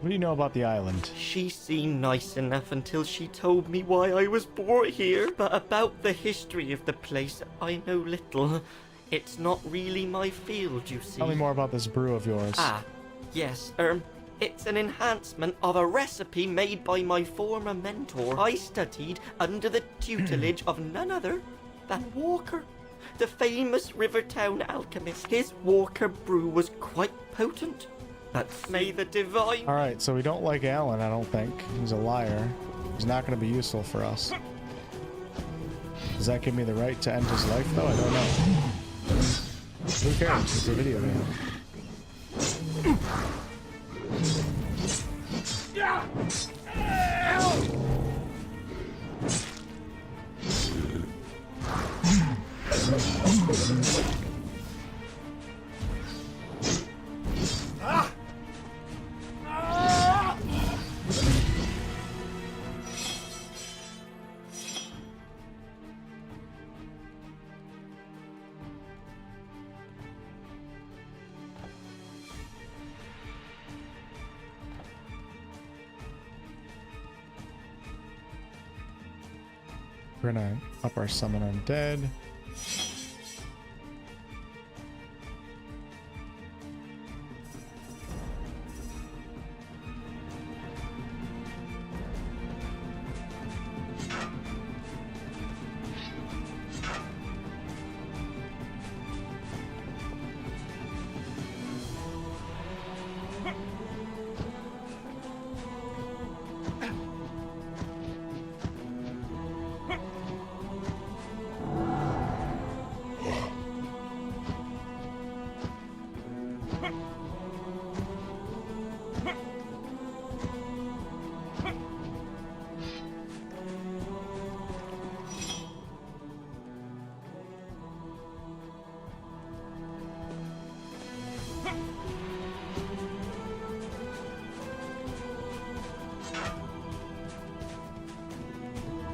What do you know about the island? She seemed nice enough until she told me why I was brought here. But about the history of the place, I know little. It's not really my field, you see. Tell me more about this brew of yours. Ah, yes, it's an enhancement of a recipe made by my former mentor. I studied under the tutelage of none other than Walker, the famous Rivertown alchemist. His Walker brew was quite potent, but may the Divine... Alright, so we don't like Alan, I don't think. He's a liar. He's not going to be useful for us. Does that give me the right to end his life, though? I don't know. Who cares? It's a video game. We're gonna up our summon undead.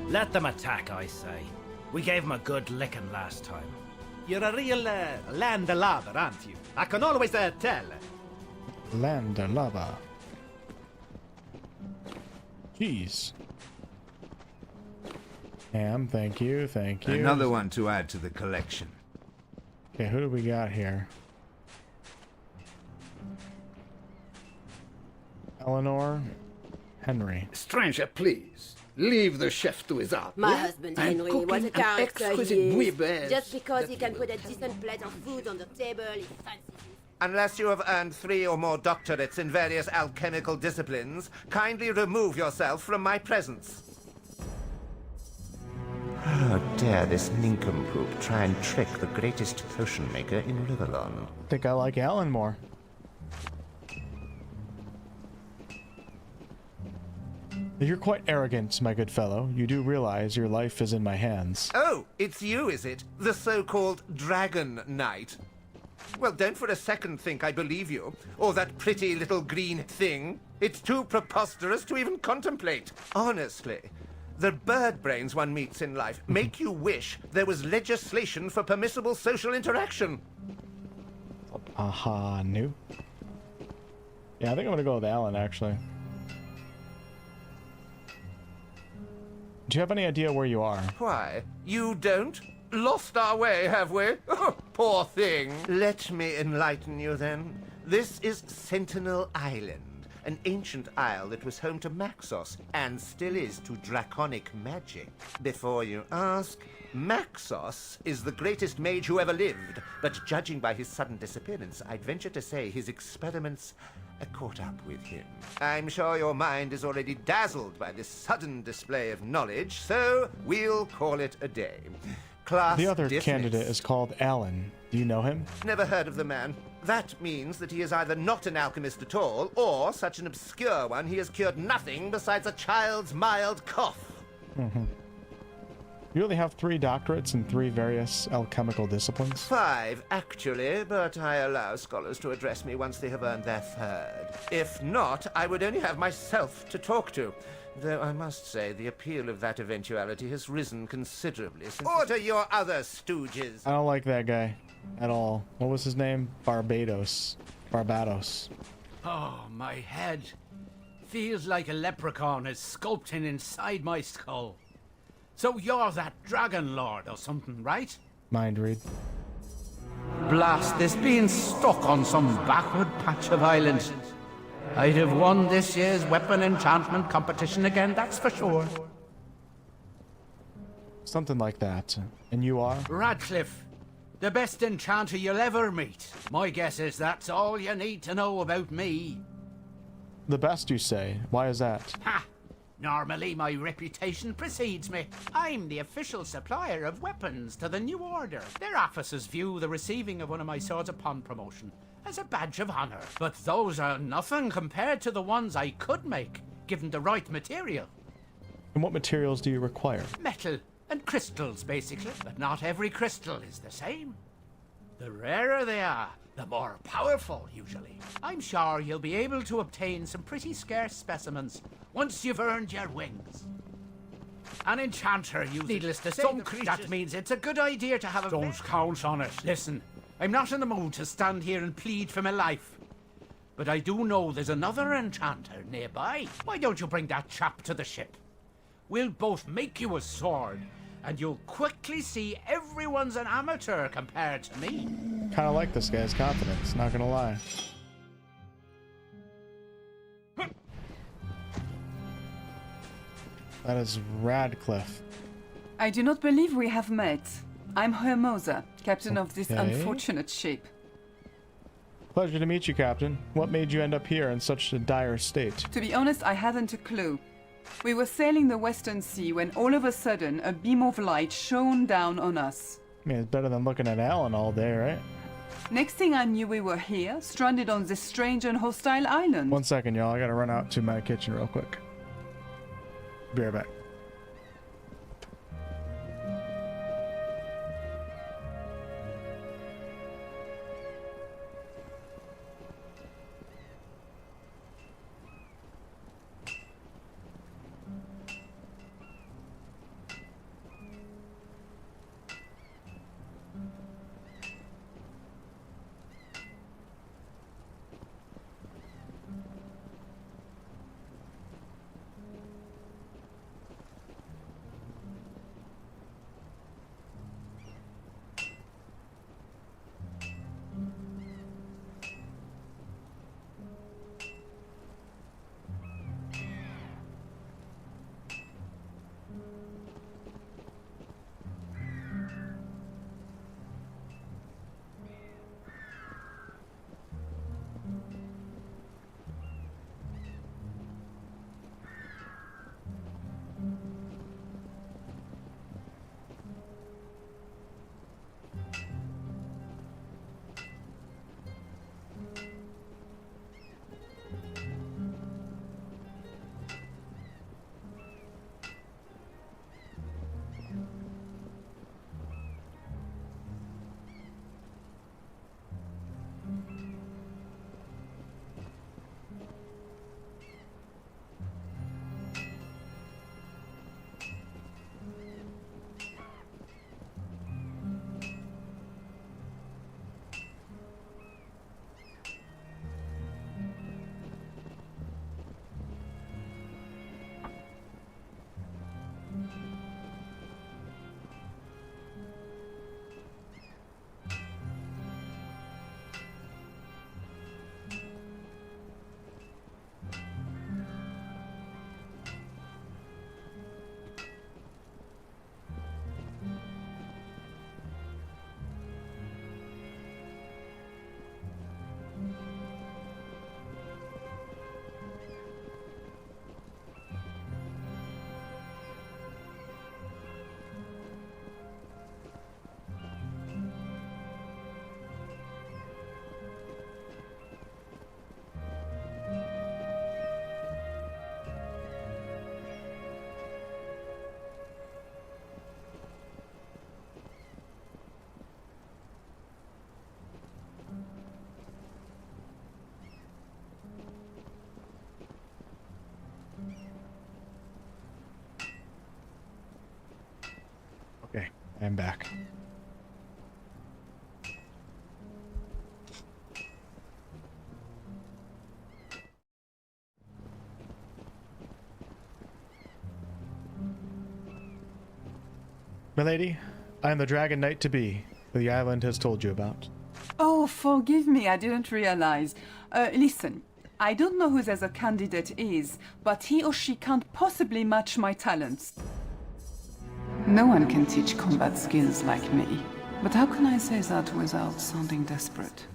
Let them attack, I say. We gave them a good licking last time. You're a real landlubber, aren't you? I can always tell. Landlubber. Jeez. Ham, thank you, thank you. Another one to add to the collection. Okay, who do we got here? Eleanor, Henry. Stranger, please. Leave the chef to his art. My husband I'm Henry cooking was a an character exquisite he bouillabaisse is. Just because he that can you put a will decent plate of food on the table, he fancies it. Unless you have earned 3 or more doctorates in various alchemical disciplines, kindly remove yourself from my presence. How dare this nincompoop try and trick the greatest potion maker in Riverlon? I think I like Alan more. You're quite arrogant, my good fellow. You do realize your life is in my hands. Oh, it's you, is it? The so-called Dragon Knight? Well, don't for a second think I believe you, or that pretty little green thing. It's too preposterous to even contemplate. Honestly, the bird brains one meets in life make you wish there was legislation for permissible social interaction. Aha, new. Yeah, I think I'm gonna go with Alan, actually. Do you have any idea where you are? Why, you don't? Lost our way, have we? Oh, poor thing. Let me enlighten you then. This is Sentinel Island, an ancient isle that was home to Maxos, and still is to draconic magic. Before you ask, Maxos is the greatest mage who ever lived, but judging by his sudden disappearance, I'd venture to say his experiments caught up with him. I'm sure your mind is already dazzled by this sudden display of knowledge, so we'll call it a day. Class The other dismissed. candidate is called Alan. Do you know him? Never heard of the man. That means that he is either not an alchemist at all, or such an obscure one he has cured nothing besides a child's mild cough. You only have 3 doctorates in 3 various alchemical disciplines? 5, actually, but I allow scholars to address me once they have earned their 3rd. If not, I would only have myself to talk to. Though I must say, the appeal of that eventuality has risen considerably since... Order your other stooges! I don't like that guy at all. What was his name? Barbados. Oh, my head. Feels like a leprechaun is sculpting inside my skull. So you're that dragon lord or something, right? Mind read. Blast this being stuck on some backward patch of island. I'd have won this year's weapon enchantment competition again, that's for sure. Something like that. And you are? Radcliffe, the best enchanter you'll ever meet. My guess is that's all you need to know about me. The best, you say? Why is that? Ha! Normally, my reputation precedes me. I'm the official supplier of weapons to the New Order. Their officers view the receiving of one of my swords upon promotion as a badge of honor. But those are nothing compared to the ones I could make, given the right material. And what materials do you require? Metal and crystals, basically. But not every crystal is the same. The rarer they are, the more powerful, usually. I'm sure you'll be able to obtain some pretty scarce specimens once you've earned your wings. An enchanter uses... Needless to say, that means it's a good idea to have a... Don't count on it. Listen, I'm not in the mood to stand here and plead for my life. But I do know there's another enchanter nearby. Why don't you bring that chap to the ship? We'll both make you a sword, and you'll quickly see everyone's an amateur compared to me. Kinda like this guy's confidence, not gonna lie. That is Radcliffe. I do not believe we have met. I'm Hermosa, captain of this Okay. unfortunate ship. Pleasure to meet you, Captain. What made you end up here in such a dire state? To be honest, I haven't a clue. We were sailing the Western Sea when all of a sudden a beam of light shone down on us. I mean, it's better than looking at Alan all day, right? Next thing I knew, we were here, stranded on this strange and hostile island. 1 second, y'all. I gotta run out to my kitchen real quick. Be right back. I'm back. Milady, I am the Dragon Knight to be, who the island has told you about. Oh, forgive me, I didn't realize. Listen, I don't know who the other candidate is, but he or she can't possibly match my talents. No one can teach combat skills like me. But how can I say that without sounding desperate?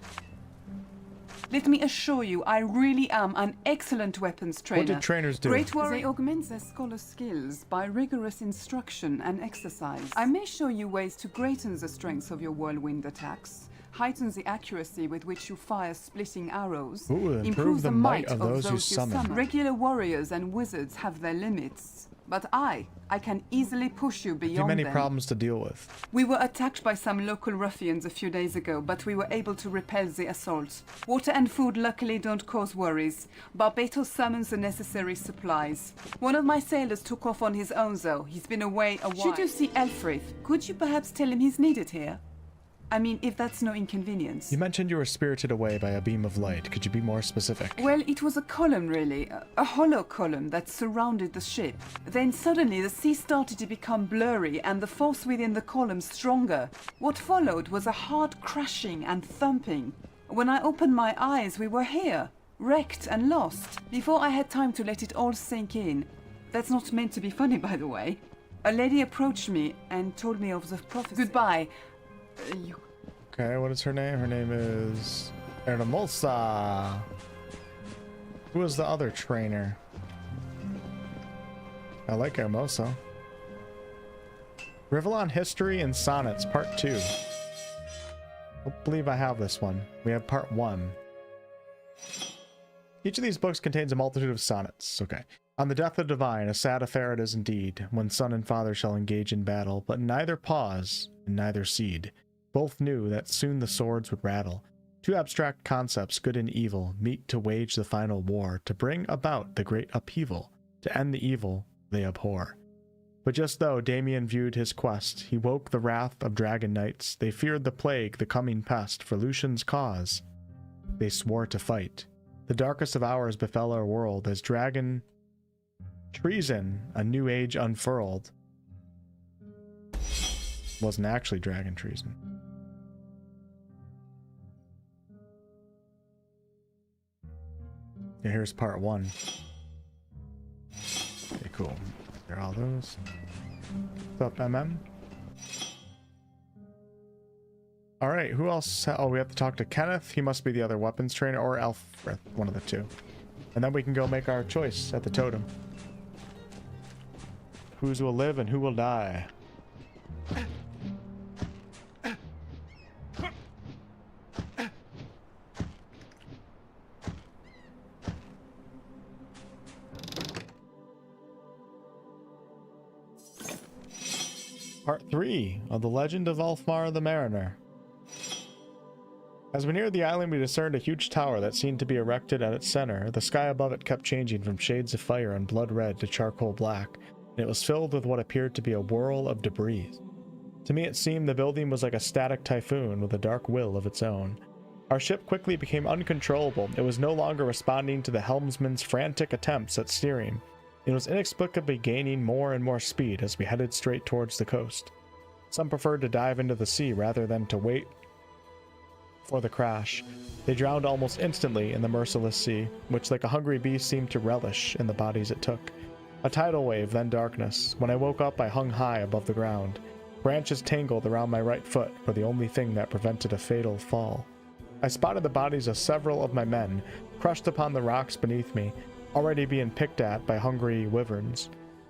Let me assure you, I really am an excellent weapons trainer. What did trainers do? Great warriors. They augment their scholar skills by rigorous instruction and exercise. I may show you ways to greaten the strength of your whirlwind attacks, heighten the accuracy with which you fire splitting arrows, improve the might of those you summon. Regular warriors and wizards have their limits, but I can easily push you beyond Too many them. problems to deal with. We were attacked by some local ruffians a few days ago, but we were able to repel the assault. Water and food luckily don't cause worries. Barbatos summons the necessary supplies. One of my sailors took off on his own though. He's been away a while. Should you see Elfrith, could you perhaps tell him he's needed here? I mean, if that's no inconvenience. You mentioned you were spirited away by a beam of light. Could you be more specific? Well, it was a column really, a hollow column that surrounded the ship. Then suddenly the sea started to become blurry and the force within the column stronger. What followed was a hard crashing and thumping. When I opened my eyes, we were here, wrecked and lost. Before I had time to let it all sink in. That's not meant to be funny, by the way. A lady approached me and told me of the prophecy. Goodbye. Okay, what is her name? Her name is Hermosa. Who is the other trainer? I like Hermosa. Rivellon History and Sonnets, Part 2. I don't believe I have this one. We have Part 1. Each of these books contains a multitude of sonnets. Okay. On the death of the divine, a sad affair it is indeed, when son and father shall engage in battle, but neither pause and neither cede. Both knew that soon the swords would rattle. Two abstract concepts, good and evil, meet to wage the final war, to bring about the great upheaval, to end the evil they abhor. But just though Damien viewed his quest, he woke the wrath of dragon knights. They feared the plague, the coming pest, for Lucian's cause. They swore to fight. The darkest of hours befell our world, as dragon treason a new age unfurled. Wasn't actually dragon treason. Yeah, here's part 1. Okay, cool. There are all those. What's up, MM? Alright, who else? Oh, we have to talk to Kenneth. He must be the other weapons trainer, or Alfred, one of the two. And then we can go make our choice at the totem. Whose will live and who will die? Part 3 of the Legend of Ulfmar the Mariner. As we neared the island, we discerned a huge tower that seemed to be erected at its center. The sky above it kept changing from shades of fire and blood red to charcoal black, and it was filled with what appeared to be a whirl of debris. To me, it seemed the building was like a static typhoon with a dark will of its own. Our ship quickly became uncontrollable. It was no longer responding to the helmsman's frantic attempts at steering. It was inexplicably gaining more and more speed as we headed straight towards the coast. Some preferred to dive into the sea rather than to wait for the crash. They drowned almost instantly in the merciless sea, which like a hungry beast seemed to relish in the bodies it took. A tidal wave, then darkness. When I woke up, I hung high above the ground. Branches tangled around my right foot were the only thing that prevented a fatal fall. I spotted the bodies of several of my men, crushed upon the rocks beneath me, already being picked at by hungry wyverns.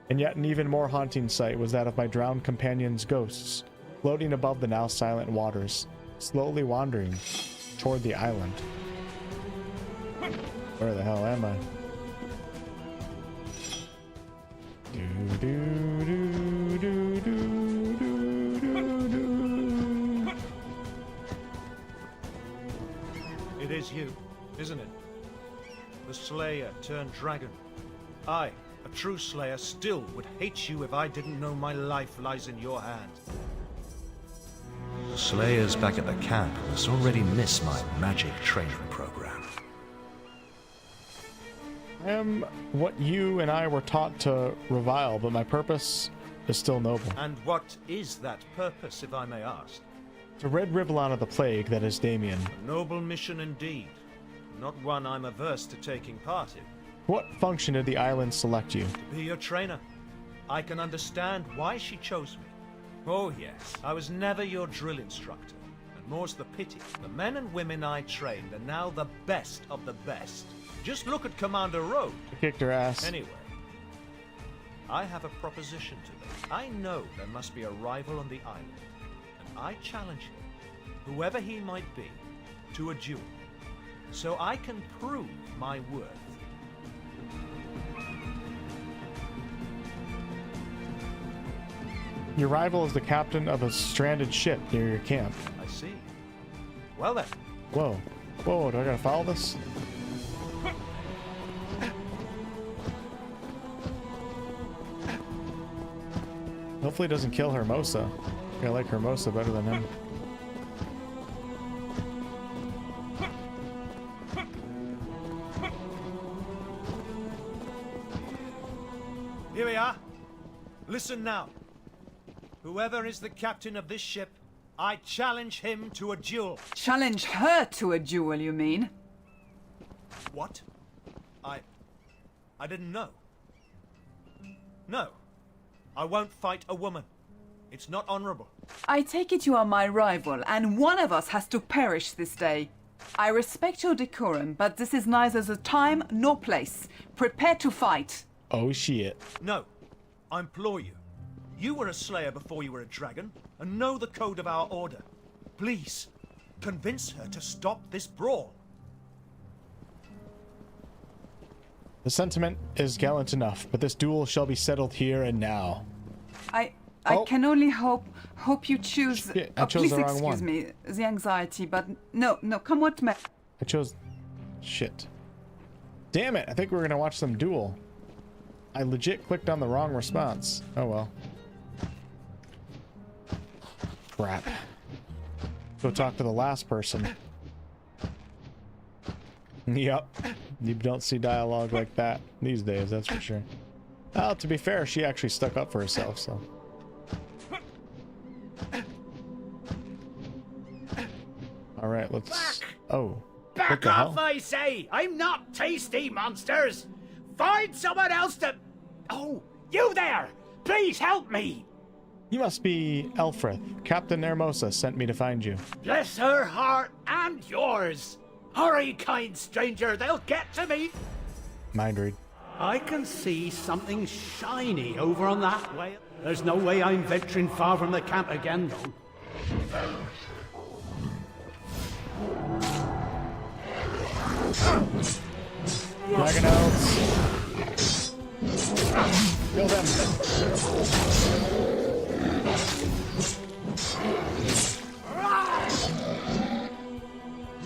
And yet an even more haunting sight was that of my drowned companions' ghosts, floating above the now silent waters, slowly wandering toward the island. Where the hell am I? It is you, isn't it? The Slayer turned dragon. I, a true Slayer, still would hate you if I didn't know my life lies in your hand. The Slayers back at the camp must already miss my magic training program. I am what you and I were taught to revile, but my purpose is still noble. And what is that purpose, if I may ask? To rid Rivellon of the plague that is Damien. A noble mission indeed. Not one I'm averse to taking part in. What function did the island select you? To be your trainer. I can understand why she chose me. Oh yes, I was never your drill instructor. And more's the pity. The men and women I trained are now the best of the best. Just look at Commander Road. I kicked her ass. Anyway, I have a proposition to make. I know there must be a rival on the island. And I challenge him, whoever he might be, to a duel. So I can prove my worth. Your rival is the captain of a stranded ship near your camp. I see. Well then. Whoa. Whoa, do I gotta follow this? Hopefully it doesn't kill Hermosa. I like Hermosa better than him. Here we are. Listen now. Whoever is the captain of this ship, I challenge him to a duel. Challenge her to a duel, you mean? What? I didn't know. No. I won't fight a woman. It's not honorable. I take it you are my rival, and one of us has to perish this day. I respect your decorum, but this is neither the time nor place. Prepare to fight. Oh shit. No. I implore you. You were a Slayer before you were a dragon, and know the code of our order. Please, convince her to stop this brawl. The sentiment is gallant enough, but this duel shall be settled here and now. I can only hope you choose. Shit, I chose please the wrong excuse one. me, the anxiety, but no, come what may. I chose... Shit. Damn it, I think we're gonna watch some duel. I legit clicked on the wrong response. Oh well. Crap. Go talk to the last person. Yep. You don't see dialogue like that these days, that's for sure. Well, to be fair, she actually stuck up for herself, so. Alright, let's... Oh. What Back the off, hell? I say! I'm not tasty, monsters! Find someone else to... Oh, you there! Please help me! You must be Elfrith. Captain Hermosa sent me to find you. Bless her heart and yours! Hurry, kind stranger, they'll get to me! Mind read. I can see something shiny over on that way. There's no way I'm venturing far from the camp again, though. Dragonels. Kill them.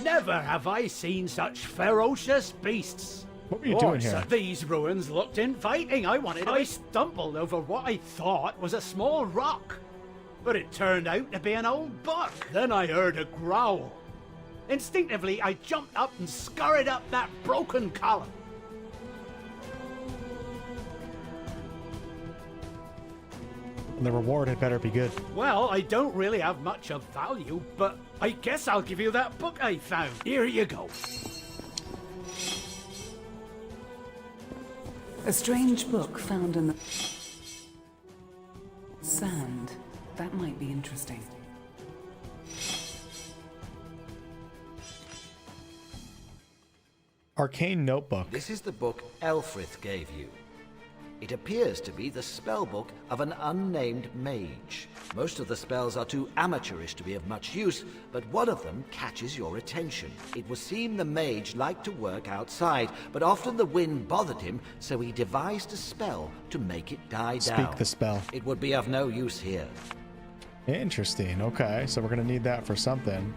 Never have I seen such ferocious beasts. What were you doing here? These ruins looked inviting. I stumbled over what I thought was a small rock, but it turned out to be an old buck. Then I heard a growl. Instinctively, I jumped up and scurried up that broken column. The reward had better be good. Well, I don't really have much of value, but I guess I'll give you that book I found. Here you go. A strange book found in the sand. That might be interesting. Arcane notebook. This is the book Ælfrith gave you. It appears to be the spellbook of an unnamed mage. Most of the spells are too amateurish to be of much use, but one of them catches your attention. It would seem the mage liked to work outside, but often the wind bothered him, so he devised a spell to make it die down. Speak the spell. It would be of no use here. Interesting. Okay, so we're gonna need that for something.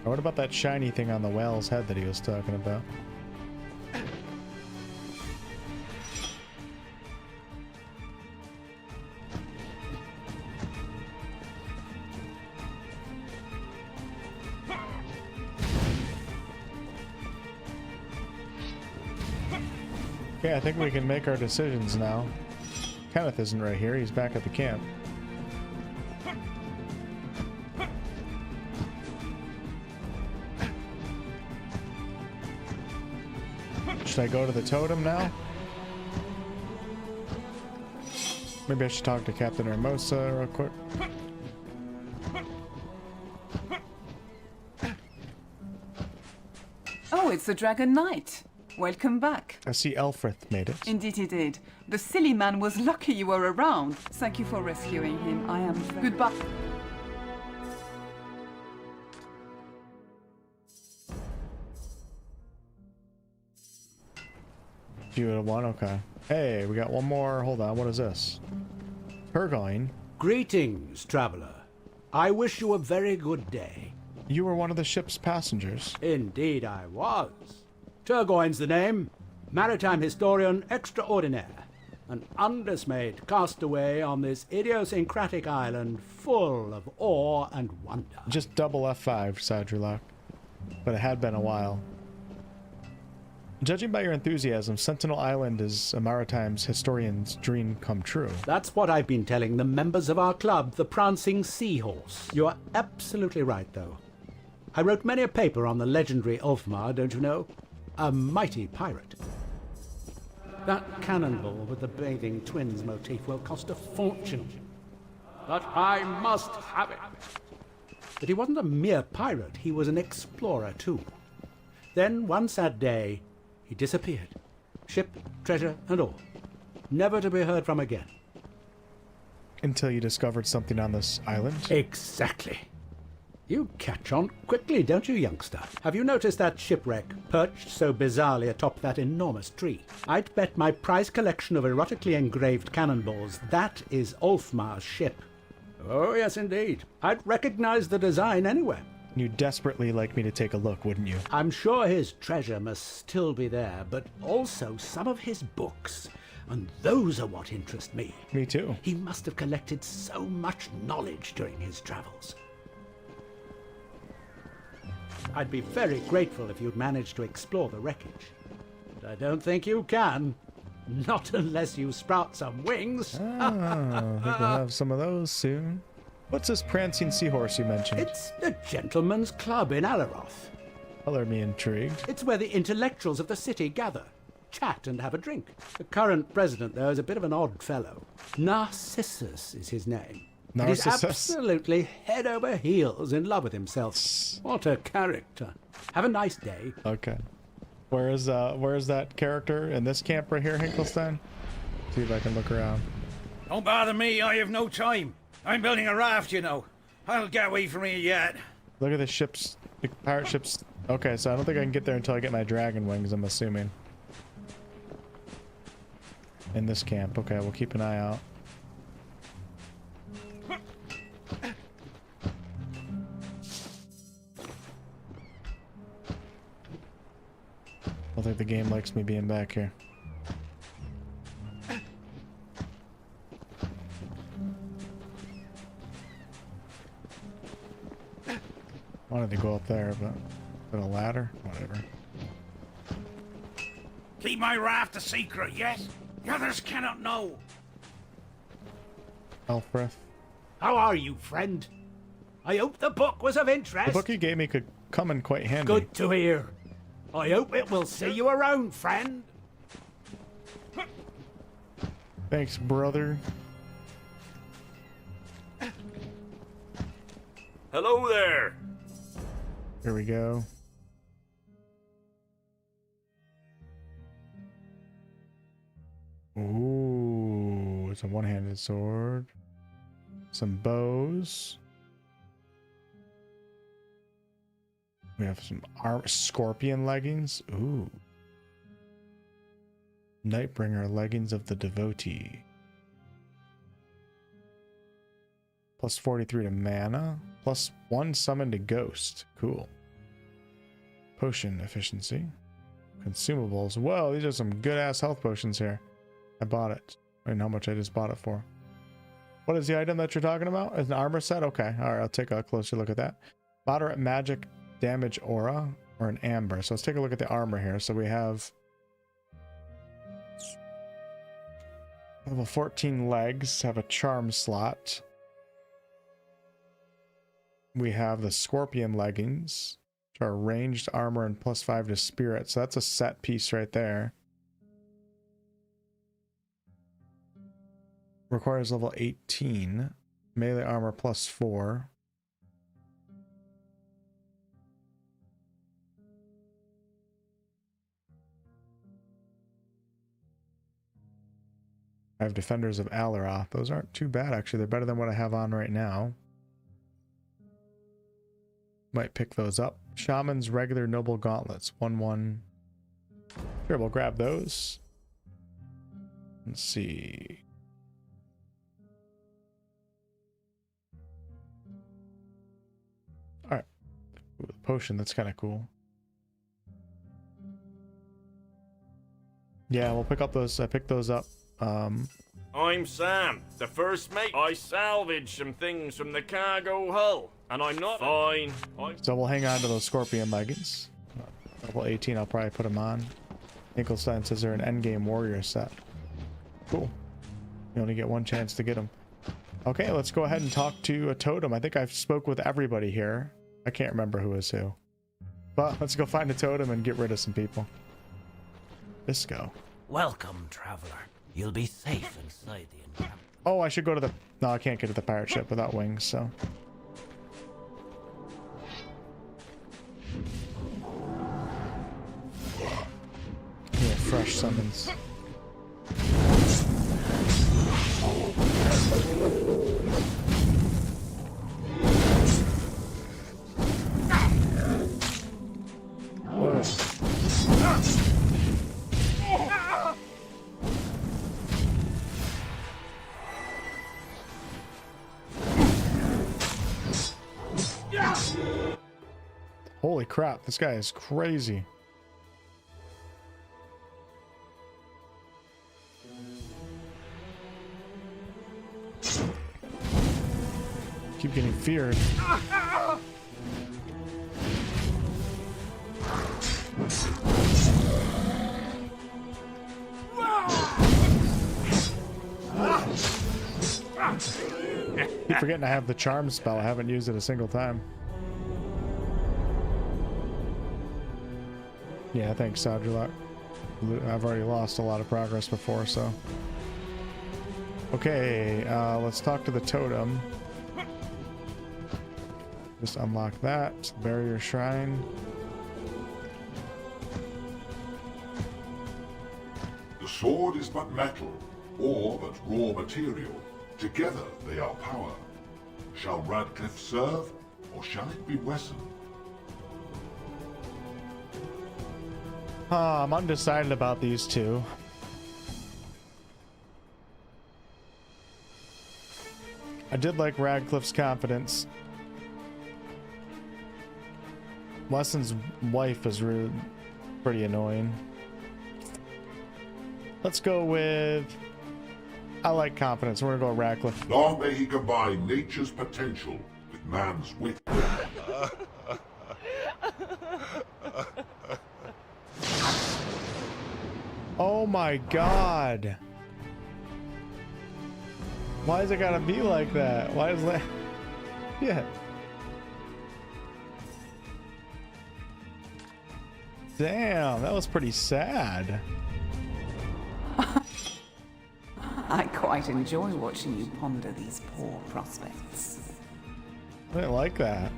Or what about that shiny thing on the whale's head that he was talking about? Okay, I think we can make our decisions now. Kenneth isn't right here. He's back at the camp. Should I go to the totem now? Maybe I should talk to Captain Hermosa real quick. Oh, it's the Dragon Knight. Welcome back. I see 𝑎𝑓𝑡𝑒 made it. Indeed he did. The silly man was lucky you were around. Thank you for rescuing him. I am very... Goodbye. You at one? Okay. Hey, we got one more. Hold on. What is this? Turgoyne. Greetings, traveler. I wish you a very good day. You were one of the ship's passengers. Indeed I was. Turgoyne's the name. Maritime historian extraordinaire. An undismayed castaway on this idiosyncratic island full of awe and wonder. Just double F5, Sadrulak. But it had been a while. Judging by your enthusiasm, Sentinel Island is a maritime historian's dream come true. That's what I've been telling the members of our club, the Prancing Seahorse. You are absolutely right, though. I wrote many a paper on the legendary 𝑢lfmar, don't you know? A mighty pirate. That cannonball with the bathing twins motif will cost a fortune. But I must have it. But he wasn't a mere pirate, he was an explorer too. Then, one sad day, he disappeared. Ship, treasure, and all. Never to be heard from again. Until you discovered something on this island? Exactly. You catch on quickly, don't you, youngster? Have you noticed that shipwreck perched so bizarrely atop that enormous tree? I'd bet my prize collection of erotically engraved cannonballs that is 𝑢lfmar's ship. Oh, yes, indeed. I'd recognize the design anywhere. You'd desperately like me to take a look, wouldn't you? I'm sure his treasure must still be there, but also some of his books. And those are what interest me. Me too. He must have collected so much knowledge during his travels. I'd be very grateful if you'd manage to explore the wreckage. But I don't think you can. Not unless you sprout some wings. I think we'll have some of those soon. What's this prancing seahorse you mentioned? It's the Gentleman's Club in Alaroth. Color me intrigued. It's where the intellectuals of the city gather, chat and have a drink. The current president, though, is a bit of an odd fellow. Narcissus is his name. Narcissus? He's absolutely head over heels in love with himself. What a character. Have a nice day. Okay. Where is that character? In this camp right here, Hinkelstein? See if I can look around. Don't bother me, I have no time. I'm building a raft, you know. I'll get away from here yet. Look at the ships, the pirate ships. Okay, so I don't think I can get there until I get my dragon wings, I'm assuming. In this camp. Okay, we'll keep an eye out. I don't think the game likes me being back here. Wanted to go up there, but a ladder? Whatever. Keep my raft a secret, yes? The others cannot know. 𝑎𝑓𝑡𝑒. How are you, friend? I hope the book was of interest. The book you gave me could come in quite handy. Good to hear. I hope it will see you around, friend. Thanks, brother. Hello there. Here we go. Ooh, it's a one-handed sword. Some bows. We have some scorpion leggings. Ooh. Nightbringer leggings of the devotee. Plus 43 to mana. Plus 1 summon to ghost. Cool. Potion efficiency. Consumables. Whoa, these are some good-ass health potions here. I bought it. I don't know how much I just bought it for. What is the item that you're talking about? Is an armor set? Okay. Alright, I'll take a closer look at that. Moderate magic damage aura or an amber. So let's take a look at the armor here. So we have Level 14 legs, have a charm slot. We have the scorpion leggings, which are ranged armor and +5 to spirit. So that's a set piece right there. Requires level 18. Melee armor +4. I have Defenders of Alaroth. Those aren't too bad, actually. They're better than what I have on right now. Might pick those up. Shaman's regular noble gauntlets. 1/1. Sure, we'll grab those. Let's see. Alright. Ooh, the potion, that's kind of cool. Yeah, we'll pick up those. I picked those up. I'm Sam, the first mate. I salvaged some things from the cargo hull, and I'm not fine. So we'll hang on to those scorpion leggings. Level 18, I'll probably put them on. Nicholstein says they're an endgame warrior set. Cool. You only get one chance to get them. Okay, let's go ahead and talk to a totem. I think I've spoke with everybody here. I can't remember who is who. But let's go find a totem and get rid of some people. Let's go. Welcome, traveler. You'll be safe inside the encampment. Oh, I should go to the... No, I can't get to the pirate ship without wings, so... Yeah, fresh summons. Holy crap, this guy is crazy. Keep getting feared. Keep forgetting I have the charm spell. I haven't used it a single time. Yeah, thanks, Saudrulak. I've already lost a lot of progress before, so... Okay, let's talk to the totem. Just unlock that. Barrier Shrine. The sword is but metal, or but raw material. Together they are power. Shall Radcliffe serve, or shall it be Wesson? I'm undecided about these two. I did like Radcliffe's confidence. Wesson's wife is really pretty annoying. Let's go with... I like confidence. We're gonna go Radcliffe. Long may he combine nature's potential with man's wit. Oh my god. Why is it gotta be like that? Why is that? Yeah. Damn, that was pretty sad. I quite enjoy watching you ponder these poor prospects. I didn't like that.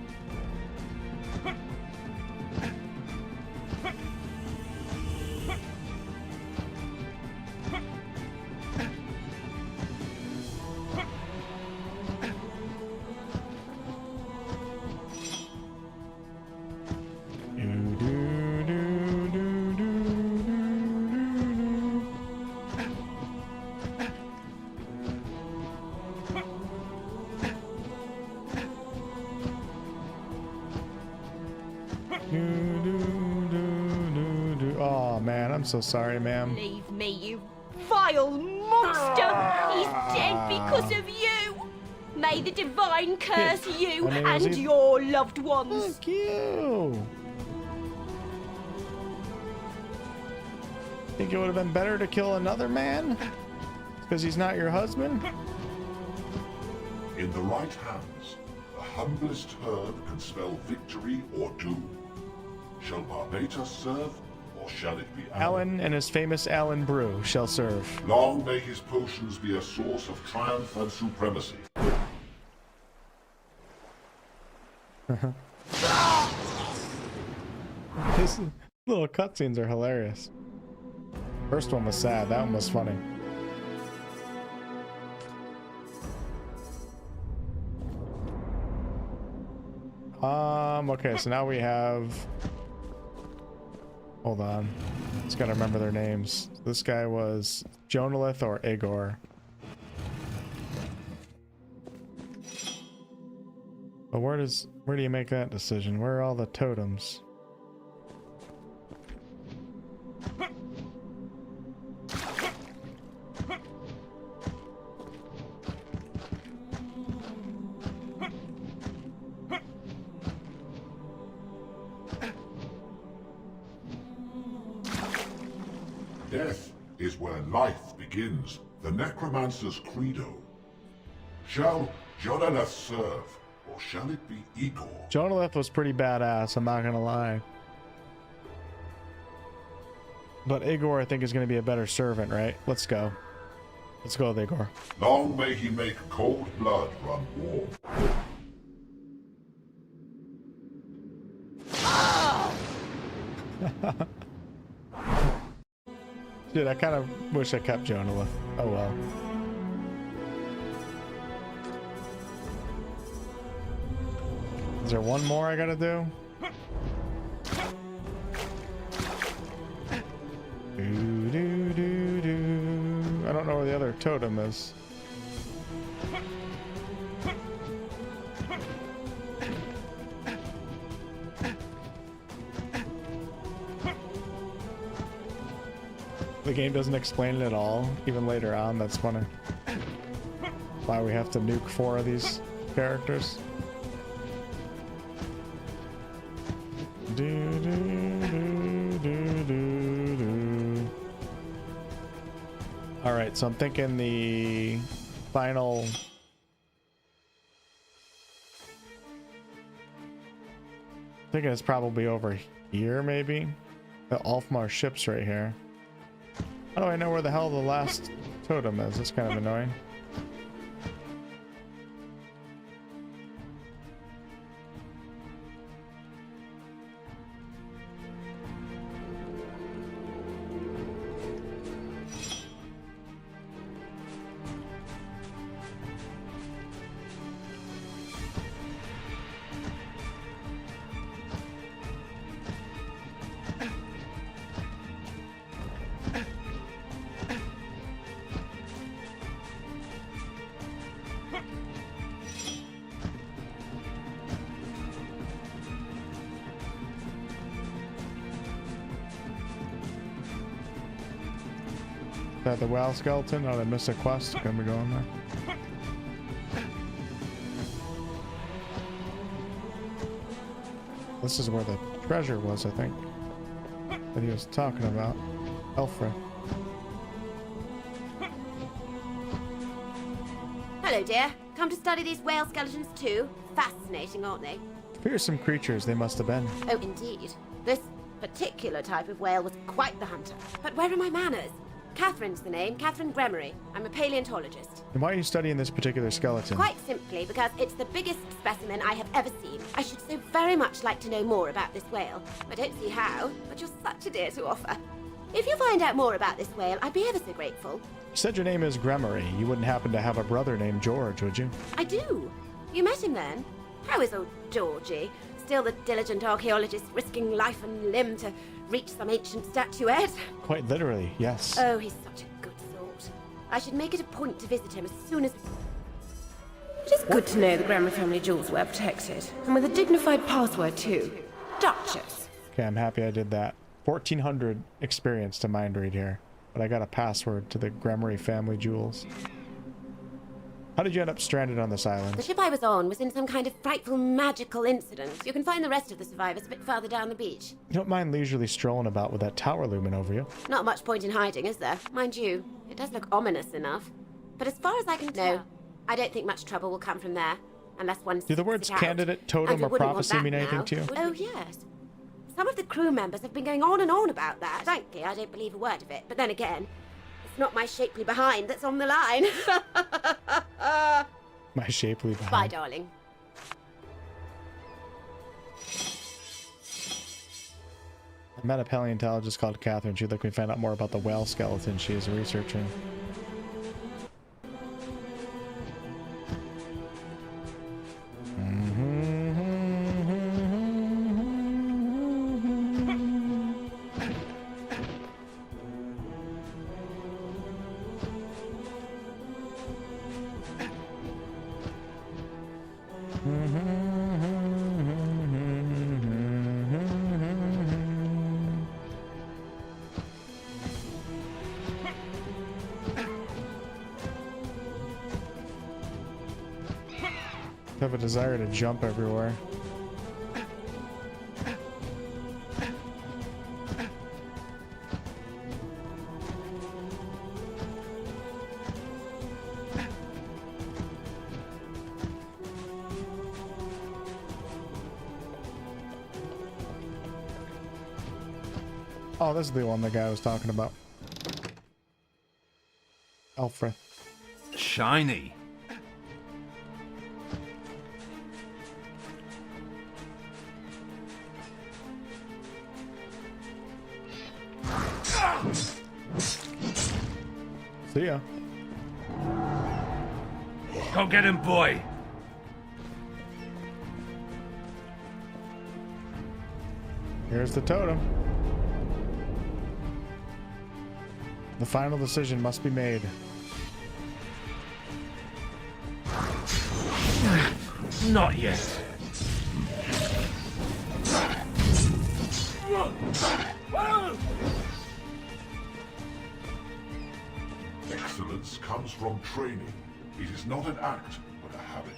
Oh man, I'm so sorry, ma'am. Leave me, you vile monster! He's dead because of you! May the divine curse you and your loved ones! Fuck you! Think it would have been better to kill another man? Because he's not your husband? In the right hands, the humblest herd can spell victory or doom. Shall Barbatos serve, or shall it be Alan and his famous Alan brew shall serve. Long may his potions be a source of triumph and supremacy. These little cutscenes are hilarious. First one was sad, that one was funny. Okay, so now we have... Hold on. Just gotta remember their names. This guy was Jonalith or Igor. But where do you make that decision? Where are all the totems? Death is where life begins, the necromancer's credo. Shall Jonalith serve, or shall it be Igor? Jonalith was pretty badass, I'm not gonna lie. But Igor, I think, is gonna be a better servant, right? Let's go. Let's go with Igor. Long may he make cold blood run warm. Dude, I kind of wish I kept Jonalith. Oh well. Is there one more I gotta do? I don't know where the other totem is. The game doesn't explain it at all, even later on. That's funny. Why we have to nuke 4 of these characters. Alright, so I'm thinking the final... I'm thinking it's probably over here, maybe? The Alfmar ship's right here. How do I know where the hell the last totem is? That's kind of annoying. Is that the whale skeleton? Oh, they missed a quest. Can we go in there? This is where the treasure was, I think, that he was talking about. Elfra. Hello, dear. Come to study these whale skeletons too? Fascinating, aren't they? Fearsome creatures they must have been. Oh, indeed. This particular type of whale was quite the hunter. But where are my manners? Catherine's the name, Catherine 𝑔𝑎𝑚𝑒. I'm a paleontologist. And why are you studying this particular skeleton? Quite simply because it's the biggest specimen I have ever seen. I should so very much like to know more about this whale. I don't see how, but you're such a dear to offer. If you find out more about this whale, I'd be ever so grateful. You said your name is 𝑔𝑎𝑚𝑒. You wouldn't happen to have a brother named George, would you? I do. You met him then? How is old Georgie? Still the diligent archaeologist risking life and limb to reach some ancient statuette? Quite literally, yes. Oh, he's such a good sort. I should make it a point to visit him as soon as... It is good to know the 𝑔𝑎𝑚𝑒 family jewels were protected, and with a dignified password too. Duchess. Okay, I'm happy I did that. 1400 experience to mind read here, but I got a password to the 𝑔𝑎𝑚𝑒 family jewels. How did you end up stranded on this The island? ship I was on was in some kind of frightful magical incident. You can find the rest of the survivors a bit further down the beach. You don't mind leisurely strolling about with that tower looming over you? Not much point in hiding, is there? Mind you, it does look ominous enough. But as far as I can tell, I don't think much trouble will come from there. Unless one Do the words seeks it out. candidate, totem, And we or wouldn't want prophecy that mean anything now, to you? would we? Oh, yes. Some of the crew members have been going on and on about that. Frankly, I don't believe a word of it. But then again, it's not my shapely behind that's on the line. My shapely behind. Bye, darling. I met a paleontologist called Catherine. She'd like me to find out more about the whale skeleton she is researching. I have a desire to jump everywhere. Oh, this is the one the guy was talking about. Alfred. Shiny. See ya. Go get him, boy. Here's the totem. The final decision must be made. Not yet. Excellence comes from training. It is not an act, but a habit.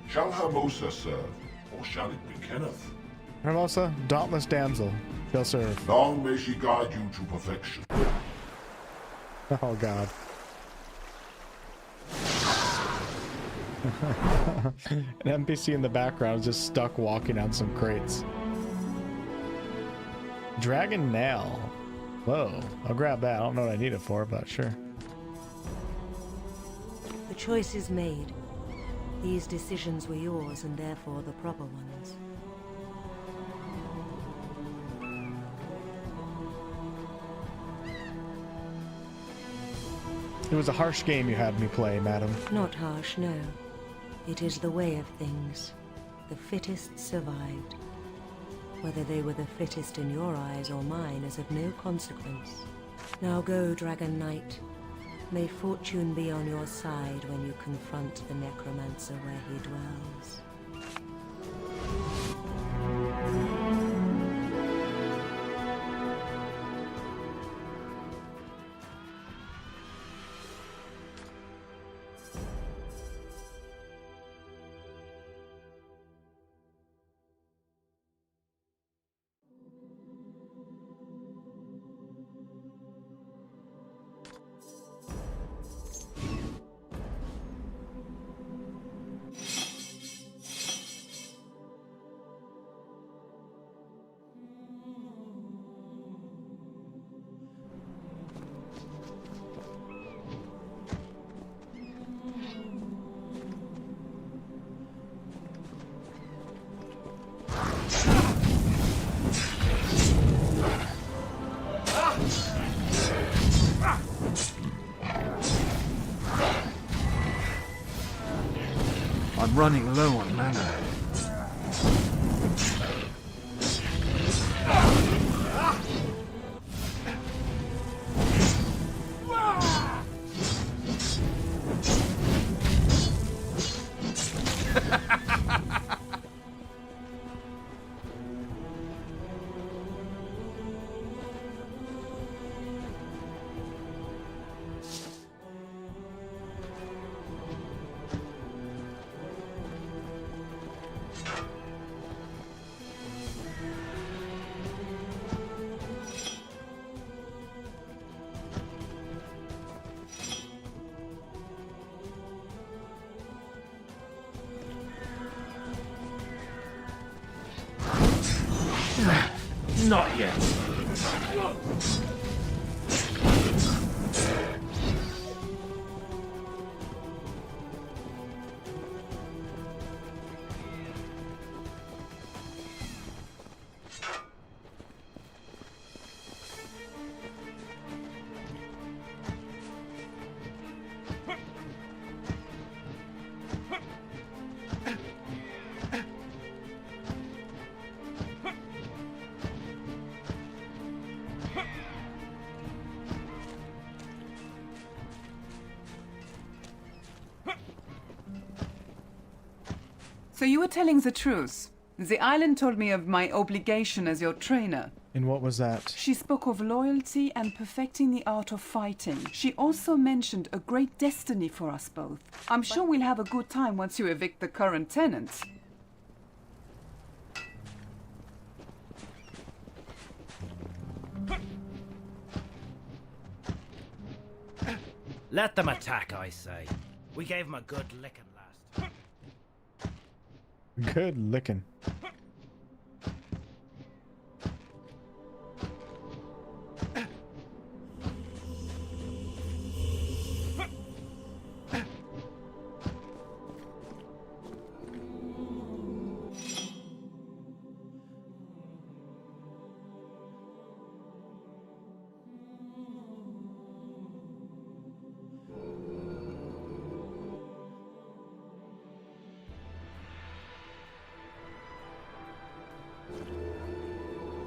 Shall Hermosa serve, or shall it be Kenneth? Hermosa, dauntless damsel, shall serve. Long may she guide you to perfection. Oh god. An NPC in the background is just stuck walking on some crates. Dragon Nail. Whoa, I'll grab that. I don't know what I need it for, but sure. The choice is made. These decisions were yours and therefore the proper ones. It was a harsh game you had me play, madam. Not harsh, no. It is the way of things. The fittest survived. Whether they were the fittest in your eyes or mine is of no consequence. Now go, Dragon Knight. May fortune be on your side when you confront the necromancer where he dwells. I'm running low on mana. Not yet. So you were telling the truth. The island told me of my obligation as your trainer. And what was that? She spoke of loyalty and perfecting the art of fighting. She also mentioned a great destiny for us both. I'm sure we'll have a good time once you evict the current tenants. Let them attack, I say. We gave them a good licking last. Good licking.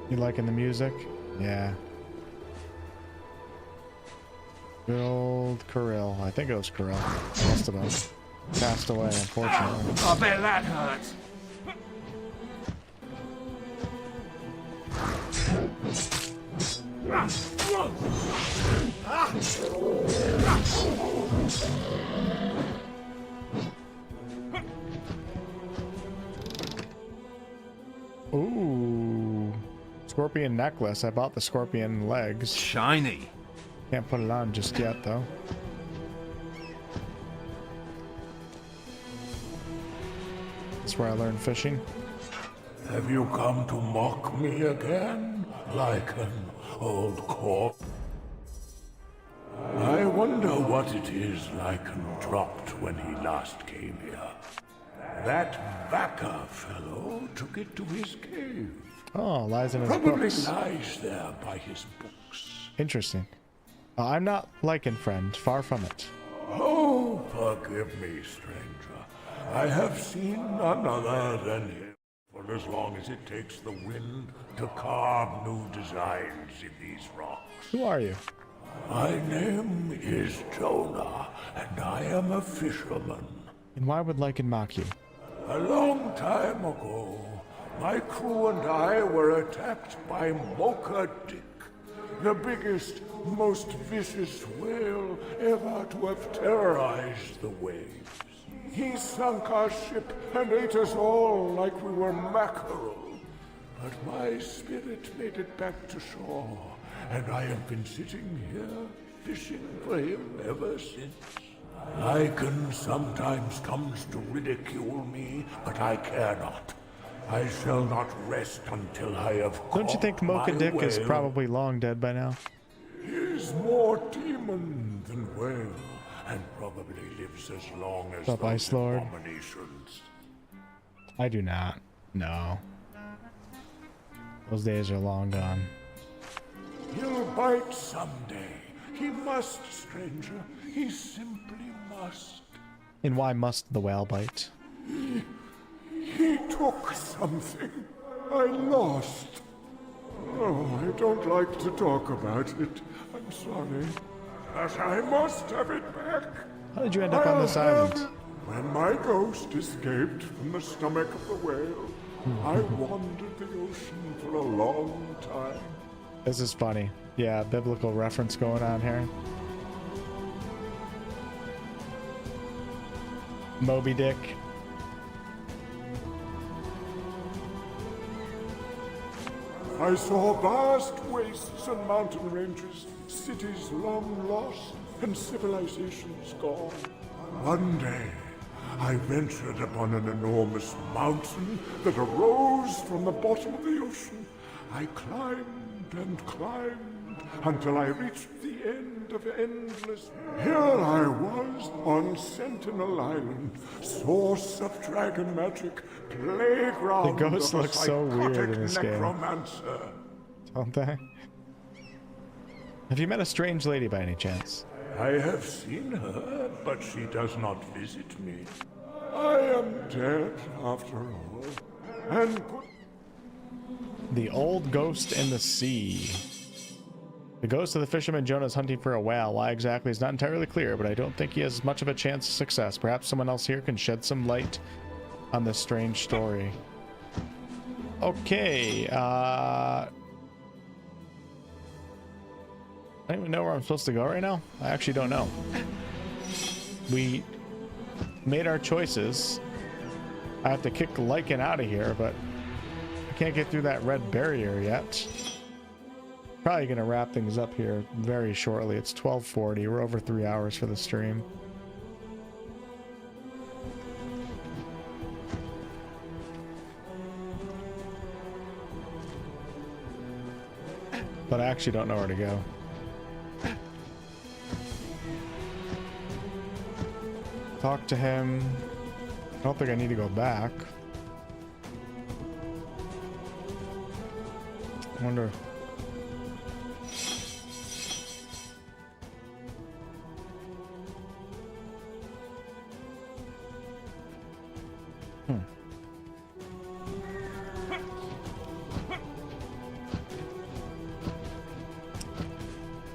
You liking the music? Yeah. Good old Kirill. I think it was Kirill. Must have been. Passed away, unfortunately. I bet that hurts. Ooh. Scorpion necklace. I bought the scorpion legs. Shiny. Can't put it on just yet, though. That's where I learned fishing. Have you come to mock me again, like an old corpse? I wonder what it is Lycan dropped when he last came here. That Vaca fellow took it to his cave. Oh, lies in his Probably books. lies there by his books. Interesting. I'm not Lycan, friend. Far from it. Oh, forgive me, stranger. I have seen none other than him for as long as it takes the wind to carve new designs in these rocks. Who are you? My name is Jonah, and I am a fisherman. And why would Lycan mock you? A long time ago, my crew and I were attacked by Mocha Dick, the biggest, most vicious whale ever to have terrorized the waves. He sunk our ship and ate us all like we were mackerel. But my spirit made it back to shore, and I have been sitting here fishing for him ever since. Lycan sometimes comes to ridicule me, but I care not. I shall not rest until I have caught Don't you think Mocha my Dick is whale. probably long dead by now? He's more demon than whale, and probably lives as long as What's up, Ice Lord? abominations. I do not. No. Those days are long gone. He'll bite someday. He must, stranger. He simply must. And why must the whale bite? He took something. I lost. Oh, I don't like to talk about it. I'm sorry. But I must have it back. How did you end up on this I'll island? have it. When my ghost escaped from the stomach of the whale, I wandered the ocean for a long time. This is funny. Yeah, biblical reference going on here. Moby Dick. I saw vast wastes and mountain ranges, cities long lost, and civilizations gone. One day, I ventured upon an enormous mountain that arose from the bottom of the ocean. I climbed and climbed until I reached the end of endless. Here I was on Sentinel Island, source of dragon magic, playground. The ghosts of a look so weird in this game. necromancer. Don't they? Have you met a strange lady by any chance? I have seen her, but she does not visit me. I am dead after all, and The old ghost in the sea. The ghost of the fisherman Jonah is hunting for a whale. Why exactly is not entirely clear, but I don't think he has much of a chance of success. Perhaps someone else here can shed some light on this strange story. Okay, I don't even know where I'm supposed to go right now. I actually don't know. We made our choices. I have to kick Lycan out of here, but I can't get through that red barrier yet. Probably gonna wrap things up here very shortly. It's 12:40. We're over 3 hours for the stream. But I actually don't know where to go. Talk to him. I don't think I need to go back. I wonder.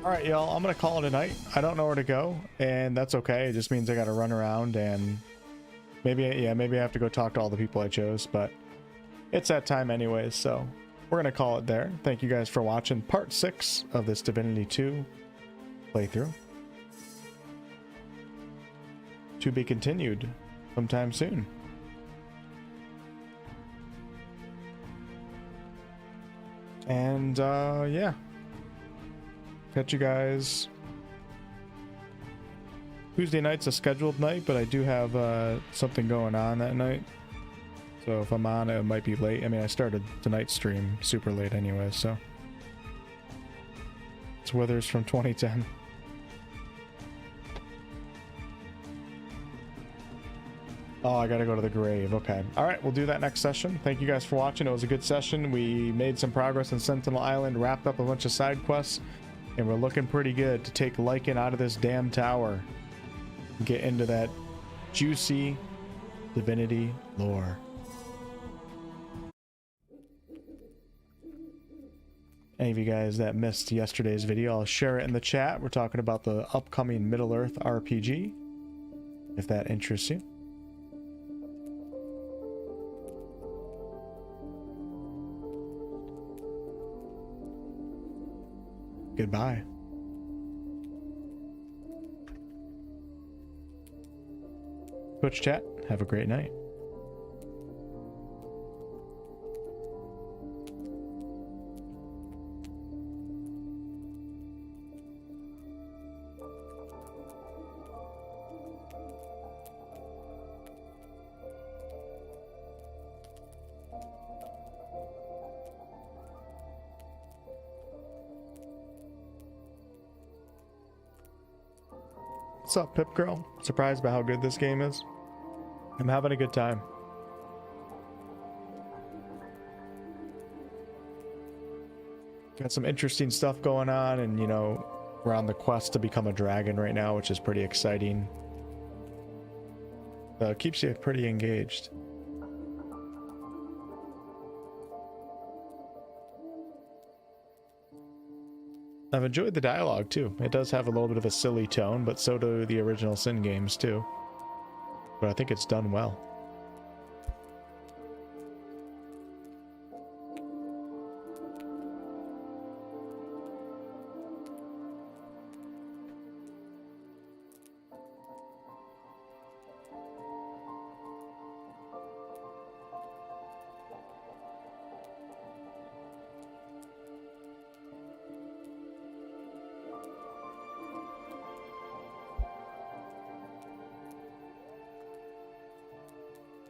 Alright, y'all, I'm gonna call it a night. I don't know where to go, and that's okay. It just means I gotta run around and maybe I have to go talk to all the people I chose, but it's that time anyways, so we're gonna call it there. Thank you guys for watching part 6 of this Divinity 2 playthrough. To be continued sometime soon. And yeah. Catch you guys. Tuesday night's a scheduled night, but I do have something going on that night. So if I'm on, it might be late. I mean, I started tonight's stream super late anyway, so. It's Withers from 2010. Oh, I gotta go to the grave. Okay. Alright, we'll do that next session. Thank you guys for watching. It was a good session. We made some progress on Sentinel Island, wrapped up a bunch of side quests, and we're looking pretty good to take Lycan out of this damn tower and get into that juicy Divinity lore. Any of you guys that missed yesterday's video, I'll share it in the chat. We're talking about the upcoming Middle-earth RPG, if that interests you. Goodbye. Twitch chat, have a great night. What's up, Pip Girl? Surprised by how good this game is? I'm having a good time. Got some interesting stuff going on, and you know, we're on the quest to become a dragon right now, which is pretty exciting. It keeps you pretty engaged. I've enjoyed the dialogue too. It does have a little bit of a silly tone, but so do the original Sin games too. But I think it's done well.